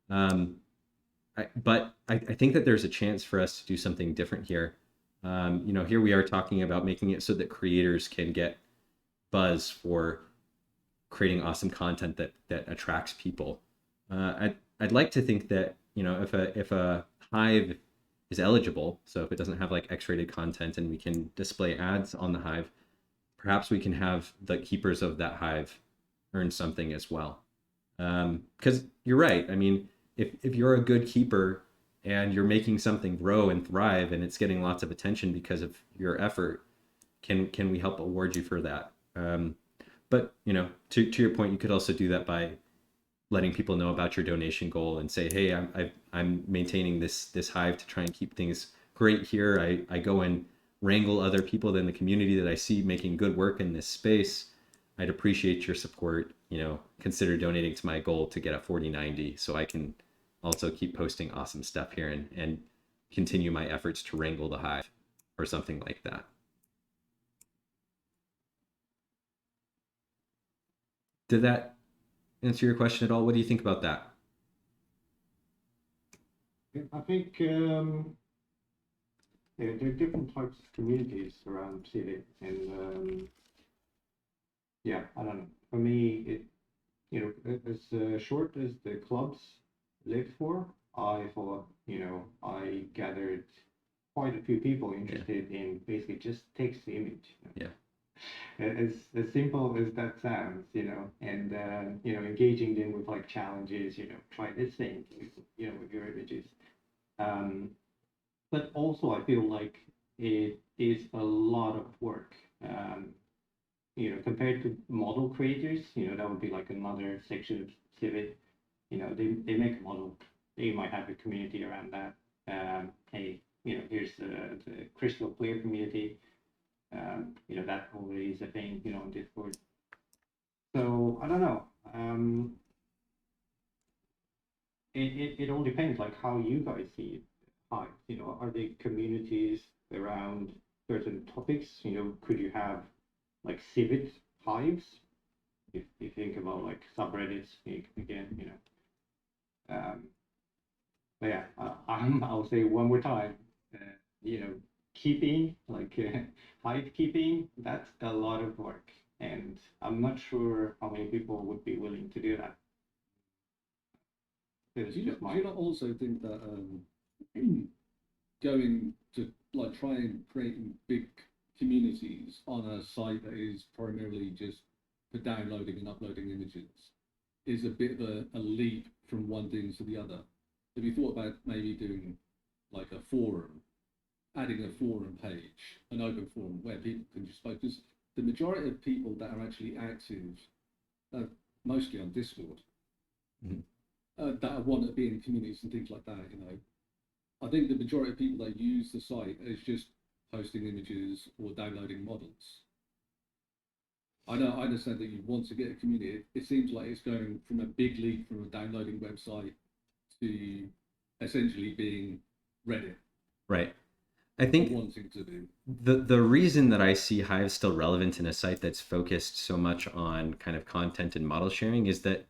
S1: But I think that there's a chance for us to do something different here. Here we are talking about making it so that creators can get buzz for creating awesome content that attracts people. I'd like to think that, if a hive is eligible, so if it doesn't have like X-rated content and we can display ads on the hive, perhaps we can have the keepers of that hive earn something as well. Because you're right. I mean, if you're a good keeper and you're making something grow and thrive and it's getting lots of attention because of your effort, can we help award you for that? But to your point, you could also do that by letting people know about your donation goal and say, hey, I'm maintaining this hive to try and keep things great here. I go and wrangle other people in the community that I see making good work in this space. I'd appreciate your support. Consider donating to my goal to get a 4090 so I can also keep posting awesome stuff here and continue my efforts to wrangle the hive or something like that. Did that answer your question at all? What do you think about that?
S6: I think there are different types of communities around Civic, and yeah, I don't know. For me, as short as the clubs lived for, I thought, I gathered quite a few people interested in basically just text to image.
S1: Yeah.
S6: As simple as that sounds, and engaging them with like challenges, try this thing, with your images. But also I feel like it is a lot of work. Compared to model creators, that would be like another section of Civic. They make a model, they might have a community around that. Hey, here's the crystal clear community. That already is a thing, on Discord. So I don't know. It all depends, like how you guys see it. Hive, are there communities around certain topics? Could you have like civic hives? If you think about like subreddits, again, but yeah, I'll say one more time, keeping like hive keeping, that's a lot of work, and I'm not sure how many people would be willing to do that.
S8: Do you not also think that going to like try and creating big communities on a site that is primarily just for downloading and uploading images is a bit of a leap from one thing to the other? Have you thought about maybe doing like a forum, adding a forum page, an open forum where people can just post? Because the majority of people that are actually active are mostly on Discord.
S1: Mm-hmm.
S8: That want to be in communities and things like that, I think the majority of people that use the site is just posting images or downloading models. I understand that you want to get a community. It seems like it's going from a big leap from a downloading website to essentially being Reddit.
S1: Right. I think
S8: wanting to do.
S1: The reason that I see Hive still relevant in a site that's focused so much on kind of content and model sharing is that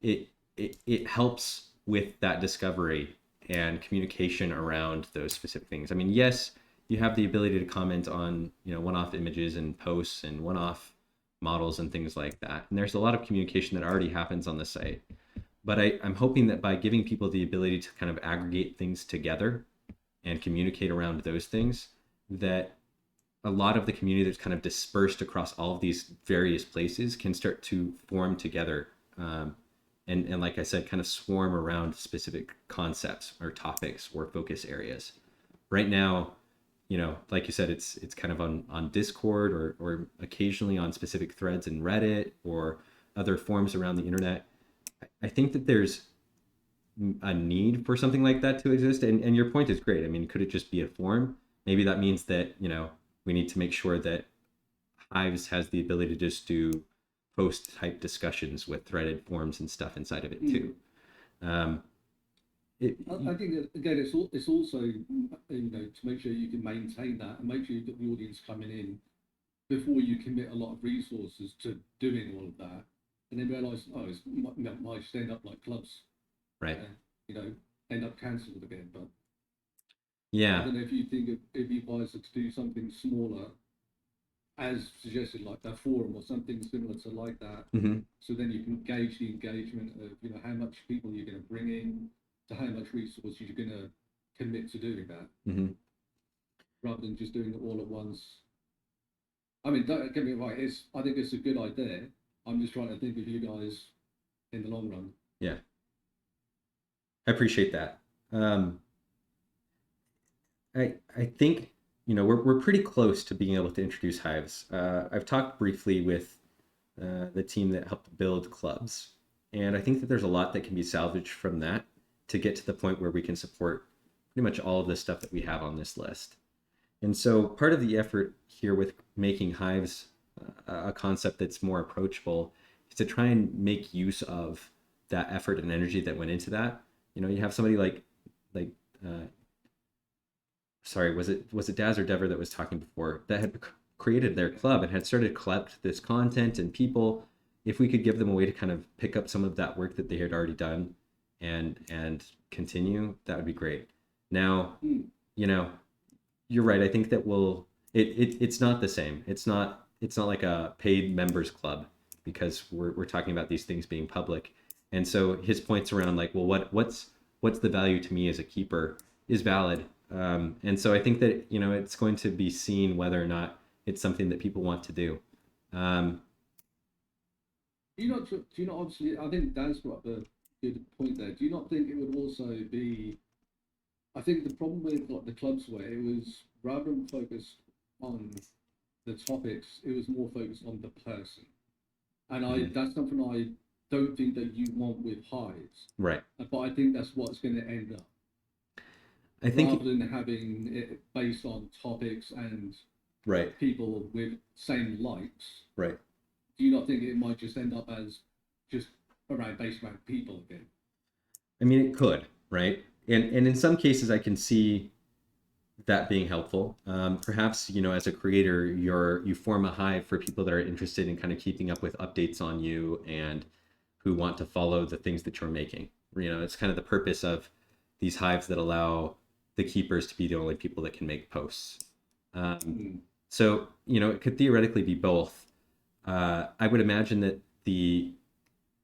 S1: it helps with that discovery and communication around those specific things. I mean, yes, you have the ability to comment on, one-off images and posts and one-off models and things like that. And there's a lot of communication that already happens on the site. But I'm hoping that by giving people the ability to kind of aggregate things together and communicate around those things, that a lot of the community that's kind of dispersed across all of these various places can start to form together. And like I said, kind of swarm around specific concepts or topics or focus areas. Right now, like you said, it's kind of on Discord or occasionally on specific threads in Reddit or other forums around the internet. I think that there's a need for something like that to exist. And your point is great. I mean, could it just be a forum? Maybe that means that, we need to make sure that Hives has the ability to just do post type discussions with threaded forums and stuff inside of it too.
S8: I think that, again, it's also to make sure you can maintain that and make sure you've got the audience coming in before you commit a lot of resources to doing all of that, and then realize it might just end up like clubs,
S1: right?
S8: End up cancelled again. But
S1: yeah,
S8: I don't know if you think if you guys are to do something smaller, as suggested, like a forum or something similar to like that.
S1: Mm-hmm.
S8: So then you can gauge the engagement of how much people you're going to bring in, to how much resources you're going to commit to doing that,
S1: mm-hmm.
S8: rather than just doing it all at once. I mean, don't get me wrong. I think it's a good idea. I'm just trying to think of you guys in the long run.
S1: Yeah, I appreciate that. I think we're pretty close to being able to introduce Hives. I've talked briefly with the team that helped build clubs, and I think that there's a lot that can be salvaged from that to get to the point where we can support pretty much all of the stuff that we have on this list. And so part of the effort here with making Hives a concept that's more approachable is to try and make use of that effort and energy that went into that. You have somebody like uh, sorry, was it Daz or Dever that was talking before that had created their club and had started to collect this content and people. If we could give them a way to kind of pick up some of that work that they had already done and continue, that would be great. Now, you're right. I think that it's not the same. It's not like a paid members club because we're talking about these things being public. And so his points around like, well, what's the value to me as a keeper is valid. And so I think that, it's going to be seen whether or not it's something that people want to do.
S8: Obviously, I think Dan's brought up a good point there. Do you not think it would also be, I think the problem with like, the clubs where it was rather than focused on the topics, it was more focused on the person. And that's something I don't think that you want with hives.
S1: Right.
S8: But I think that's what's going to end up.
S1: I think
S8: rather than having it based on topics and
S1: right
S8: people with same likes.
S1: Right.
S8: Do you not think it might just end up as just based around people again?
S1: I mean, it could, right? And in some cases, I can see that being helpful. Perhaps, as a creator, you form a hive for people that are interested in kind of keeping up with updates on you and who want to follow the things that you're making. It's kind of the purpose of these hives that allow the keepers to be the only people that can make posts. So, it could theoretically be both. I would imagine that the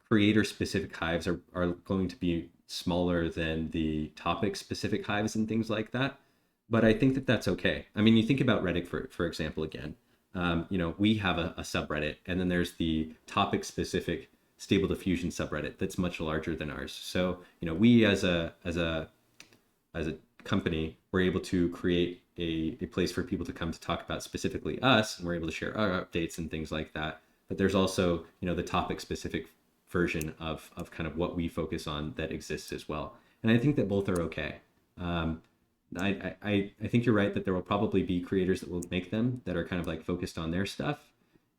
S1: creator-specific hives are going to be smaller than the topic-specific hives and things like that. But I think that that's okay. I mean, you think about Reddit, for example, again. We have a subreddit, and then there's the topic-specific Stable Diffusion subreddit that's much larger than ours. So, we as a company, we're able to create a place for people to come to talk about specifically us, and we're able to share our updates and things like that. But there's also, the topic specific version of kind of what we focus on that exists as well. And I think that both are okay. I think you're right that there will probably be creators that will make them that are kind of like focused on their stuff.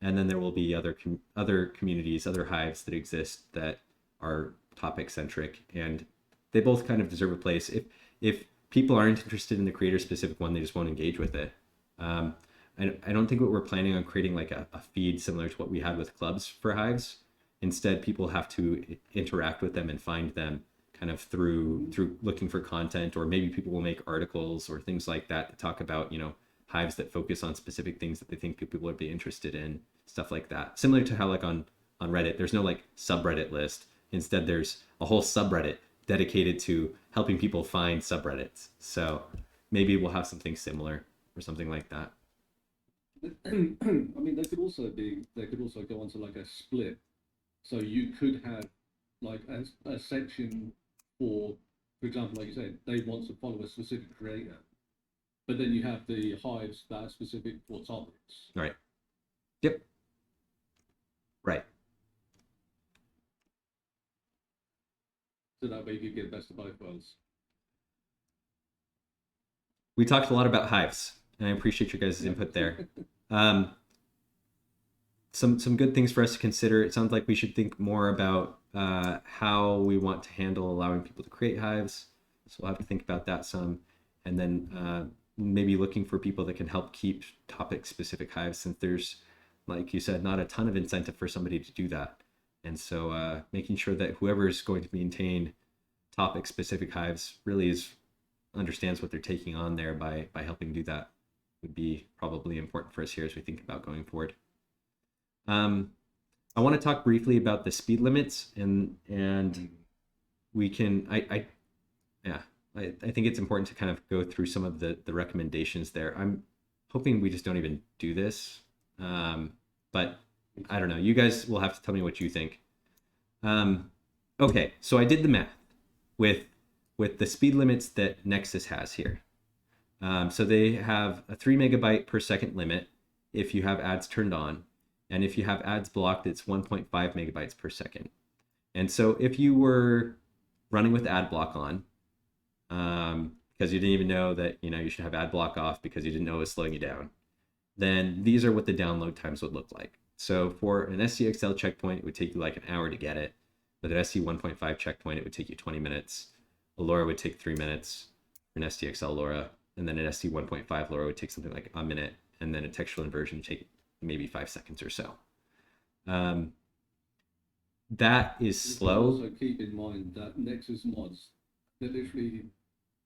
S1: And then there will be other communities, other hives that exist that are topic centric, and they both kind of deserve a place. If people aren't interested in the creator specific one, they just won't engage with it. I don't think what we're planning on creating like a feed similar to what we had with clubs for hives. Instead, people have to interact with them and find them kind of through looking for content, or maybe people will make articles or things like that talk about, hives that focus on specific things that they think people would be interested in, stuff like that. Similar to how like on Reddit, there's no like subreddit list. Instead, there's a whole subreddit dedicated to helping people find subreddits. So maybe we'll have something similar or something like that.
S8: I mean, they could also go onto like a split. So you could have like a section for example, like you said, they want to follow a specific creator, but then you have the hives that are specific for topics.
S1: Right. Yep. Right.
S8: So that way you could get best of both worlds.
S1: We talked a lot about hives, and I appreciate your guys' input there. Some good things for us to consider. It sounds like we should think more about how we want to handle allowing people to create hives. So we'll have to think about that some. And then maybe looking for people that can help keep topic-specific hives, since there's, like you said, not a ton of incentive for somebody to do that. And so making sure that whoever is going to maintain topic-specific hives really understands what they're taking on there by helping do that would be probably important for us here as we think about going forward. I want to talk briefly about the speed limits, and we can I think it's important to kind of go through some of the recommendations there. I'm hoping we just don't even do this, but I don't know. You guys will have to tell me what you think. Okay, so I did the math with the speed limits that Nexus has here. So they have a 3 megabyte per second limit if you have ads turned on. And if you have ads blocked, it's 1.5 megabytes per second. And so if you were running with ad block on, because you didn't even know that you should have ad block off because you didn't know it was slowing you down, then these are what the download times would look like. So for an SCXL checkpoint, it would take you like an hour to get it. With an SC 1.5 checkpoint, it would take you 20 minutes. A LoRa would take 3 minutes for an SDXL LoRa, and then an SC 1.5 LoRa would take something like a minute, and then a textual inversion would take maybe 5 seconds or so. That is slow.
S8: Also keep in mind that Nexus mods, they're literally,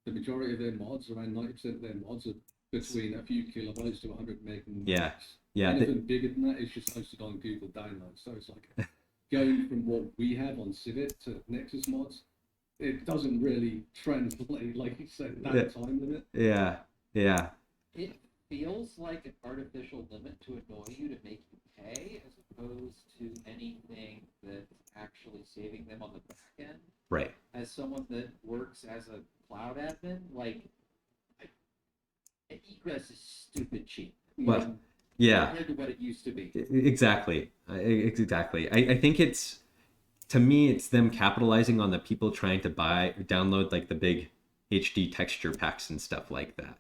S8: the majority of their mods, around 90% of their mods, are between a few kilobytes to 100 meg.
S1: Yeah.
S8: Anything bigger than that is just hosted on Google Downloads. So it's like going from what we have on Civitai to Nexus mods, it doesn't really translate, like you said, that time limit.
S1: Yeah.
S7: It feels like an artificial limit to annoy you to make you pay, as opposed to anything that's actually saving them on the back end.
S1: Right.
S7: As someone that works as a cloud admin, like, egress is stupid cheap.
S1: Well, yeah.
S7: Compared to what it used to be.
S1: Exactly. Exactly. I think it's, to me, it's them capitalizing on the people trying to download like the big HD texture packs and stuff like that.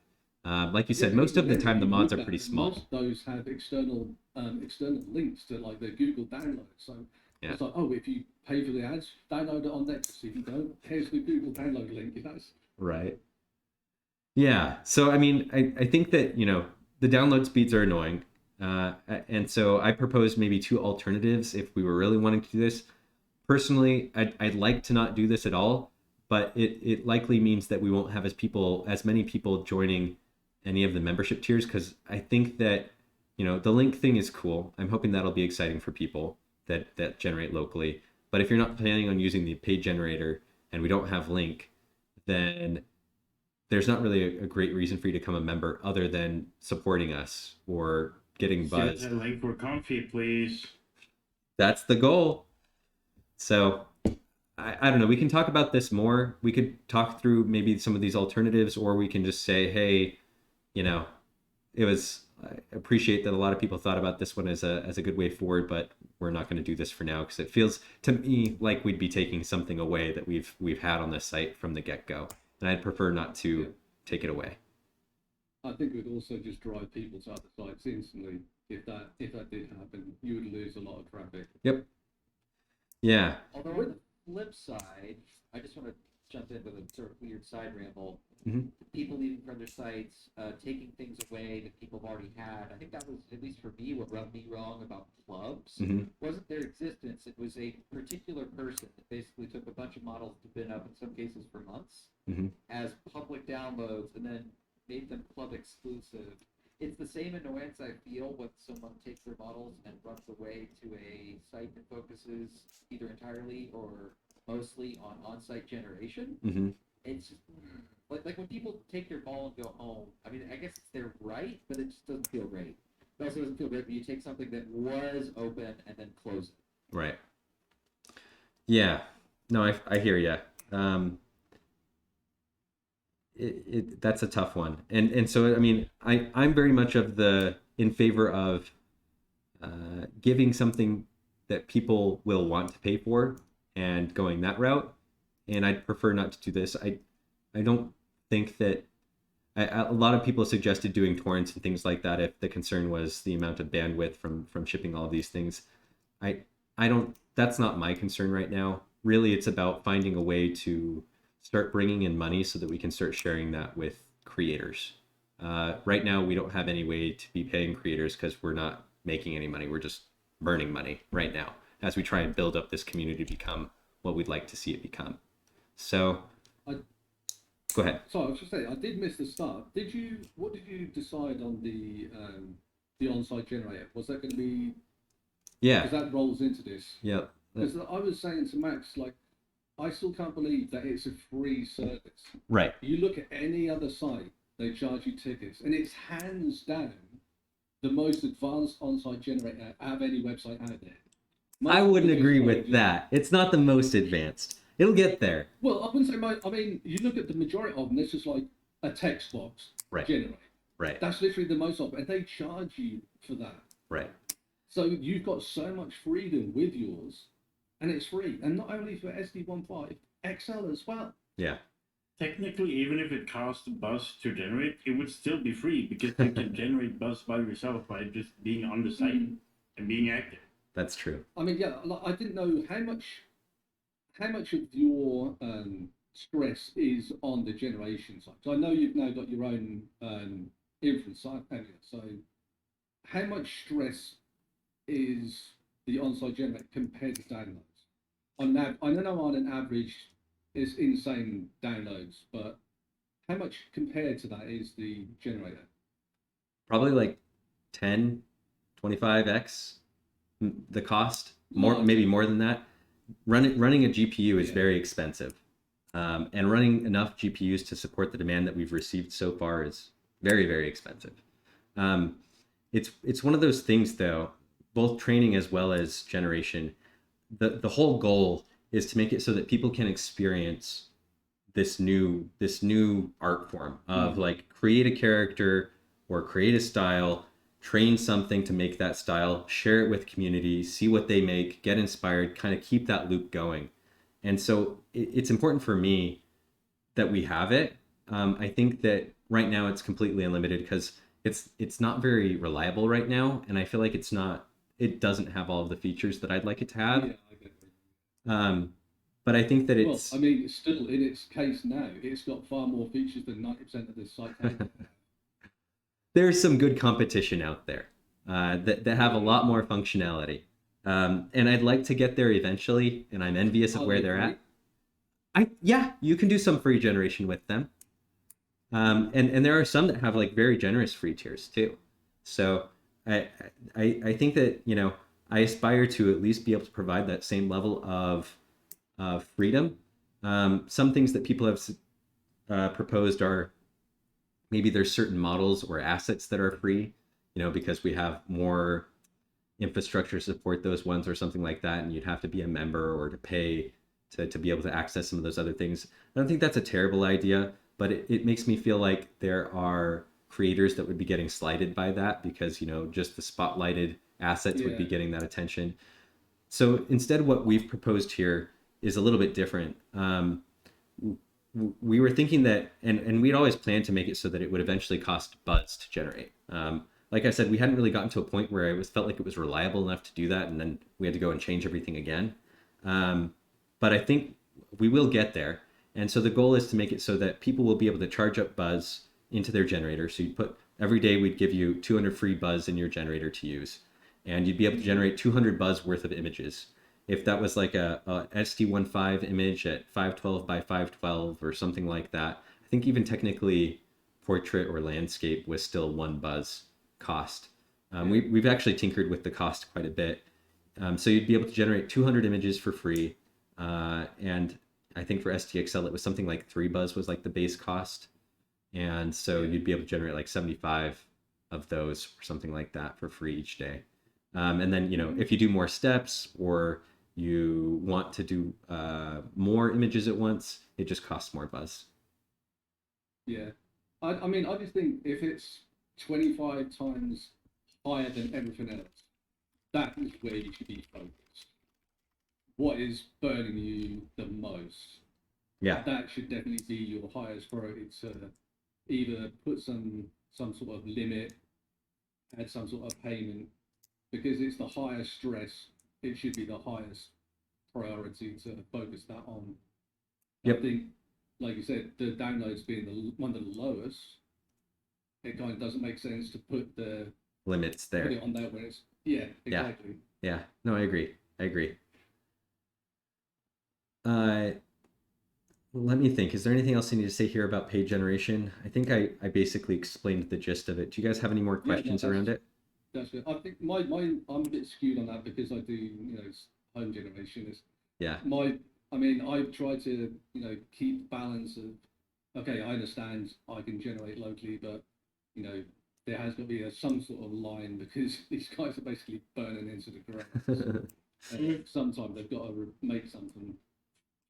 S1: Like you said, most of the time the mods are pretty small.
S8: Most of those have external links to like the Google download. So it's like, oh, if you pay for the ads, download it on Nexus. If you don't, here's the Google download link.
S1: Right. Yeah. So I mean, I think that, you know, the download speeds are annoying, and so I proposed maybe 2 alternatives if we were really wanting to do this. Personally, I'd like to not do this at all, but it likely means that we won't have as many people joining any of the membership tiers, because I think that, you know, the link thing is cool. I'm hoping that'll be exciting for people that generate locally. But if you're not planning on using the paid generator and we don't have link, then there's not really a great reason for you to become a member other than supporting us or getting buzz.
S3: Send that link for Comfy, please.
S1: That's the goal. So I don't know. We can talk about this more. We could talk through maybe some of these alternatives, or we can just say, hey, you know, I appreciate that a lot of people thought about this one as a good way forward, but we're not going to do this for now because it feels to me like we'd be taking something away that we've had on this site from the get-go, and I'd prefer not to take it away.
S8: I think it would also just drive people to other sites instantly. If that did happen, you would lose a lot of traffic.
S1: Yep. Yeah.
S7: Although on the flip side, I just want to jump in with a sort of weird side ramble.
S1: Mm-hmm.
S7: People leaving from their sites, taking things away that people have already had. I think that was, at least for me, what rubbed me wrong about clubs.
S1: Mm-hmm.
S7: Wasn't their existence. It was a particular person that basically took a bunch of models that have been up in some cases for months
S1: Mm-hmm.
S7: as public downloads and then made them club exclusive. It's the same annoyance I feel when someone takes their models and runs away to a site that focuses either entirely or mostly on on-site generation.
S1: Mm-hmm.
S7: It's just, like when people take their ball and go home. I mean, I guess it's their right, but it just doesn't feel great. It also doesn't feel great when you take something that was open and then close it.
S1: Right. Yeah. No, I hear you. That's a tough one, and so I mean, I'm very much in favor of giving something that people will want to pay for and going that route, and I'd prefer not to do this. I don't think that a lot of people suggested doing torrents and things like that if the concern was the amount of bandwidth from shipping all of these things. I don't. That's not my concern right now. Really, it's about finding a way to start bringing in money so that we can start sharing that with creators. Right now, we don't have any way to be paying creators because we're not making any money. We're just burning money right now as we try and build up this community to become what we'd like to see it become. So, go ahead.
S8: Sorry, I was just saying, I did miss the start. What did you decide on the on-site generator? Was that going to be?
S1: Yeah.
S8: Because that rolls into this.
S1: Yeah.
S8: Because I was saying to Max, like, I still can't believe that it's a free service.
S1: Right.
S8: You look at any other site, they charge you tickets, and it's hands down the most advanced on-site generator out of any website out there.
S1: I wouldn't agree with that. It's not the most advanced. It'll get there.
S8: Well, I wouldn't say I mean, you look at the majority of them, it's just like a text box generator.
S1: Right.
S8: That's literally the most of it, and they charge you for that.
S1: Right.
S8: So you've got so much freedom with yours, and it's free. And not only for SD1.5, XL as well.
S1: Yeah.
S3: Technically, even if it costs buzz to generate, it would still be free because you can generate buzz by yourself by just being on the site and being active.
S1: That's true.
S8: I mean, yeah, like, I didn't know how much of your stress is on the generation side. So I know you've now got your own inference side, haven't you? So how much stress is the on-site generator compared to downloads? I know on an average, it's insane downloads, but how much compared to that is the generator?
S1: Probably like 10, 25x the cost, more
S8: Large.
S1: maybe more than that. Running a GPU is
S8: Yeah.
S1: very expensive, and running enough GPUs to support the demand that we've received so far is very, very expensive. Um, it's one of those things though, both training as well as generation. The whole goal is to make it so that people can experience this new art form of like create a character or create a style, train something to make that style, share it with community, see what they make, get inspired, kind of keep that loop going. And so it's important for me that we have it. I think that right now it's completely unlimited because it's not very reliable right now, and I feel like it doesn't have all of the features that I'd like it to have.
S8: Yeah, I get it.
S1: Um, but I think that
S8: Well,
S1: it's
S8: I mean, still in its case now, it's got far more features than 90% of the site.
S1: there's some good competition out there that have a lot more functionality. And I'd like to get there eventually, and I'm envious of
S8: Are
S1: where
S8: they
S1: they're
S8: free?
S1: at. Yeah, you can do some free generation with them. And there are some that have like very generous free tiers too. So I I think that I aspire to at least be able to provide that same level of freedom. Some things that people have proposed are maybe there's certain models or assets that are free, because we have more infrastructure to support those ones or something like that, and you'd have to be a member or to pay to be able to access some of those other things. I don't think that's a terrible idea, but it makes me feel like there are creators that would be getting slighted by that because, just the spotlighted assets would be
S8: Yeah.
S1: getting that attention. So instead, what we've proposed here is a little bit different. We were thinking that, and we'd always planned to make it so that it would eventually cost buzz to generate. Like I said, we hadn't really gotten to a point where felt like it was reliable enough to do that, and then we had to go and change everything again. But I think we will get there. And so the goal is to make it so that people will be able to charge up buzz into their generator. So you put every day we'd give you 200 free buzz in your generator to use, and you'd be able to generate 200 buzz worth of images. If that was like a SD15 image at 512 by 512 or something like that, I think even technically portrait or landscape was still one buzz cost. We've actually tinkered with the cost quite a bit. So you'd be able to generate 200 images for free. And I think for STXL, it was something like 3 buzz was like the base cost. And so you'd be able to generate like 75 of those or something like that for free each day. And then, if you do more steps or you want to do more images at once, it just costs more buzz.
S8: Yeah. I mean, I just think if it's 25 times higher than everything else, that is where you should be focused. What is burning you the most?
S1: Yeah.
S8: That should definitely be your highest priority to either put some sort of limit, add some sort of payment, because it's the highest stress. It should be the highest priority to focus that on.
S1: Yep.
S8: I think, like you said, the downloads being one of the lowest, it kind of doesn't make sense to put
S1: Limits
S8: put
S1: there.
S8: it on there where it's exactly.
S1: Yeah. No, I agree. Let me think. Is there anything else I need to say here about paid generation? I think I basically explained the gist of it. Do you guys have any more
S8: Yeah, no,
S1: questions around it?
S8: That's good. I think my I'm a bit skewed on that because I do home generation is
S1: Yeah.
S8: I mean I try to keep balance of okay, I understand I can generate locally, but there has got to be some sort of line because these guys are basically burning into the ground. Sometimes they've got to make something.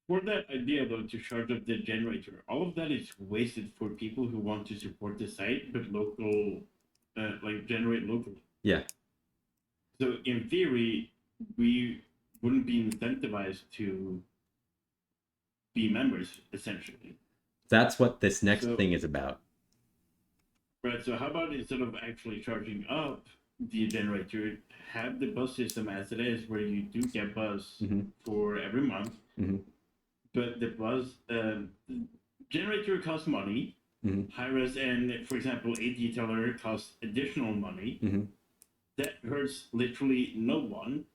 S3: For that idea though to charge up the generator, all of that is wasted for people who want to support the site but local, like generate locally.
S1: Yeah.
S3: So in theory, we wouldn't be incentivized to be members essentially.
S1: That's what this next
S3: So-
S1: thing is about.
S3: Right. So how about instead of actually charging up the generator, have the bus system as it is, where you do get bus
S1: Mhm.
S3: for every month,
S1: Mhm.
S3: but the bus generator costs money.
S1: Mhm.
S3: High-res and, for example, a detailer costs additional money.
S1: Mhm.
S3: That hurts literally no one.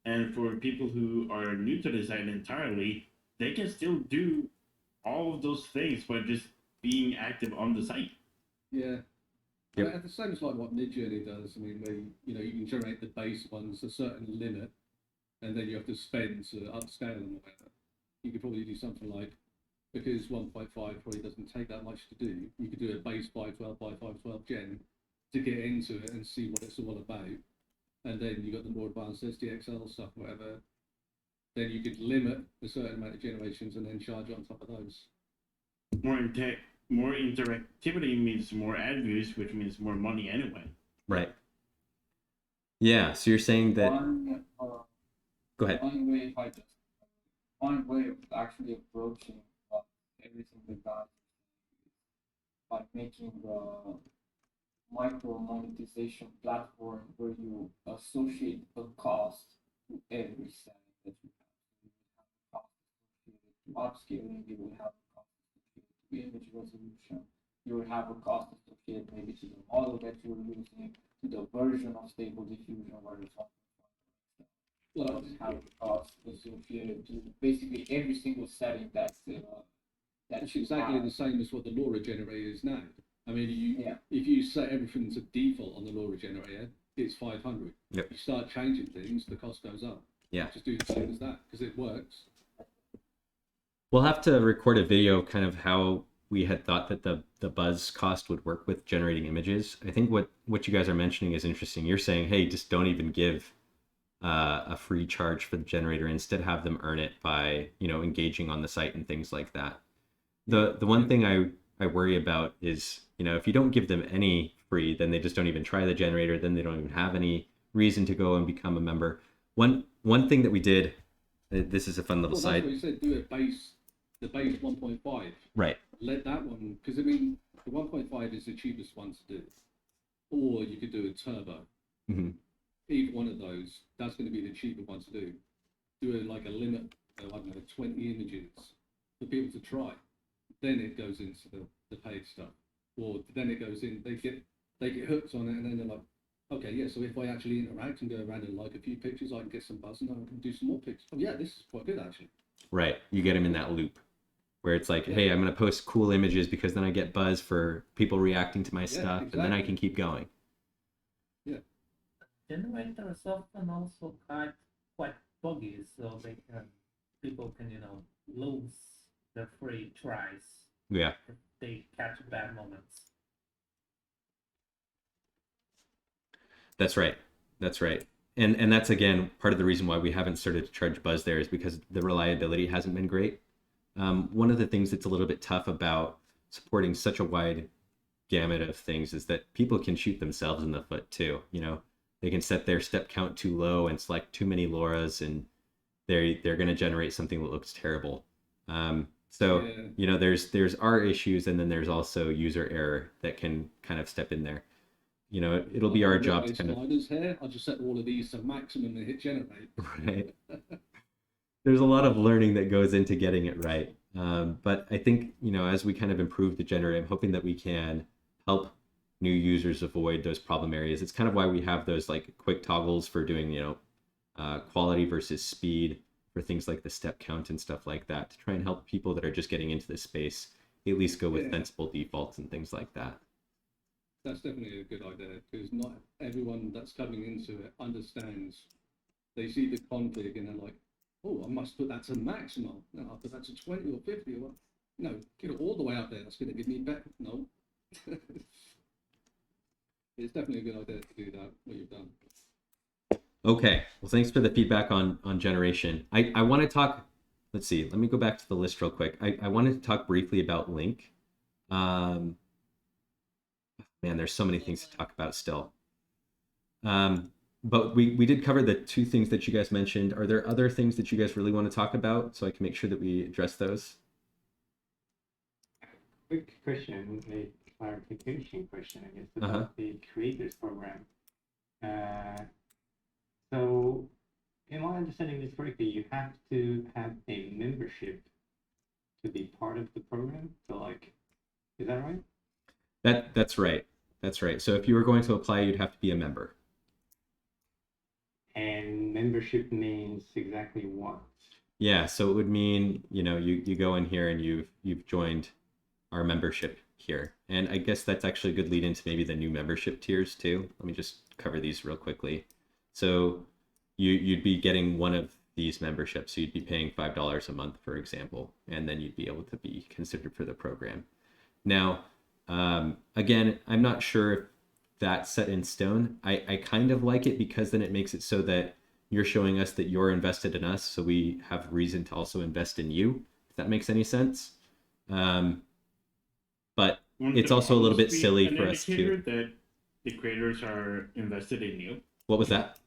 S3: And for people who are new to the site entirely, they can still do all of those things by just being active on the site.
S8: Yeah.
S1: Yep.
S8: And the same as like what Midjourney does. I mean, they, you can generate the base ones a certain limit, and then you have to spend to upscale them or whatever. You could probably do something like, because 1.5 probably doesn't take that much to do, you could do a base 512 by 512 gen to get into it and see what it's all about. And then you got the more advanced SDXL stuff, whatever. Then you could limit a certain amount of generations and then charge on top of those.
S3: More interactivity means more ad views, which means more money anyway.
S1: Right. Yeah. So you're saying that. Go ahead.
S10: One way of actually approaching everything the guys by making the micro monetization platform where you associate a cost to every setting that you have. So you would have a cost associated to upscaling, you would have a cost associated to image resolution, you would have a cost associated maybe to the model that you're using, to the version of Stable Diffusion where it's on. Well, have a cost associated to basically every single setting that's
S8: It's exactly the same as what the LoRa generator is now. I mean,
S10: Yeah.
S8: if you set everything to default on the LoRa generator, it's 500.
S1: Yep.
S8: You start changing things, the cost goes up.
S1: Yeah.
S8: Just do the same as that because it works.
S1: We'll have to record a video kind of how we had thought that the buzz cost would work with generating images. I think what you guys are mentioning is interesting. You're saying, hey, just don't even give a free charge for the generator. Instead, have them earn it by engaging on the site and things like that. The one thing I worry about is if you don't give them any free, then they just don't even try the generator. Then they don't even have any reason to go and become a member. One thing that we did. This is a fun little
S8: Well,
S1: side.
S8: that's what you said. Do the base 1.5.
S1: Right.
S8: Let that one, because I mean, the 1.5 is the cheapest one to do, or you could do a turbo.
S1: Mm-hmm.
S8: Either one of those, that's going to be the cheaper one to do. Do it like a limit, I don't know, 20 images for people to try. Then it goes into the paid stuff, or then it goes in. They get hooked on it, and then they're like, okay, yeah. So if I actually interact and go around and like a few pictures, I can get some buzz, and I can do some more pictures. Oh yeah, this is quite good actually.
S1: Right. You get them in that loop where it's like, hey, I'm going to post cool images because then I get buzz for people reacting to my stuff, and then I can keep going.
S8: Yeah.
S5: Generators often also quite buggy, so people can lose their free tries
S1: Yeah.
S5: if they catch bad moments.
S1: That's right. That's right. And that's again part of the reason why we haven't started to charge buzz there is because the reliability hasn't been great. One of the things that's a little bit tough about supporting such a wide gamut of things is that people can shoot themselves in the foot too. They can set their step count too low and select too many LoRa's, and they're going to generate something that looks terrible. So there's our issues, and then there's also user error that can kind of step in there. It'll be our job to kind of.
S8: Sliders here. I'll just set all of these to maximum and hit generate.
S1: Right. There's a lot of learning that goes into getting it right. But I think, as we kind of improve the generator, I'm hoping that we can help new users avoid those problem areas. It's kind of why we have those like quick toggles for doing, quality versus speed for things like the step count and stuff like that to try and help people that are just getting into this space at least go with sensible defaults and things like that.
S8: That's definitely a good idea because not everyone that's coming into it understands. They see the config and they're like, oh, I must put that to maximum. No, I'll put that to 20 or 50 or what? Get it all the way out there. That's going to give me better. No. It's definitely a good idea to do that, what you've done.
S1: Okay. Well, thanks for the feedback on generation. I want to talk, let's see, let me go back to the list real quick. I wanted to talk briefly about Link. Man, there's so many things to talk about still. But we did cover the two things that you guys mentioned. Are there other things that you guys really want to talk about so I can make sure that we address those?
S6: quick question, a clarification question, I guess,
S1: Uh-huh.
S6: about the creators program. So, am I understanding this correctly? You have to have a membership to be part of the program. So, like, is that right?
S1: That's right. That's right. So if you were going to apply, you'd have to be a member.
S6: And membership means exactly what?
S1: Yeah, so it would mean, you go in here and you've joined our membership here. And I guess that's actually a good lead into maybe the new membership tiers too. Let me just cover these real quickly. So you'd be getting one of these memberships. So you'd be paying $5 a month, for example, and then you'd be able to be considered for the program. Now, again, I'm not sure if that's set in stone. I kind of like it because then it makes it so that you're showing us that you're invested in us, so we have reason to also invest in you, if that makes any sense. But
S3: Wouldn't
S1: it's
S3: the
S1: also a little bit
S3: models be
S1: silly
S3: an
S1: for us
S3: indicator
S1: to.
S3: that the creators are invested in you?
S1: What was that?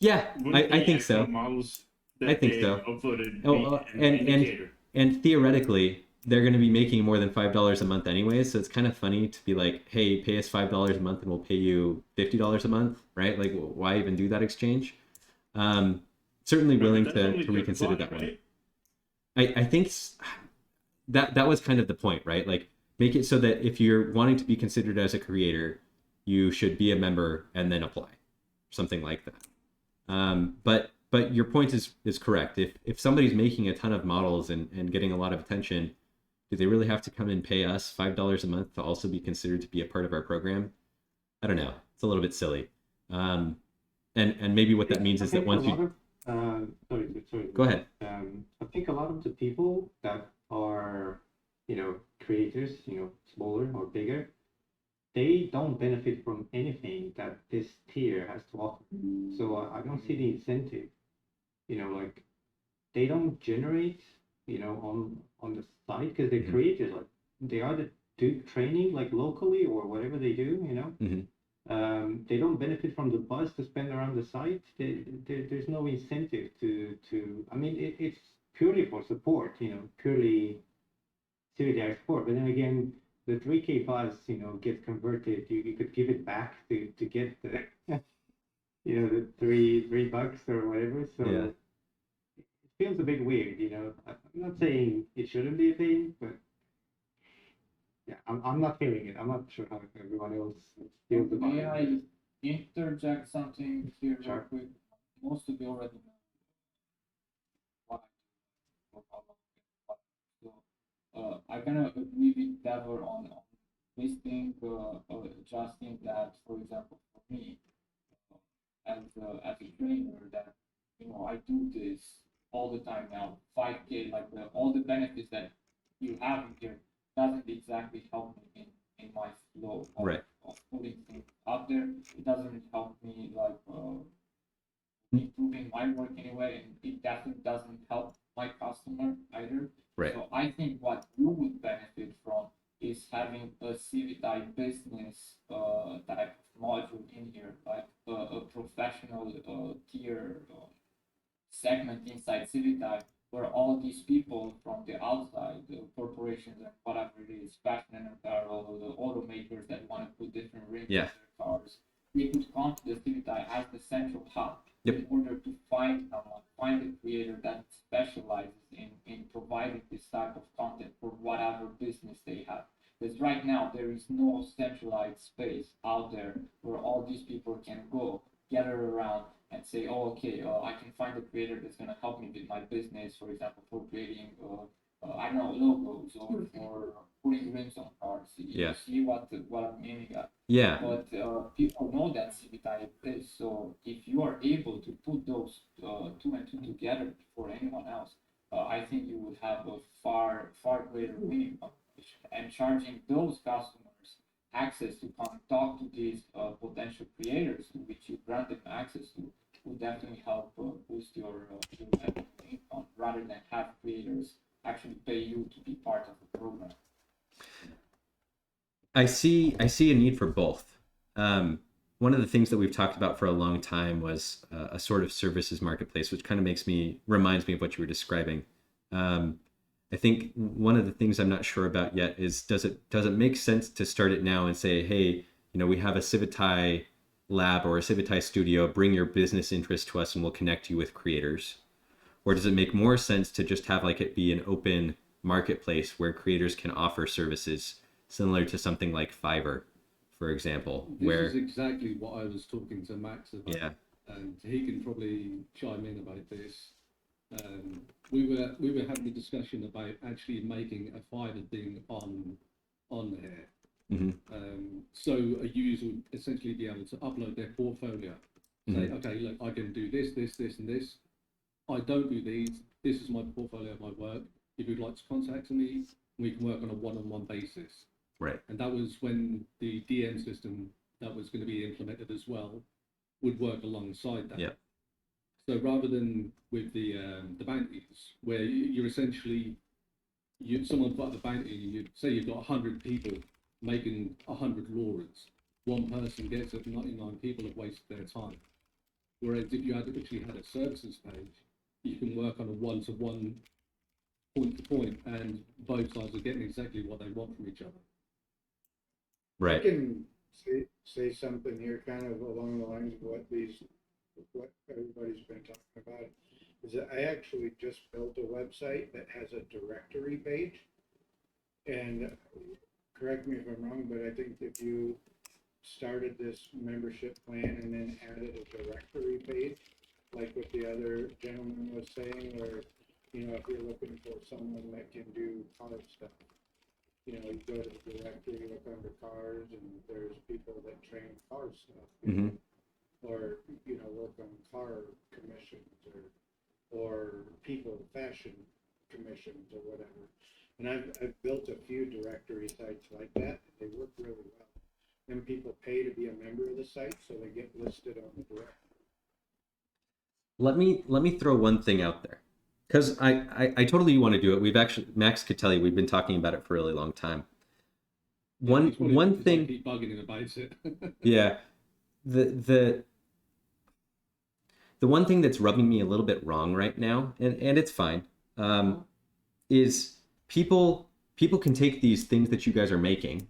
S1: Yeah,
S3: Wouldn't
S1: I
S3: the
S1: think
S3: actual
S1: so.
S3: models that
S1: I think
S3: they
S1: so.
S3: uploaded
S1: Oh,
S3: be an indicator?
S1: and theoretically, they're going to be making more than $5 a month anyways. So it's kind of funny to be like, hey, pay us $5 a month and we'll pay you $50 a month, right? Like, why even do that exchange? Certainly
S3: But
S1: willing
S3: that's
S1: to
S3: only
S1: reconsider
S3: apply,
S1: that one.
S3: right?
S1: I think that was kind of the point, right? Like, make it so that if you're wanting to be considered as a creator, you should be a member and then apply, something like that. But your point is correct. If somebody's making a ton of models and getting a lot of attention, do they really have to come and pay us $5 a month to also be considered to be a part of our program? I don't know. It's a little bit silly. And maybe what that means
S6: I
S1: is that
S6: think a
S1: once
S6: lot
S1: you
S6: of, sorry.
S1: go ahead.
S6: I think a lot of the people that are, creators, smaller or bigger, they don't benefit from anything that this tier has to offer. So I don't see the incentive. Like they don't generate, on the site because they're
S1: Mhm.
S6: creators. Like they either do training like locally or whatever they do.
S1: Mhm.
S6: They don't benefit from the buzz to spend around the site. There's no incentive to. I mean, it's purely for support. Purely Civitai support. But then again, the 3K buzz, gets converted. You could give it back to get the the three bucks or whatever. So
S1: Yeah.
S6: it feels a bit weird. I'm not saying it shouldn't be a thing, but yeah, I'm not feeling it. I'm not sure how everyone else feels about
S10: May
S6: it.
S10: I interject something here real
S6: Sure.
S10: quick? Most of you already know what I do, what I do. So, I kind of agree with Trevor on listing, adjusting that, for example, for me, as a trainer, that I do this all the time now. 5K, like all the benefits that you have in here doesn't exactly help me in my flow
S1: Right.
S10: of putting things out there. It doesn't help me like improving my work anyway, and it definitely doesn't help my customer either.
S1: Right.
S10: So I think what you would benefit from is having a Civitai business type of module in here, like a professional tier segment inside Civitai, where all these people from the outside, the corporations and whatever it is, fashion and apparel, the automakers that want to put different rims
S1: Yeah.
S10: in their cars, they could come to the Civitai as the central hub
S1: Yep.
S10: in order to find someone, find a creator that specializes in providing this type of content for whatever business they have. Because right now there is no centralized space out there where all these people can go gather around and say, oh, okay, I can find a creator that's going to help me with my business, for example, for creating, I don't know, logos or for putting rims on cars.
S1: Yeah.
S10: You see what I'm aiming at.
S1: Yeah.
S10: But people know that Civitai exists, so if you are able to put those two and two together for anyone else, I think you would have a far greater winning competition. And charging those customers access to come talk to these potential creators, which you grant them access to, will definitely help boost your revenue income rather than have creators actually pay you to be part of the program.
S1: I see a need for both. One of the things that we've talked about for a long time was a sort of services marketplace, which kind of reminds me of what you were describing. I think one of the things I'm not sure about yet is does it make sense to start it now and say, hey, we have a Civitai lab or a Civitai studio, bring your business interest to us and we'll connect you with creators? Or does it make more sense to just have like it be an open marketplace where creators can offer services similar to something like Fiverr, for example,
S8: This
S1: where
S8: is exactly what I was talking to Max about,
S1: yeah,
S8: and he can probably chime in about this. We were having a discussion about actually making a Fiverr thing on there.
S1: hmm
S8: So a user would essentially be able to upload their portfolio. Say, okay, look, I can do this, this, this, and this. I don't do these. This is my portfolio of my work. If you'd like to contact me, we can work on a one-on-one basis.
S1: right,
S8: And that was when the DM system that was going to be implemented as well would work alongside that.
S1: yeah,
S8: So rather than with the bounties, where you're essentially someone put up a bounty, you say you've got 100 people making 100 Laurens, one person gets it, 99 people have wasted their time. Whereas if you actually had a services page, you can work on a one-to-one, point-to-point, and both sides are getting exactly what they want from each other.
S11: I
S1: right.
S11: can say something here kind of along the lines of what everybody's been talking about. Is that I actually just built a website that has a directory page. And correct me if I'm wrong, but I think if you started this membership plan and then added a directory page, like what the other gentleman was saying, where, if you're looking for someone that can do car stuff, you go to the directory, look under cars, and there's people that train car stuff,
S1: hmm
S11: or, work on car commissions or people fashion commissions or whatever. And I've built a few directory sites like that. They work really well. Then people pay to be a member of the site, so they get listed on the directory.
S1: Let me throw one thing out there, because I totally want to do it. We've actually, Max could tell you, we've been talking about it for a really long time. One thing,
S8: keep bugging him about it.
S1: yeah, the one thing that's rubbing me a little bit wrong right now, and it's fine, is people can take these things that you guys are making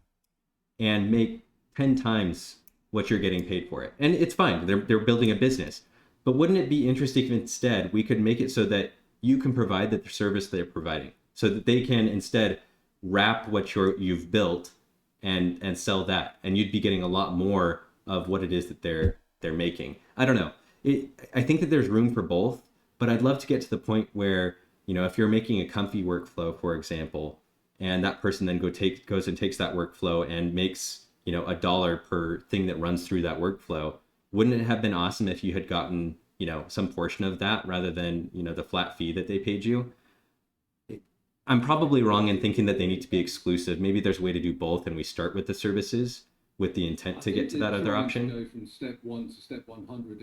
S1: and make 10 times what you're getting paid for it, and it's fine. They're building a business. But wouldn't it be interesting if instead we could make it so that you can provide the service they're providing, so that they can instead wrap what you've built and sell that, and you'd be getting a lot more of what it is that they're making. I don't know. I think that there's room for both, but I'd love to get to the point where, if you're making a comfy workflow, for example, and that person then goes and takes that workflow and makes, $1 per thing that runs through that workflow. Wouldn't it have been awesome if you had gotten, some portion of that rather than, the flat fee that they paid you? I'm probably wrong in thinking that they need to be exclusive. Maybe there's a way to do both, and we start with the services with the intent to get to that other option.
S8: Go from step 1 to step 100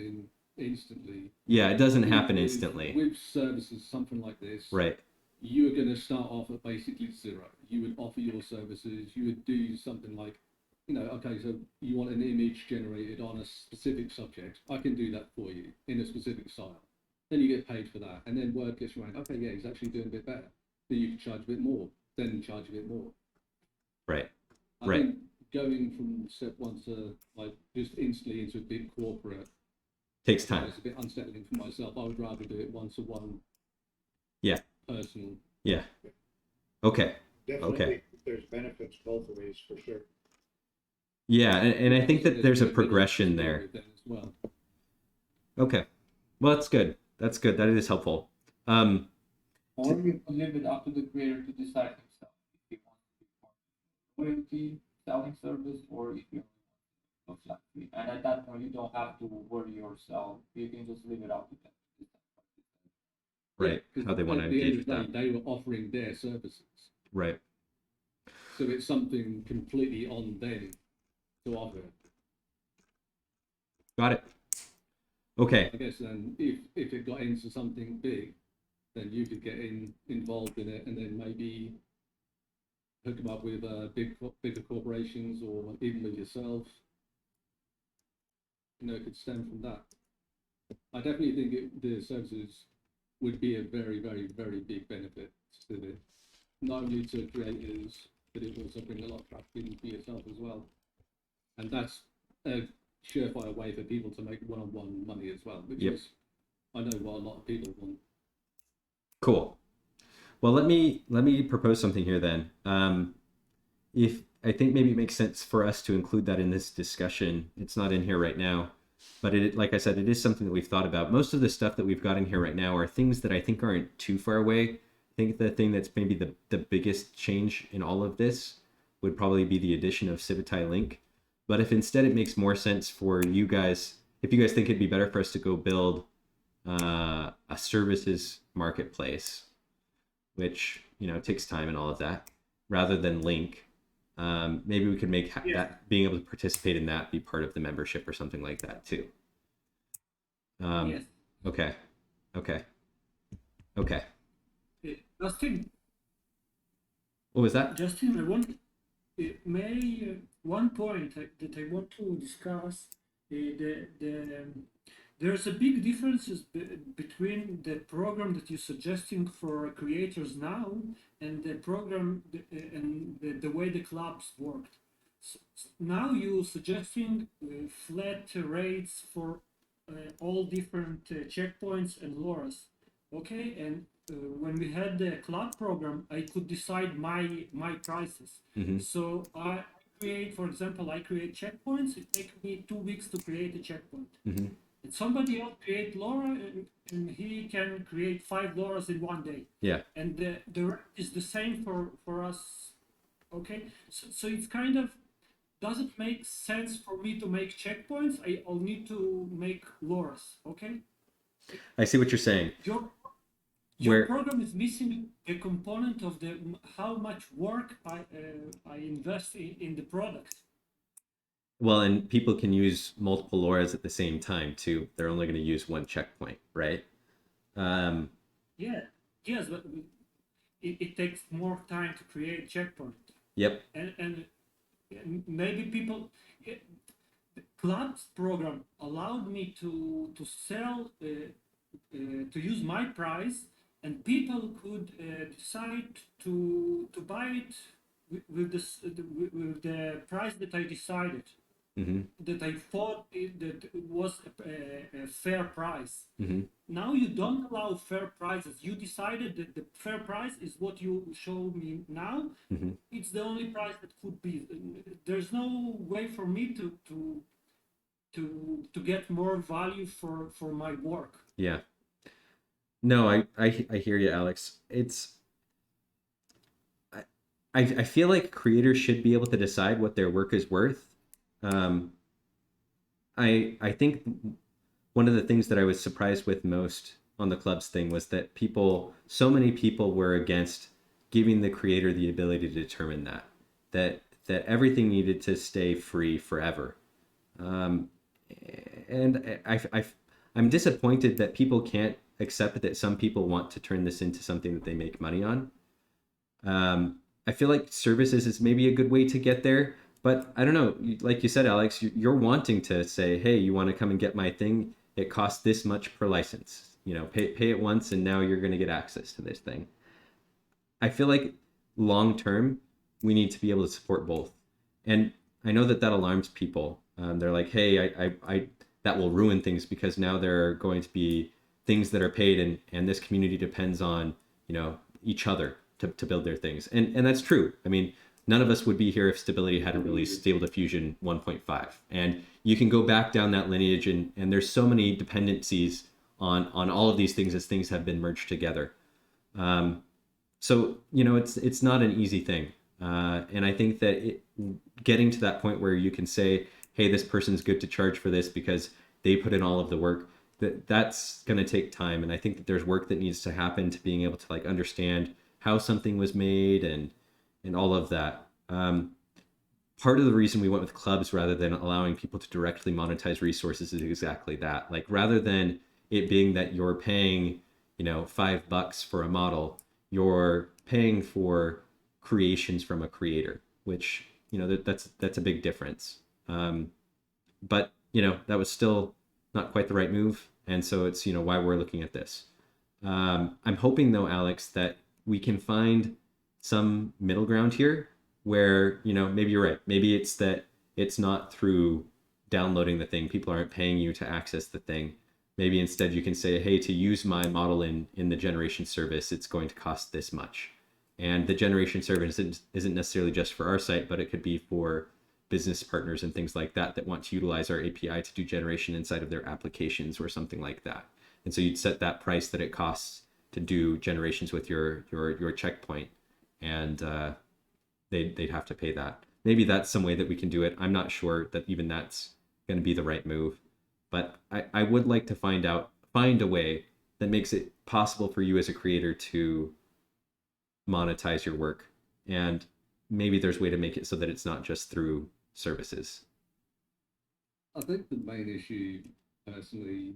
S8: instantly.
S1: Yeah, it doesn't happen instantly.
S8: With services, something like this,
S1: right?
S8: You are going to start off at basically zero. You would offer your services. You would do something like, okay, so you want an image generated on a specific subject. I can do that for you in a specific style. Then you get paid for that. And then word gets around, okay, yeah, he's actually doing a bit better. Then you can charge a bit more. Then charge a bit more.
S1: Right.
S8: I think going from step 1 to just instantly into a big corporate
S1: takes time.
S8: It's a bit unsettling for myself. I would rather do it one-to-one.
S1: Yeah.
S8: Personal.
S1: Yeah. Okay.
S11: Definitely,
S1: okay.
S11: There's benefits both ways for sure.
S1: Yeah, and I think that there's a progression there.
S8: As well.
S1: Okay. Well, that's good. That's good. That is helpful.
S10: Or you can leave it up to the creator to decide himself if he wants to be more loyalty, selling service, or if you want flat fee. And at that point, you don't have to worry yourself. You can just leave it up to them.
S1: Right. How they want to engage with that.
S8: They were offering their services.
S1: Right.
S8: So it's something completely on them to offer.
S1: Got it. Okay.
S8: I guess then if it got into something big, then you could get involved in it and then maybe hook them up with bigger corporations or even with yourself. It could stem from that. I definitely think the services would be a very, very, very big benefit to this. not only to creators, but it will also bring a lot of traffic in for yourself as well. And that's a surefire way for people to make one-on-one money as well, which is, I know, what a lot of people want.
S1: Cool. Well, let me propose something here then. If I think maybe it makes sense for us to include that in this discussion. It's not in here right now, but it, like I said, it is something that we've thought about. Most of the stuff that we've got in here right now are things that I think aren't too far away. I think the thing that's maybe the biggest change in all of this would probably be the addition of Civitai Link. But if instead it makes more sense for you guys, if you guys think it'd be better for us to go build a services marketplace, which, you know, takes time and all of that, rather than Link, maybe we could make that, being able to participate in that, be part of the membership or something like that too.
S2: Yes.
S1: Okay.
S2: Justin,
S1: What was that?
S2: Justin, I want one point that I want to discuss. There's a big differences between the program that you're suggesting for creators now and the program and the way the clubs worked. Now you're suggesting flat rates for all different checkpoints and LoRa's. Okay, and when we had the club program, I could decide my prices.
S1: Mm-hmm.
S2: So I create, for example, I create checkpoints. It takes me 2 weeks to create a checkpoint.
S1: Mm-hmm.
S2: And somebody else create LoRa, and he can create 5 LoRa's in 1 day.
S1: Yeah.
S2: And the rate is the same for us. Okay, so it's kind of doesn't make sense for me to make checkpoints. I'll need to make LoRa's. Okay.
S1: I see what you're saying.
S2: Your program is missing a component of the how much work I invest in the product.
S1: Well, and people can use multiple LoRa's at the same time too. They're only going to use one checkpoint, right?
S2: Yes, but it takes more time to create a checkpoint.
S1: Yep.
S2: And maybe people. The club's program allowed me to sell to use my price, and people could decide to buy it with the price that I decided.
S1: Mm-hmm.
S2: That I thought that was a fair price.
S1: Mm-hmm.
S2: Now you don't allow fair prices. You decided that the fair price is what you show me now.
S1: Mm-hmm.
S2: It's the only price that could be. There's no way for me to get more value for my work.
S1: Yeah. No, I hear you, Alex. I feel like creators should be able to decide what their work is worth. I think one of the things that I was surprised with most on the clubs thing was that so many people were against giving the creator the ability to determine that everything needed to stay free forever. And I'm disappointed that people can't accept that some people want to turn this into something that they make money on. I feel like services is maybe a good way to get there. But I don't know, like you said, Alex, you're wanting to say, hey, you want to come and get my thing? It costs this much per license. You know, pay it once, and now you're going to get access to this thing. I feel like long term, we need to be able to support both. And I know that alarms people. They're like, hey, I that will ruin things because now there are going to be things that are paid, and this community depends on, you know, each other to build their things. And that's true. I mean, none of us would be here if Stability hadn't released Stable Diffusion 1.5. And you can go back down that lineage, and there's so many dependencies on all of these things as things have been merged together. So, you know, it's not an easy thing. And I think that getting to that point where you can say, hey, this person's good to charge for this because they put in all of the work, that's going to take time. And I think that there's work that needs to happen to being able to like understand how something was made and all of that. Part of the reason we went with clubs rather than allowing people to directly monetize resources is exactly that. Like, rather than it being that you're paying, you know, $5 for a model, you're paying for creations from a creator, which, you know, that's a big difference. But, you know, that was still not quite the right move. And so it's, you know, why we're looking at this. I'm hoping though, Alex, that we can find some middle ground here where, you know, maybe you're right. Maybe it's that it's not through downloading the thing. People aren't paying you to access the thing. Maybe instead you can say, hey, to use my model in the generation service, it's going to cost this much. And the generation service isn't necessarily just for our site, but it could be for business partners and things like that that want to utilize our API to do generation inside of their applications or something like that. And so you'd set that price that it costs to do generations with your checkpoint, and they'd have to pay that. Maybe that's some way that we can do it. I'm not sure that even that's going to be the right move, but I would like to find a way that makes it possible for you as a creator to monetize your work, and maybe there's a way to make it so that it's not just through services.
S8: I think the main issue, personally,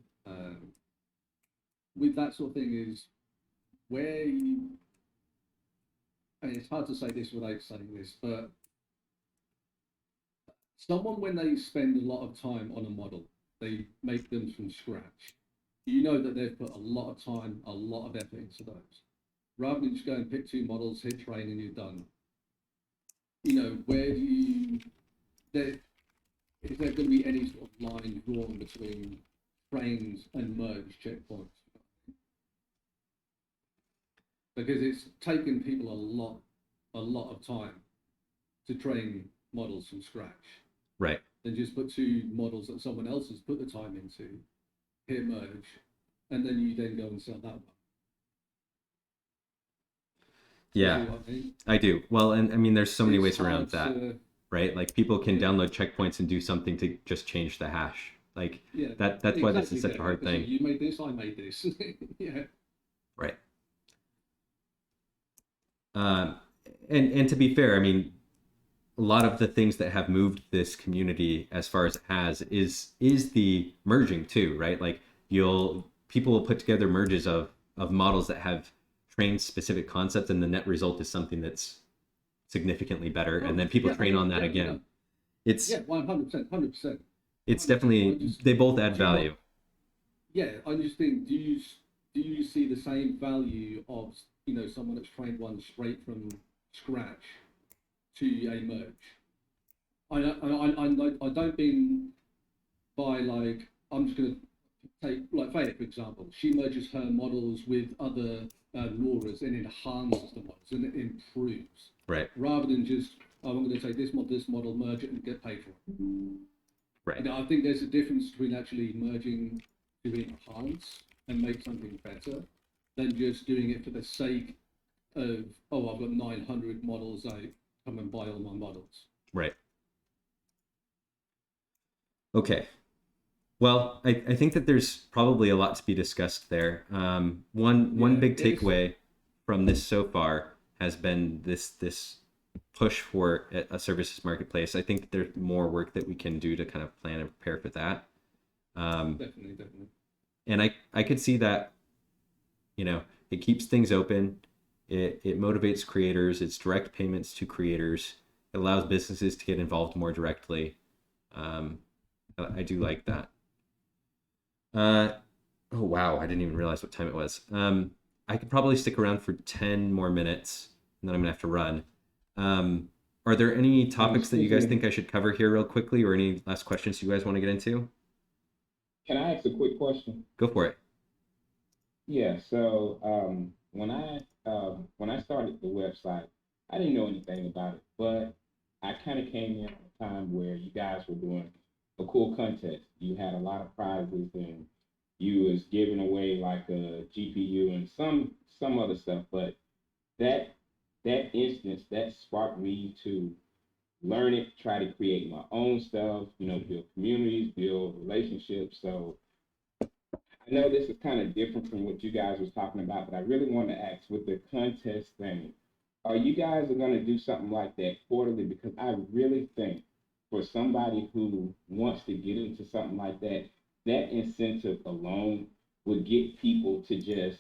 S8: with that sort of thing is where you, and it's hard to say this without saying this, but someone, when they spend a lot of time on a model, they make them from scratch. You know that they've put a lot of time, a lot of effort into those. Rather than just go and pick 2 models, hit train, and you're done. You know, where do you, is there going to be any sort of line drawn between trains and merge checkpoints? Because it's taken people a lot of time to train models from scratch.
S1: Right.
S8: Then just put 2 models that someone else has put the time into, hit merge, and then you then go and sell that one.
S1: Yeah, I do. Well, and I mean, there's so many ways around that, right? Like people can download checkpoints and do something to just change the hash. Like that's why this is such a hard thing.
S8: You made this, I made this. Yeah.
S1: Right. And to be fair, I mean, a lot of the things that have moved this community as far as it has is the merging too, right? Like people will put together merges of models that have trained specific concepts, and the net result is something that's significantly better, and then people train on that again. It's
S8: 100%.
S1: It's definitely, they both add value.
S8: I just think, do you see the same value of, you know, someone that's trained one straight from scratch to a merge? I don't mean by, like, I'm just going to take, like, Faye, for example. She merges her models with other LoRa's and enhances the models and it improves.
S1: Right.
S8: Rather than just, oh, I'm going to take this model, merge it and get paid for it.
S1: Right.
S8: You know, I think there's a difference between actually merging to enhance and make something better than just doing it for the sake of, oh, I've got 900 models, I come and buy all my models.
S1: Right. Okay. Well, I think that there's probably a lot to be discussed there. One big takeaway from this so far has been this push for a services marketplace. I think there's more work that we can do to kind of plan and prepare for that.
S8: Definitely.
S1: And I could see that, you know, it keeps things open. It motivates creators. It's direct payments to creators. It allows businesses to get involved more directly. I do like that. Oh wow, I didn't even realize what time it was. I could probably stick around for 10 more minutes, and then I'm gonna have to run. Are there any topics that you guys think I should cover here real quickly, or any last questions you guys want to get into?
S6: Can I ask a quick question?
S1: Go for it.
S6: Yeah, so when I started the website, I didn't know anything about it, but I kind of came in at a time where you guys were doing a cool contest. You had a lot of prizes, and you was giving away like a GPU and some other stuff. But that instance that sparked me to learn it, try to create my own stuff, you know, build communities, build relationships. So I know this is kind of different from what you guys was talking about, but I really want to ask with the contest thing, are you guys going to do something like that quarterly? Because I really think for somebody who wants to get into something like that, that incentive alone would get people to just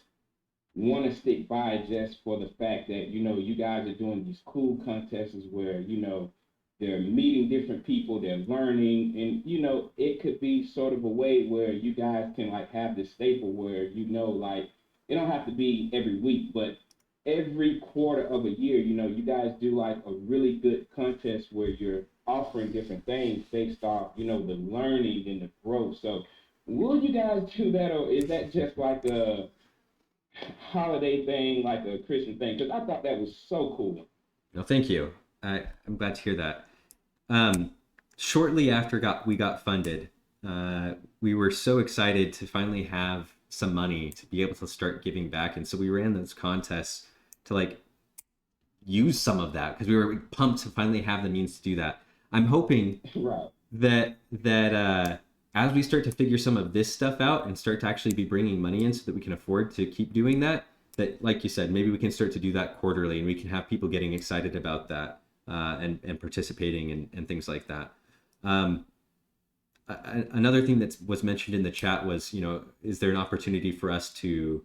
S6: want to stick by just for the fact that, you know, you guys are doing these cool contests where, you know, they're meeting different people, they're learning, and, you know, it could be sort of a way where you guys can like have this staple where, you know, like, it don't have to be every week, but
S12: every quarter of a year, you guys do like a really good contest where you're offering different things based off, the learning and the growth. So will you guys do that, or is that just like a holiday thing, like a Christmas thing? Because I thought that was so cool.
S1: No, thank you. I'm glad to hear that. Um, Shortly after we got funded, we were so excited to finally have some money to be able to start giving back, and so we ran those contests to like use some of that because we were pumped to finally have the means to do that. I'm hoping
S12: Right.
S1: that as we start to figure some of this stuff out and start to actually be bringing money in so that we can afford to keep doing that, that like you said, maybe we can start to do that quarterly and we can have people getting excited about that and participating and things like that. Another thing that was mentioned in the chat was, is there an opportunity for us to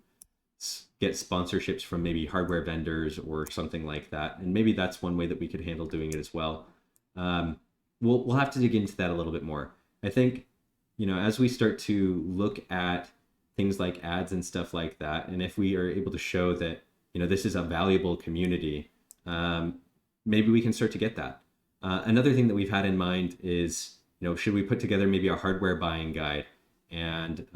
S1: get sponsorships from maybe hardware vendors or something like that? And maybe that's one way that we could handle doing it as well. We'll have to dig into that a little bit more. I think, as we start to look at things like ads and stuff like that, and if we are able to show that, this is a valuable community, maybe we can start to get that. Another thing that we've had in mind is, should we put together maybe a hardware buying guide, and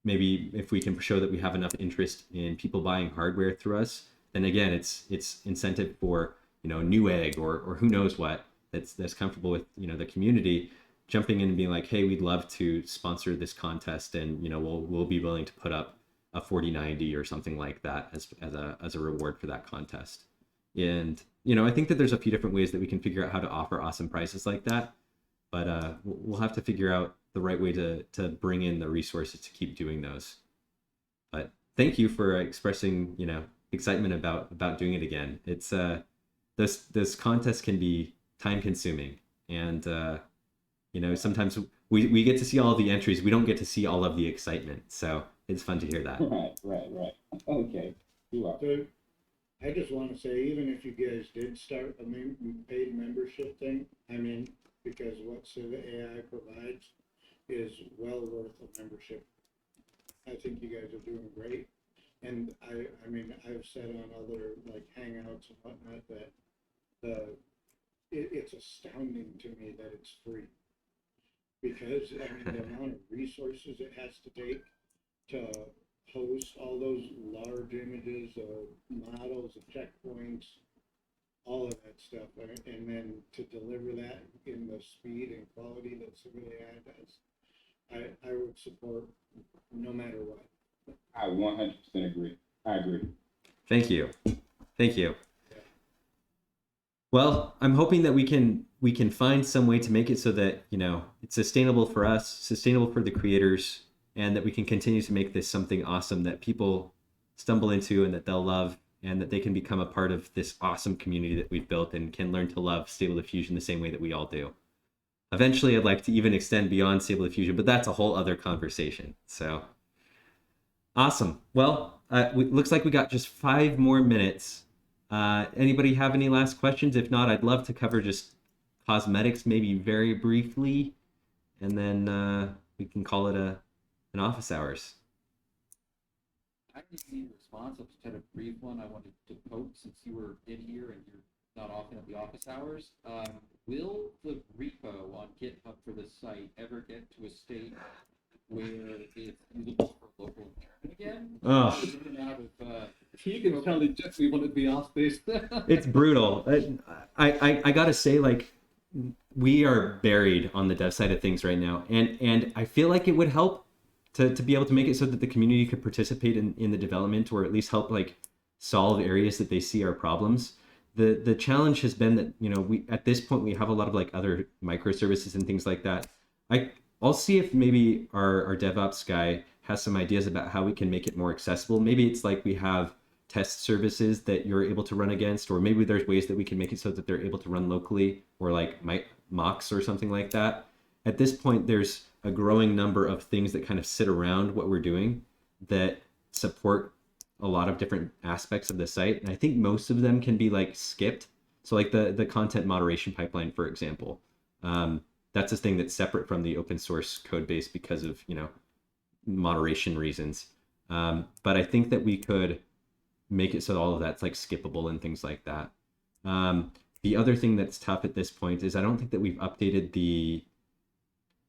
S1: maybe if we can show that we have enough interest in people buying hardware through us, then again, it's incentive for, Newegg or who knows what that's comfortable with, the community jumping in and being like, hey, we'd love to sponsor this contest, and we'll be willing to put up a 4090 or something like that as a reward for that contest. And I think that there's a few different ways that we can figure out how to offer awesome prizes like that, but we'll have to figure out the right way to bring in the resources to keep doing those. But thank you for expressing excitement about doing it again. It's this contest can be time consuming, and sometimes we get to see all the entries, we don't get to see all of the excitement, so it's fun to hear that.
S12: Right. Okay. You are.
S11: So I just want to say, even if you guys did start a paid membership thing, because what Civitai AI provides is well worth a membership. I think you guys are doing great. And I've said on other like hangouts and whatnot that it's astounding to me that it's free. Because the amount of resources it has to take to host all those large images of models of checkpoints, all of that stuff, and then to deliver that in the speed and quality that Civitai does, I would support no matter what.
S12: I 100% agree. I agree.
S1: Thank you. Well, I'm hoping that we can find some way to make it so that it's sustainable for us, sustainable for the creators, and that we can continue to make this something awesome that people stumble into and that they'll love, and that they can become a part of this awesome community that we've built and can learn to love Stable Diffusion the same way that we all do. Eventually, I'd like to even extend beyond Stable Diffusion, but that's a whole other conversation. So awesome. Well, looks like we got just 5 more minutes. Anybody have any last questions? If not, I'd love to cover just cosmetics, maybe very briefly, and then we can call it an office hours.
S7: I didn't need a response. I just had a brief one. I wanted to poke since you were in here and you're not often at the office hours. Will the repo on GitHub for this site ever get to a state where it's usable for local environment again?
S1: Oh.
S8: You can tell it just we wanted to be asked this.
S1: It's brutal. I gotta say, like, we are buried on the dev side of things right now, and I feel like it would help to be able to make it so that the community could participate in the development, or at least help like solve areas that they see are problems. The challenge has been that we at this point we have a lot of like other microservices and things like that. I'll see if maybe our DevOps guy has some ideas about how we can make it more accessible. Maybe it's like we have test services that you're able to run against, or maybe there's ways that we can make it so that they're able to run locally, or like mocks or something like that. At this point, there's a growing number of things that kind of sit around what we're doing that support a lot of different aspects of the site. And I think most of them can be like skipped. So like the content moderation pipeline, for example, that's a thing that's separate from the open source code base because of, moderation reasons. But I think that we could make it so all of that's like skippable and things like that. The other thing that's tough at this point is I don't think that we've updated the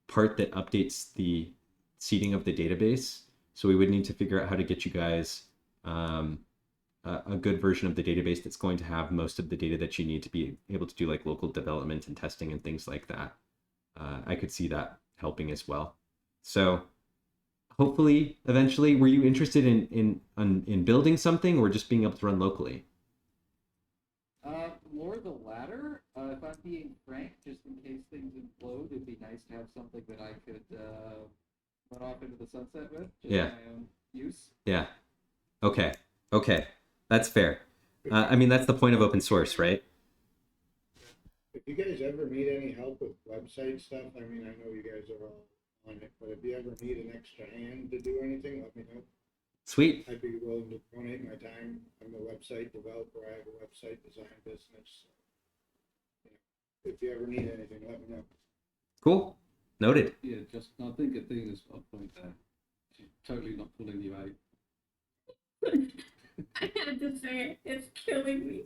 S1: part that updates the seeding of the database. So we would need to figure out how to get you guys a good version of the database that's going to have most of the data that you need to be able to do like local development and testing and things like that. I could see that helping as well. So hopefully, eventually, were you interested in building something or just being able to run locally?
S7: More the latter. If I'm being frank, just in case things implode, it'd be nice to have something that I could run off into the sunset with, just
S1: Yeah.
S7: for my own use.
S1: Yeah. Okay. That's fair. I mean, that's the point of open source, right?
S11: If you guys ever need any help with website stuff, I mean, I know you guys are all on it, but if you ever need an extra hand to do anything, let me know.
S1: Sweet.
S11: I'd be willing to donate my time. I'm a website developer. I have a website design business. If you ever need anything, let me know.
S1: Cool. Noted.
S8: Yeah, just I think a thing is a point there. She's totally not pulling you out.
S13: I had to say it. It's killing me.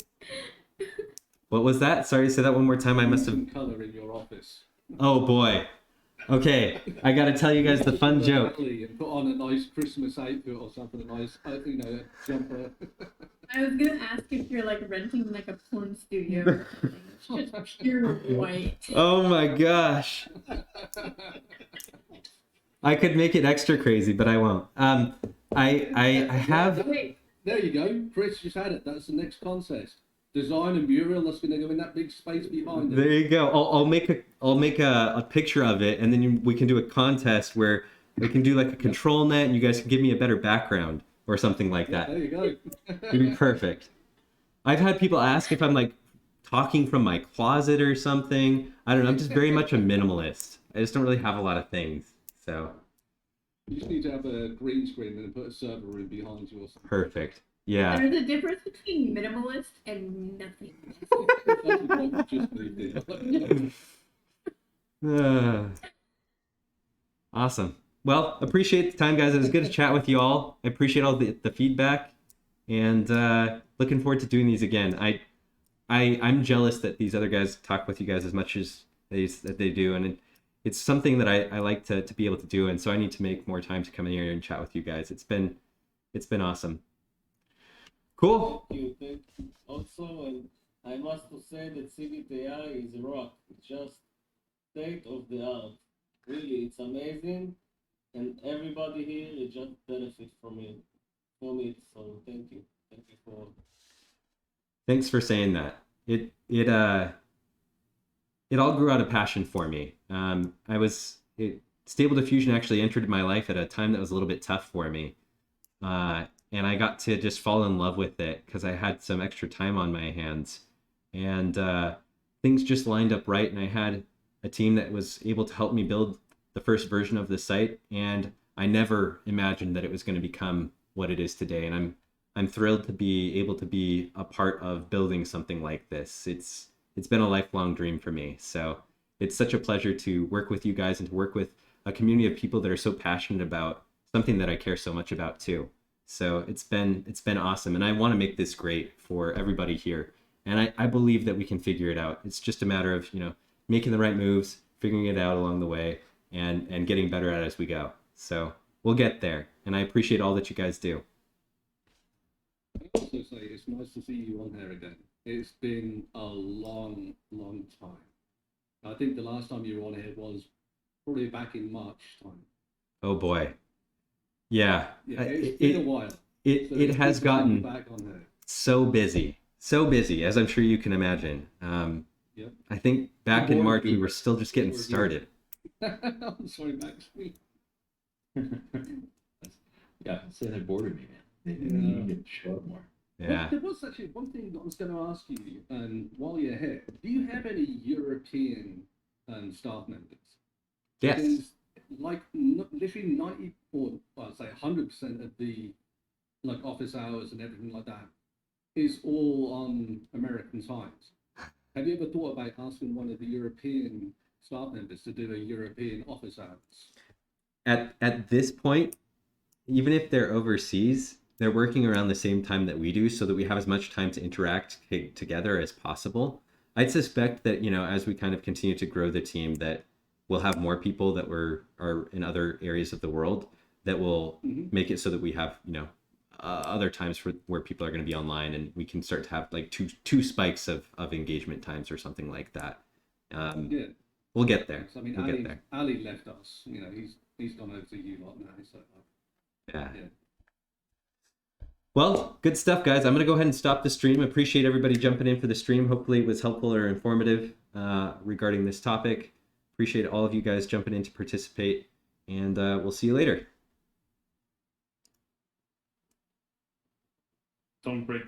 S1: What was that? Sorry, say that one more time. I must have.
S8: Some color in your office.
S1: Oh boy. Okay, I got to tell you guys the fun joke.
S8: And put on a nice Christmas outfit or something, a nice, jumper.
S13: I was gonna ask if you're like renting like a porn studio or something. It's just pure white.
S1: Oh my gosh. I could make it extra crazy, but I won't. I have.
S8: There you go. Chris just had it. That's the next contest. Design a mural that's going to go in that big space behind it.
S1: There you go. I'll make a picture of it, and then we can do a contest where we can do like a control net, and you guys can give me a better background or something like that.
S8: There you go.
S1: It'd be perfect. I've had people ask if I'm like talking from my closet or something. I don't know. I'm just very much a minimalist. I just don't really have a lot of things. So
S8: You just need to have a green screen and put a server in behind you or something.
S1: perfect. Yeah.
S13: There's a difference between minimalist and nothing.
S1: Awesome. Well, appreciate the time, guys. It was good to chat with you all. I appreciate all the feedback, and looking forward to doing these again. I'm jealous that these other guys talk with you guys as much as they do, and it's something that I like to be able to do, and so I need to make more time to come in here and chat with you guys. It's been awesome. Cool.
S9: Thank you. Also, and I must say that Civitai is a rock. It's just state of the art. Really, it's amazing, and everybody here is just benefit from it. So thank you. Thank you for.
S1: Thanks for saying that. It all grew out of passion for me. Stable Diffusion actually entered my life at a time that was a little bit tough for me. And I got to just fall in love with it because I had some extra time on my hands. And things just lined up right. And I had a team that was able to help me build the first version of the site. And I never imagined that it was going to become what it is today. And I'm thrilled to be able to be a part of building something like this. It's been a lifelong dream for me. So it's such a pleasure to work with you guys and to work with a community of people that are so passionate about something that I care so much about too. So it's been awesome, and I want to make this great for everybody here. And I believe that we can figure it out. It's just a matter of making the right moves, figuring it out along the way, and getting better at it as we go. So we'll get there, and I appreciate all that you guys do.
S8: I also say it's nice to see you on here again. It's been a long, long time. I think the last time you were on here was probably back in March time.
S1: Oh boy. Yeah,
S8: it's been a while.
S1: It has gotten
S8: back on there.
S1: so busy, as I'm sure you can imagine.
S8: Yep.
S1: I think back in March we were still just getting started.
S8: I'm sorry, Max.
S14: Yeah, say that bored me, man. They need to show up more.
S1: Yeah.
S8: There was actually one thing that I was going to ask you, while you're here. Do you have any European staff members?
S1: Yes.
S8: Because, like, literally 90, or I'd say 100% of the office hours and everything like that is all on American times. Have you ever thought about asking one of the European staff members to do a European office hours?
S1: At this point, even if they're overseas, they're working around the same time that we do so that we have as much time to interact together as possible. I'd suspect that, as we kind of continue to grow the team, that we'll have more people that are in other areas of the world that will make it so that we have, other times where people are going to be online, and we can start to have like two spikes of engagement times or something like that.
S8: Yeah.
S1: We'll get there.
S8: I mean,
S1: we'll
S8: Ali,
S1: get there.
S8: Ali left us. He's gone over to you lot now. So
S1: Yeah.
S8: yeah.
S1: Well, good stuff, guys. I'm going to go ahead and stop the stream. Appreciate everybody jumping in for the stream. Hopefully it was helpful or informative regarding this topic. Appreciate all of you guys jumping in to participate, and we'll see you later.
S3: Don't break